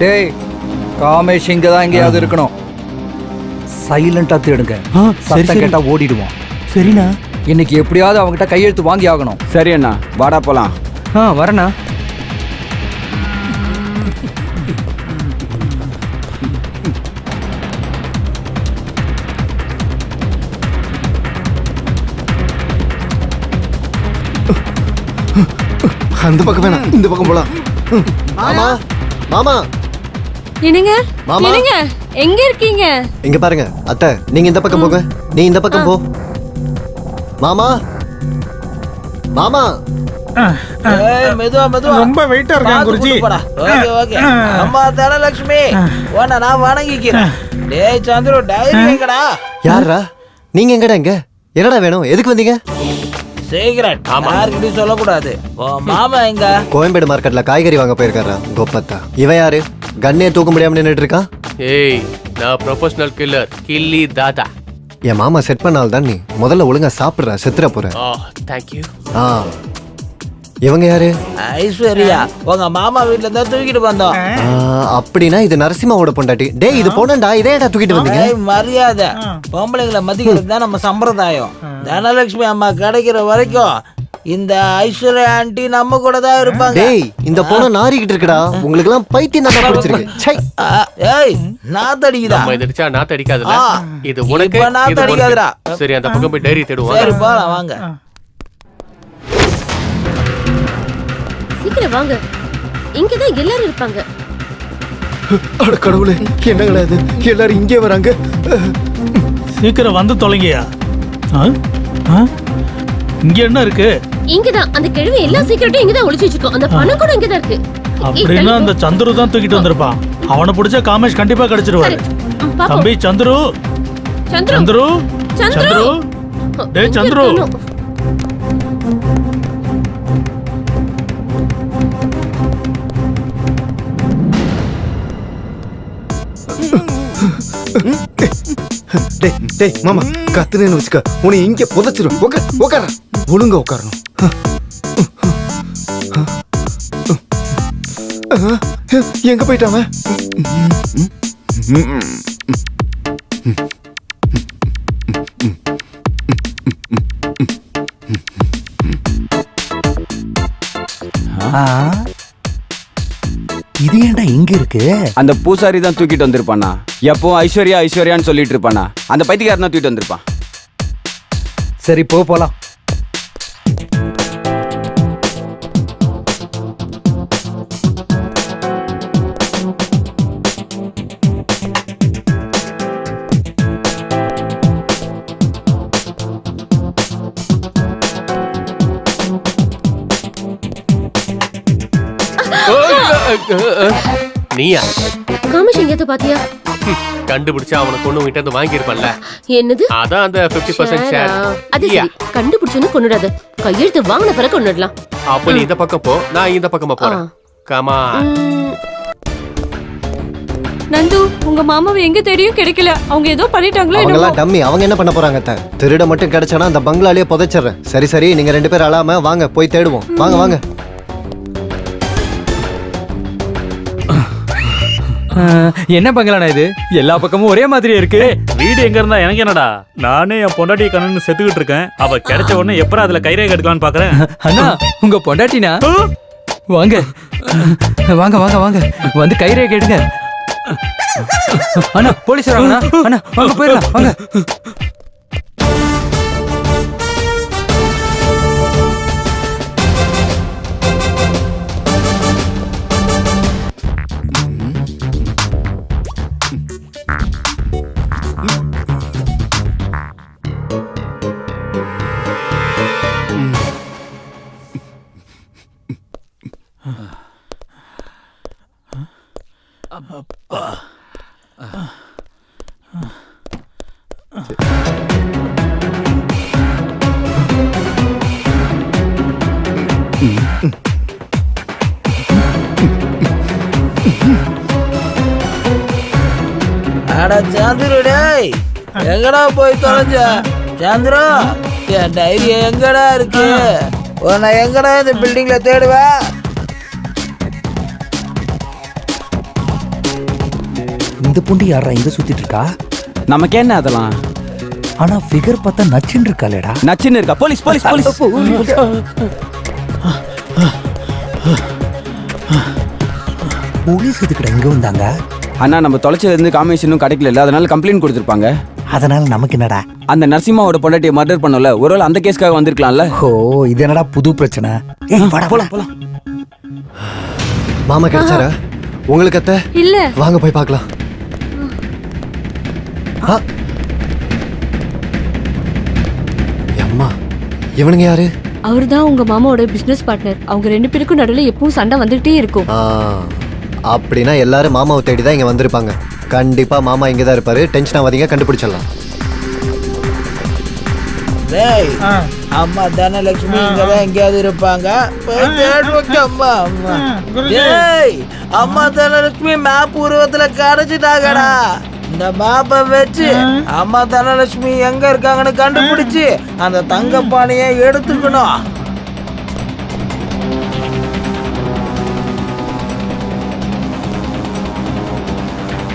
S2: டேய், காமேஷ் இங்க தான் எங்கேயாவது இருக்கணும். சைலண்டா தேடுங்க. சத்தம் கேட்டா ஓடிடுவான்.
S12: சரிண்ணா.
S2: இன்னைக்கு எப்படியாவது அவங்ககிட்ட கையெழுத்து வாங்கி ஆகணும்.
S11: சரி அண்ணா, வாடா போலாம்.
S12: வரண்ணா.
S9: அந்த பக்கம் வேணாம், இந்த பக்கம் போலாம். மாமா மாமா
S6: என்னங்க
S3: மாமா.
S6: என்னங்க எங்க இருக்கீங்க?
S3: இங்க பாருங்க அத்தை, நீங்க இந்த பக்கம் போங்க. நீ இந்த பக்கம் போ. மாமா மாமா.
S8: மெதுவா மெதுவா.
S4: ரொம்ப வெயிட்டா இருக்கான் குருஜி.
S8: Okay okay. அம்மா தனலட்சுமி, உன்னை நான் வணங்கிக்கிறேன். டேய் சந்துரு, டைரி எங்கடா?
S3: யாரா நீங்க? எங்கடா இங்க? என்னடா வேணும்? எதுக்கு வந்தீங்க?
S8: சீக்கிரம் யாருக்கிட்டையும் சொல்லக்கூடாது. மாமா எங்க?
S3: கோயம்பேடு மார்க்கெட்ல காய்கறி வாங்க போயிருக்காரா கோப்பத்தா. இவன் யாரு? கண்ணே தூக்க முடியாம நின்னுட்டு இருக்கான்.
S10: ஏய், நான் ப்ரொஃபஷனல் கில்லர், கில்லி தாதா.
S3: என் மாமா செட் பண்ணால் தான் நீ முதல்ல ஒழுங்கா சாப்பிடுற, செத்துற போற.
S10: Thank you.
S3: இவங்க யாரு?
S8: ஐஸ்வர்யா, உங்க மாமா வீட்டுல தான் தூக்கிட்டு வந்தோம்.
S3: அப்படின்னா இது நரசிம்மாவோட பொண்டாட்டி. டேய், இது பொண்ணண்டா, இதேடா தூக்கிட்டு வந்தீங்க.
S8: மரியாதை, பொம்பளைங்களை மதிக்கிறது தான் நம்ம சம்பிரதாயம். தனலட்சுமி அம்மா கிடைக்கிற வரைக்கும் இந்த ஐஸ்வர்யா ஆண்டி நம்ம கூட தான் இருப்பாங்க.
S3: டேய், இந்த பொண்ணு நாரிக்கிட்டு இருக்குடா. உங்களுக்கு எல்லாம் பைத்தியம் தான் பிடிச்சிருக்கு. சை.
S8: ஏய், நான் தடிக்குதா?
S10: நம்ம இதடிச்சா நான் தடிக்காதுல. இது உனக்கு,
S8: இப்ப நான்
S10: இது உனக்கு.
S8: தடிக்காதுடா.
S10: சரி, அந்த பக்கம் போய் டைரி தேடுவோம்.
S8: சரி போலாம் வாங்க.
S7: சீக்கிரம் வாங்க. இங்கதான் எல்லாரும் இருப்பாங்க.
S9: அட கடவுளே, என்னங்களா இது? எல்லாரும் இங்கே வராங்க.
S4: சீக்கிரம் வந்து தொலைங்கயா. இங்க என்ன இருக்கு?
S7: இங்கதான் அந்த கிழவி எல்லா சீக்கிரட்டும் இங்கதான் ஒளிச்சு வச்சிருக்கோம். அந்த பணம் கூட இங்கதான் இருக்கு.
S4: அப்படின்னா அந்த சந்துரு தான் தூக்கிட்டு வந்திருப்பான். அவனை பிடிச்சா காமேஷ் கண்டிப்பா கிடைச்சிருவாரு. தம்பி சந்துரு, சந்துரு, சந்துரு, டேய் சந்துரு.
S9: டேய் மாமா, கத்துனேன்னு வச்சுக்க, உன்னை இங்கே புதைச்சிரும். உட்கார, ஒழுங்கா உட்காரணும். எங்க போயிட்டாம?
S12: இது ஏன்டா இங்க இருக்கு?
S11: அந்த பூசாரி தான் தூக்கிட்டு வந்திருப்பானா. எப்போ ஐஸ்வர்யா ஐஸ்வர்யான்னு சொல்லிட்டு இருப்பானா. அந்த பைத்தியக்காரன் தான் தூக்கிட்டு வந்திருப்பான்.
S2: சரி போலாம்.
S10: நீயா?
S7: காமேஷ் எங்கேயாவது பாத்தியா?
S10: கண்டுபிடிச்சா அவனை கொண்டு உங்ககிட்ட இருந்து வாங்கியிருப்பான்ல.
S7: என்னது?
S10: அதான் அந்த 50% ஷேர்.
S7: அது சரி, கண்டுபிடிச்சோன்னு கொண்டுடாத. கையெழுத்து வாங்கின பிறகு கொண்டுடலாம்.
S10: அப்ப நீ இந்த பக்கம் போ, நான் இந்த பக்கமா போறேன். கமா.
S6: நந்து உங்க மாமாவை எங்க தேடியும் கிடைக்கல. அவங்க ஏதோ பண்ணிட்டாங்களோ
S3: அவங்க
S6: என்னமோ.
S3: எல்லாம் டம்மி. அவங்க என்ன பண்ண போறாங்க அத்தை? திருட மட்டும் கிடைச்சானா அந்த பங்களாலேயே புதைச்சிடுறேன். சரி சரி, நீங்க 2 பேரும் அழாம வாங்க, போய் தேடுவோம். வாங்க வாங்க.
S12: என்ன பங்களானா இது? எல்லா பக்கமும் ஒரே மாதிரியே இருக்கு.
S14: வீடு எங்க இருந்தா எனக்கு என்னடா? நானே என் பொண்டாட்டியை கண்ணு செத்துக்கிட்டு இருக்கேன். அவ கிடைச்ச உடனே எப்பறம் அதுல கைரேகை எடுக்கலாம்னு பாக்குறேன்.
S12: அண்ணா உங்க பொண்டாட்டினா? வாங்க வாங்க வாங்க வாங்க, வந்து கைரேகை எடுங்க. அண்ணா போலீஸ் வராங்கண்ணா. அண்ணா வாங்க போயிடலாம் வாங்க.
S8: அட சந்திரு டேய், எங்கடா போய் தொலைஞ்ச? சந்திரு, என் டைரி எங்கடா இருக்கு? உன்னை எங்கடா இந்த பில்டிங்ல தேடுவேன்?
S2: இந்த பொண்டி யாரா இங்க சுத்திட்டு இருக்கா?
S11: நமக்கு என்ன அதெல்லாம்?
S2: ஆனா ஃபிகர் பார்த்தா நச்சுன்னு இருக்காளேடா.
S11: நச்சுன்னு இருக்கா? Police police police.
S2: போலீஸ் எதுக்குடா இங்க வந்தாங்க?
S11: அண்ணா நம்ம தொலைச்சதுல இருந்து காமிஷனும் கிடைக்கல, அதனால கம்ப்ளைண்ட் கொடுத்துருப்பாங்க.
S2: அதனால நமக்கு என்னடா?
S11: அந்த நரசிம்மாவோட பொண்டாட்டியை மர்டர் பண்ணல, ஒருவேளை அந்த கேஸ்க்காக வந்திருக்கலாம்ல.
S2: ஓ இது என்னடா புது பிரச்சனை?
S11: போலாம் போலாம்.
S3: மாமா கிடைச்சாரா உங்களுக்கு அத்தை?
S6: இல்ல.
S3: வாங்க போய் பார்க்கலாம். அம்மா, இவனுங்க யாரு?
S6: அவர்தான் உங்க மாமாவோட பிசினஸ் பார்ட்னர். அவங்க 2 பேருக்கும் நடுவுல எப்பவும் சண்டை வந்துட்டே இருக்கும்.
S3: அப்படின்னா எல்லாரும் மாமாவை தேடி தான் இங்க வந்திருப்பாங்க. கண்டிப்பா மாமா இங்க தான் இருப்பாரு. டென்ஷன் ஆகாதீங்க, கண்டுபிடிச்சிடலாம்.
S8: டேய், அம்மா தனலட்சுமி இங்கதான் எங்கேயாவது இருப்பாங்க. போய் தேடுவோம். அம்மா அம்மா டேய், அம்மா தனலட்சுமி மேப் உருவத்துல கரைச்சிட்டாங்கடா. இந்த மேப்பை வச்சு அம்மா தனலட்சுமி எங்க இருக்காங்கன்னு கண்டுபிடிச்சு அந்த தங்க பானையை எடுத்துக்கணும்.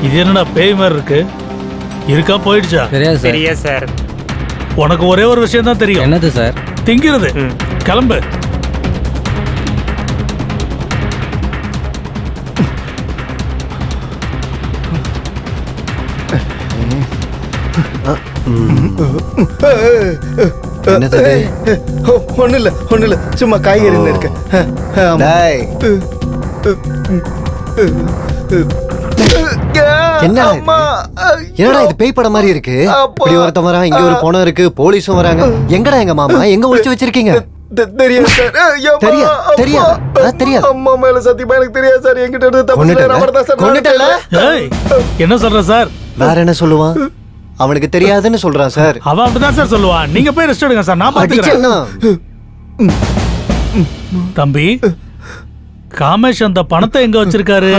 S4: இது என்னடா பேய் மாதிரி இருக்கு? இருக்கா போயிடுச்சா?
S12: சரியா சார்.
S4: உனக்கு ஒரே ஒரு விஷயம் தான் தெரியும்.
S12: என்னது சார்?
S4: திங்கிறது. கிளம்பு.
S9: ஒண்ணு இல்ல, சும்மா காய்கறி இருக்கு.
S3: என்னடா இது பேய் படம் மாதிரி இருக்கு? இப்படி ஒருத்தன் வரா, இங்க ஒரு பொணம் இருக்கு, போலீஸும் வராங்க. எங்கடா எங்க மாமா? எங்க ஒளிச்சு வச்சிருக்கீங்க?
S9: தெரியாது சார்.
S3: தெரியாது.
S9: அம்மா மேல சத்தியமா எனக்கு தெரியாது சார். என்கிட்ட இருந்து
S3: கொன்னுட்டல.
S4: என்ன சொல்ற சார்?
S3: வேற என்ன சொல்லுவான்? அவனுக்கு தெரியாதுன்னு சொல்றான் சார்.
S4: அவன் அப்படிதான் சார் சொல்லுவான். நீங்க போய் ரெஸ்ட் எடுங்க சார், நான் பாத்துக்கிறேன். தம்பி, காமேஷ் அந்த பணத்தை எங்க வச்சிருக்காரு?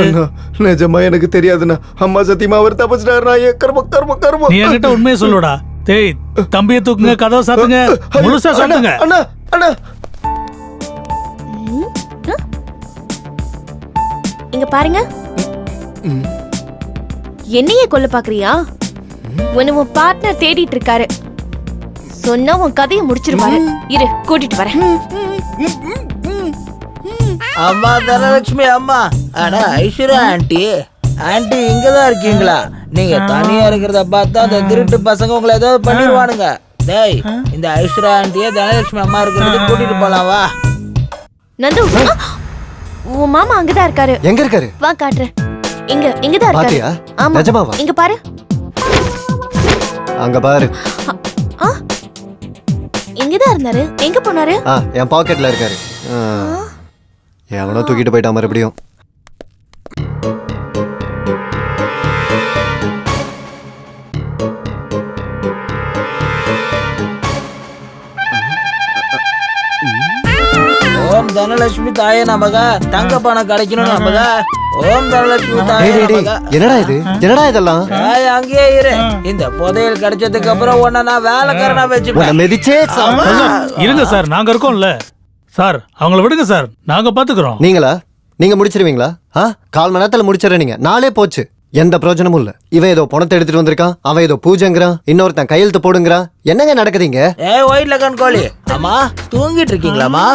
S9: நிஜமா எனக்கு தெரியாதுண்ணா. அம்மா சத்தியமா அவர் தப்பிச்சிட்டாருண்ணா. கர்ம
S4: நீ என்கிட்ட உண்மையை சொல்லுடா. டேய், தம்பியை தூக்குங்க, கதவை சாத்துங்க, முழுசா சாத்துங்க.
S9: அண்ணா அண்ணா,
S5: இங்க பாருங்க. என்னையே கொல்ல பாக்குறியா? உன்னை உன் பார்ட்னர் தேடிட்டு இருக்காரு. சொன்னா உன் கதையை முடிச்சிருவாரு. இரு, கூட்டிட்டு வரேன்.
S8: அம்மா தனலட்சுமி அம்மா, அட ஐஸ்வர்யா ஆண்டி, ஆண்டி இங்கதான் இருக்கீங்களா? நீங்க தனியா இருக்கிறத பார்த்தா அந்த திருட்டு பசங்க உங்களை ஏதாவது பண்ணிடுவானுங்க. டேய், இந்த ஐஸ்வர்யா ஆண்டியே தனலட்சுமி அம்மா இருக்கிறதுக்கு கூட்டிட்டு போலாம் வா.
S5: நந்து, உன் மாமா அங்கதான் இருக்காரு.
S3: எங்க இருக்காரு?
S5: வா காட்டுறேன். இங்கதான் இருக்காரு.
S3: பாத்தியா?
S5: ஆமா,
S3: நிஜமாவா?
S5: இங்க பாரு.
S3: அங்க பாரு.
S5: இங்கதான் இருந்தாரு. எங்க போனாரு?
S3: என் பாக்கெட்ல இருக்காரு. எவனோ தூக்கிட்டு போயிட்டான் மறுபடியும்.
S8: ஓம் தனலட்சுமி தாயே நமக, தங்க பணம் கிடைக்கணும் நமக. ஓம் தனலட்சுமி தாயே
S3: டேய், டேய்,
S8: நமக.
S3: என்னடா இது? என்னடா இதெல்லாம்?
S8: ஏய், அங்கேயே இரு. இந்த புதையல் கிடைச்சதுக்கு அப்புறம் உன்னை நான் வேலைக்காரனா
S3: உன்னை
S8: வச்சுப்பேன்.
S3: மிதிச்சே
S4: இருங்க சார், நாங்க இருக்கோம்ல சார். அவங்கள விடுங்க சார், நாங்க பாத்துக்கிறோம்.
S3: நீங்களா? நீங்க முடிச்சிருவீங்களா? 1/4 மணி நேரத்துல முடிச்சிடறீங்க. நாளே போச்சு, எந்த பிரயோஜனமும் இல்ல. இவன் ஏதோ பணத்தை எடுத்துட்டு வந்திருக்கான், அவன் ஏதோ பூஜைங்கிறான், இன்னொருத்தன் கையெழுத்து போடுங்கிறான். என்னங்க நடக்குதுங்க?
S8: ஏய் ஒயிட்ல கண்கோழி, அம்மா தூங்கிட்டு இருக்கீங்களாம்மா?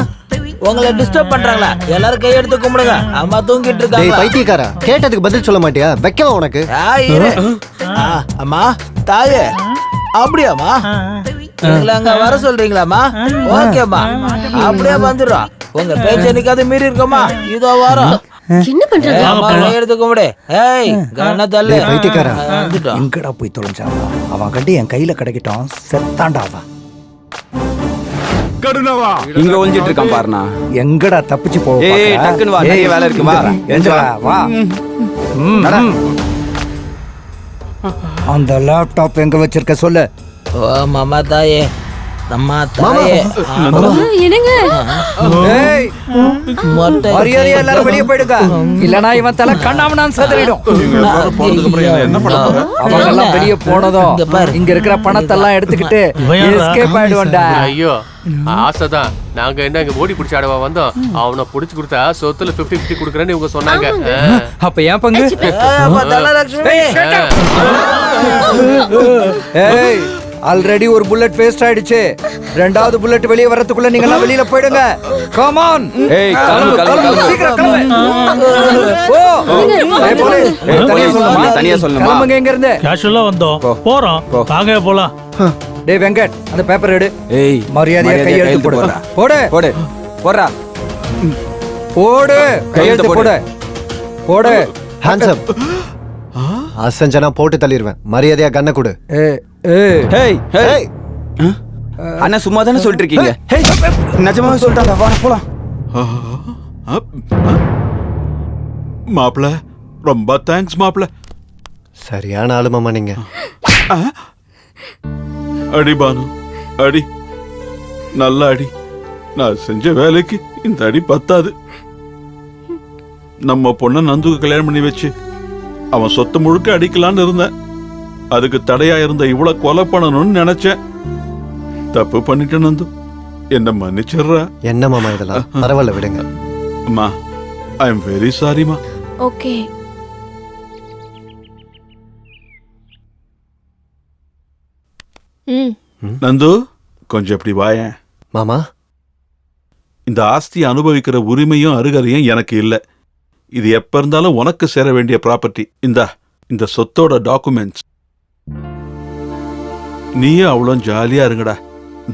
S8: உங்களை டிஸ்டர்ப் பண்றாங்களா? எல்லாரும் கையெடுத்து கும்பிடுங்க. அம்மா தூங்கிட்டு
S3: டேய்
S8: இருக்காங்க.
S3: பைத்தியக்காரா, கேட்டதுக்கு பதில் சொல்ல மாட்டியா? வைக்கவா உனக்கு?
S8: அம்மா தாயே, அப்படியாம்மா? எங்களை அங்க வர சொல்றீங்களாம்மா? ஓகேம்மா, அப்படியே வந்துடுறோம். உங்க பேச்ச நிக்காத மீறி இருக்கோமா? இதோ வரோம்.
S7: என்ன பண்றாங்க?
S8: அம்மா கையெடுத்து கும்பிடு. ஏய் கண்ண தள்ளு.
S3: டேய் பைத்தியக்காரா,
S8: வந்துட்டோம்.
S2: எங்கடா போய் தொலைஞ்சாவா? அவன் கட்டி என் கையில கிடைக்கட்டும், செத்தாண்டாவா.
S11: இங்க ஒளிஞ்சிட்டு இருக்கான் பாருண்ணா.
S2: எங்கடா தப்பிச்சு போ?
S11: ஏய், டக்குன்னு வா, நிறைய வேலை இருக்கு, வா.
S2: வா. அந்த லேப்டாப் எங்க வச்சிருக்க சொல்லு.
S8: ஓ மாமா தாயே, அம்மா தாயே.
S6: என்னங்க
S2: ஏய்,
S8: மொட்டை
S2: மரியாதையா எல்லாரும் வெளியே போயிடுங்க, இல்லனா இவன் தலை கண்ணாமனான்னு சதுரிடும்.
S1: போனதுக்கு அப்புறம் என்ன பண்ண போற?
S2: அவங்க எல்லாம் வெளியே போனதும் இங்க இருக்கிற பணத்தெல்லாம் எடுத்துக்கிட்டு எஸ்கேப் ஆயிடுவான்டா.
S10: ஐயோ ஆசைதான். நாங்க என்ன இங்க ஓடி பிடிச்சி ஆடவா வந்தோம்? அவனை புடிச்சு கொடுத்தா சொத்துல 50-50 குடுக்கறேன்னு இவங்க சொன்னாங்க.
S12: அப்ப ஏன் பங்கு?
S8: தனலட்சுமி.
S2: ஏய், ஆல்ரெடி ஒரு புல்லட் வேஸ்ட் ஆயிடுச்சு. ரெண்டாவது புல்லட் வெளியே வரதுக்குள்ள நீங்க எல்லாம் வெளியில போயிடுங்க. Come on.
S11: ஏய், கிளம்பு, கிளம்பு, கிளம்பு.
S2: சீக்கிரம் கிளம்பு. ஓ, ஏய் போலீஸ், தனியா சொல்லுமா?
S11: தனியா சொல்லுமா?
S2: கிளம்புங்க இங்க இருந்து.
S4: கேஷுவலா வந்தோம், போறோம், வாங்க போலாம்.
S2: டேய் வெங்கட், அந்த பேப்பர் எடு.
S11: ஏய்,
S2: மரியாதையா கையெழுத்து போடு. போடு
S11: போடு, போடுறா.
S2: போடு, கையெழுத்து போடு. போடு.
S3: Hands up. அசஞ்சனா போட்டு தள்ளிடுவேன். மரியாதையா கண்ணை கொடு.
S2: ஏய் ஏய்
S11: ஹேய், ஹேய். அண்ணா சும்மா தானே சொல்லிட்டு இருக்கீங்க. ஹேய், நிஜமாவே சொல்லிட்டாங்க. வா போலாம்.
S1: மாப்பிள, ரொம்ப தேங்க்ஸ் மாப்பிள.
S3: சரியான ஆளு மாமா நீங்க.
S1: அடி பானு, அடி, நல்ல அடி. நான் செஞ்ச வேலைக்கு இந்த அடி பத்தாது. நம்ம பொண்ண நந்துக்கு கல்யாணம் பண்ணி வச்சு அவன் சொத்து முழுக்க அடிக்கலான்னு இருந்தேன். அதுக்கு தடையா இருந்த இவ்வளவு கொலை பண்ணணும்னு நினைச்சேன். தப்பு பண்ணிட்டேன் நந்து, என்ன மன்னிச்சிடுறா.
S3: என்ன மாமா இதெல்லாம்? பரவாயில்ல விடுங்க.
S1: அம்மா, ஐ எம் வெரி சாரிமா.
S5: ஓகே.
S1: நந்து, கொஞ்சம் இப்படி வாயேன்.
S3: மாமா,
S1: இந்த ஆஸ்தியை அனுபவிக்கிற உரிமையும் அருகதையும் எனக்கு இல்லை. இது எப்ப இருந்தாலும் உனக்கு சேர வேண்டிய ப்ராப்பர்ட்டி. இந்த சொத்தோட டாக்குமெண்ட்ஸ். நீயும் அவ்வளோ ஜாலியா இருங்கடா.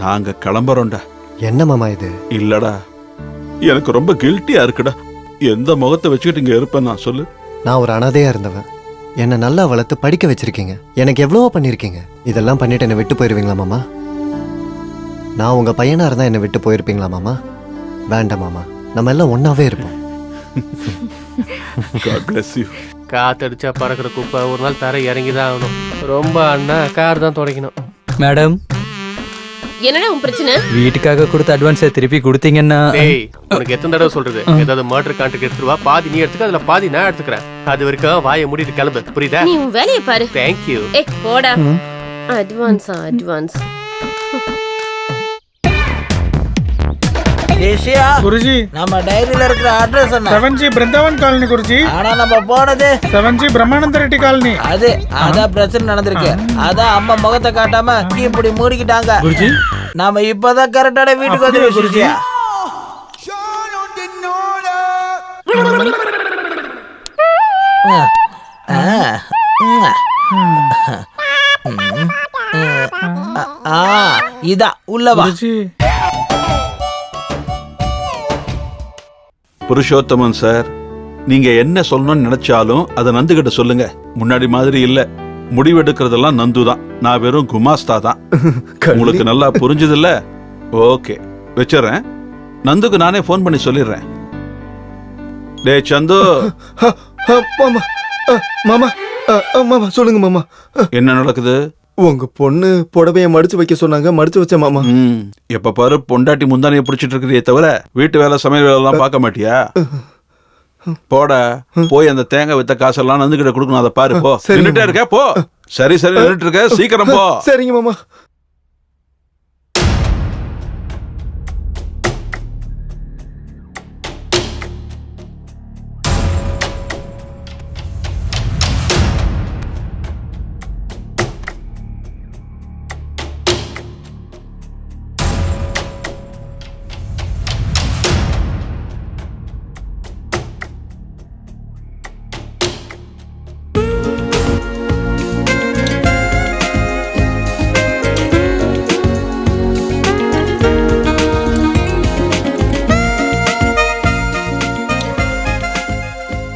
S1: நாங்க கிளம்புறோம்டா.
S3: என்ன மாமா இது?
S1: இல்லடா, எனக்கு ரொம்ப கில்ட்டியா இருக்குடா. எந்த முகத்தை வச்சுக்கிட்டு இங்க இருப்பேன் நான் சொல்லு?
S3: நான் ஒரு அனாதையா இருந்தவன். என்னை நல்லா வளர்த்து படிக்க வச்சிருக்கீங்க. எனக்கு எவ்வளவோ பண்ணிருக்கீங்க. இதெல்லாம் பண்ணிட்டு என்னை விட்டு போயிருவீங்களா மாமா? நான் உங்க பையனா இருந்தா என்னை விட்டு போயிருப்பீங்களா மாமா? வேண்டாம் மாமா, நம்ம எல்லாம் ஒன்னாவே இருப்போம்.
S1: God bless you.
S10: காத்தடிச்சா பறக்கிற குப்பை ஒரு நாள் தர இறங்கிதான் ஆகணும். ரொம்ப அண்ணா கார் தான் துடைக்கணும்.
S12: மேடம்,
S7: என்னடா உன் பிரச்சனை?
S12: வீட்டுக்காக கொடுத்த அட்வான்ஸை திருப்பி கொடுத்தீங்கன்னா?
S10: டேய், உனக்கு எத்தனை தடவை சொல்றது? ஏதாவது மர்டர் கான்ட்ராக்ட் எடுத்துருவா, பாதி நீ எடுத்துக்க, அதுல பாதி நான் எடுத்துக்கிறேன். அது வரைக்கும் வாயை மூடிட்டு கிளம்பு, புரியுதா?
S7: நீ உன் வேலையை பாரு.
S10: தேங்க்யூ.
S7: ஏய் போடா. அட்வான்ஸ்.
S8: ஏஷியா
S4: குருஜி,
S8: நம்ம டைரியில இருக்கிற அட்ரஸ் என்ன?
S4: 7G Brindavan colony Guruji.
S8: ஆனா நம்ம போனது
S4: 7G பிரம்மானந்த ரெட்டி காலனி.
S8: அதான் பிரச்சனை நடந்திருக்கு. அதான் அம்மா முகத்தை காட்டாம இப்படி மூடிக்கிட்டாங்க.
S4: குருஜி,
S8: நாம இப்பதான் கரெக்டான வீட்டுக்கு வந்துருவோம் குருஜியா. இதா உள்ளவா.
S1: புருஷோத்தமன் சார், நீங்க என்ன சொல்லணும்னு நினைச்சாலும் அதை நந்துகிட்ட சொல்லுங்க. முன்னாடி மாதிரி இல்ல, முடிவெடுக்கிறதெல்லாம் நந்து தான். நான் வெறும் குமாஸ்தா தான். உங்களுக்கு நல்லா புரிஞ்சது இல்ல? ஓகே, வச்சிடறேன். நந்துக்கு நானே போன் பண்ணி சொல்லிடுறேன். டே சந்து.
S9: மாமா, மாமா, மாமா, சொல்லுங்க மாமா.
S1: என்ன நடக்குது?
S9: உங்க பொண்ணு புடவைய மடிச்சு வைக்க சொன்னாங்க, மடிச்சு வச்ச மாமா.
S1: எப்ப பாரு பொண்டாட்டி முந்தானையை பிடிச்சிட்டு இருக்கிறியே தவிர வீட்டு வேலை சமையல் வேலை எல்லாம் பார்க்க மாட்டியா? போட போய் அந்த தேங்காய் வித்த காசெல்லாம் நந்துகிட்ட கொடுக்கணும், அதை பாரு போ. நின்னுட்டே இருக்க போ. சரி சரி நின்னுட்டு இருக்க, சீக்கிரம் போ.
S9: சரிங்க மாமா.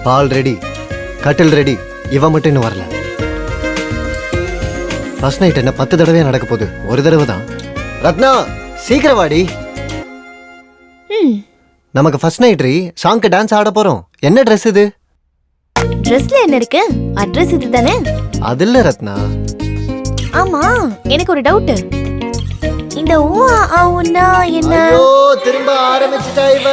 S3: பால் ரெடி, கட்டில் ரெடி, இவ மட்டும் இன்னும் வரல. ஃபர்ஸ்ட் நைட் என்ன 10 தடவை நடக்க போகுது, ஒரு தடவை தான். ரத்னா சீக்கிரம் வாடி. நமக்கு ஃபர்ஸ்ட் நைட் சாங்க்கு டான்ஸ் ஆட போறோம். என்ன ட்ரெஸ் இது?
S5: ட்ரெஸ்ல என்ன இருக்கு? அட்ரஸ் இது தானே?
S3: அது இல்ல ரத்னா.
S5: ஆமா, எனக்கு ஒரு டவுட். இந்த ஊ ஆ ஊன்னா என்ன?
S3: ஐயோ திரும்ப ஆரம்பிச்சிட்டா இவ.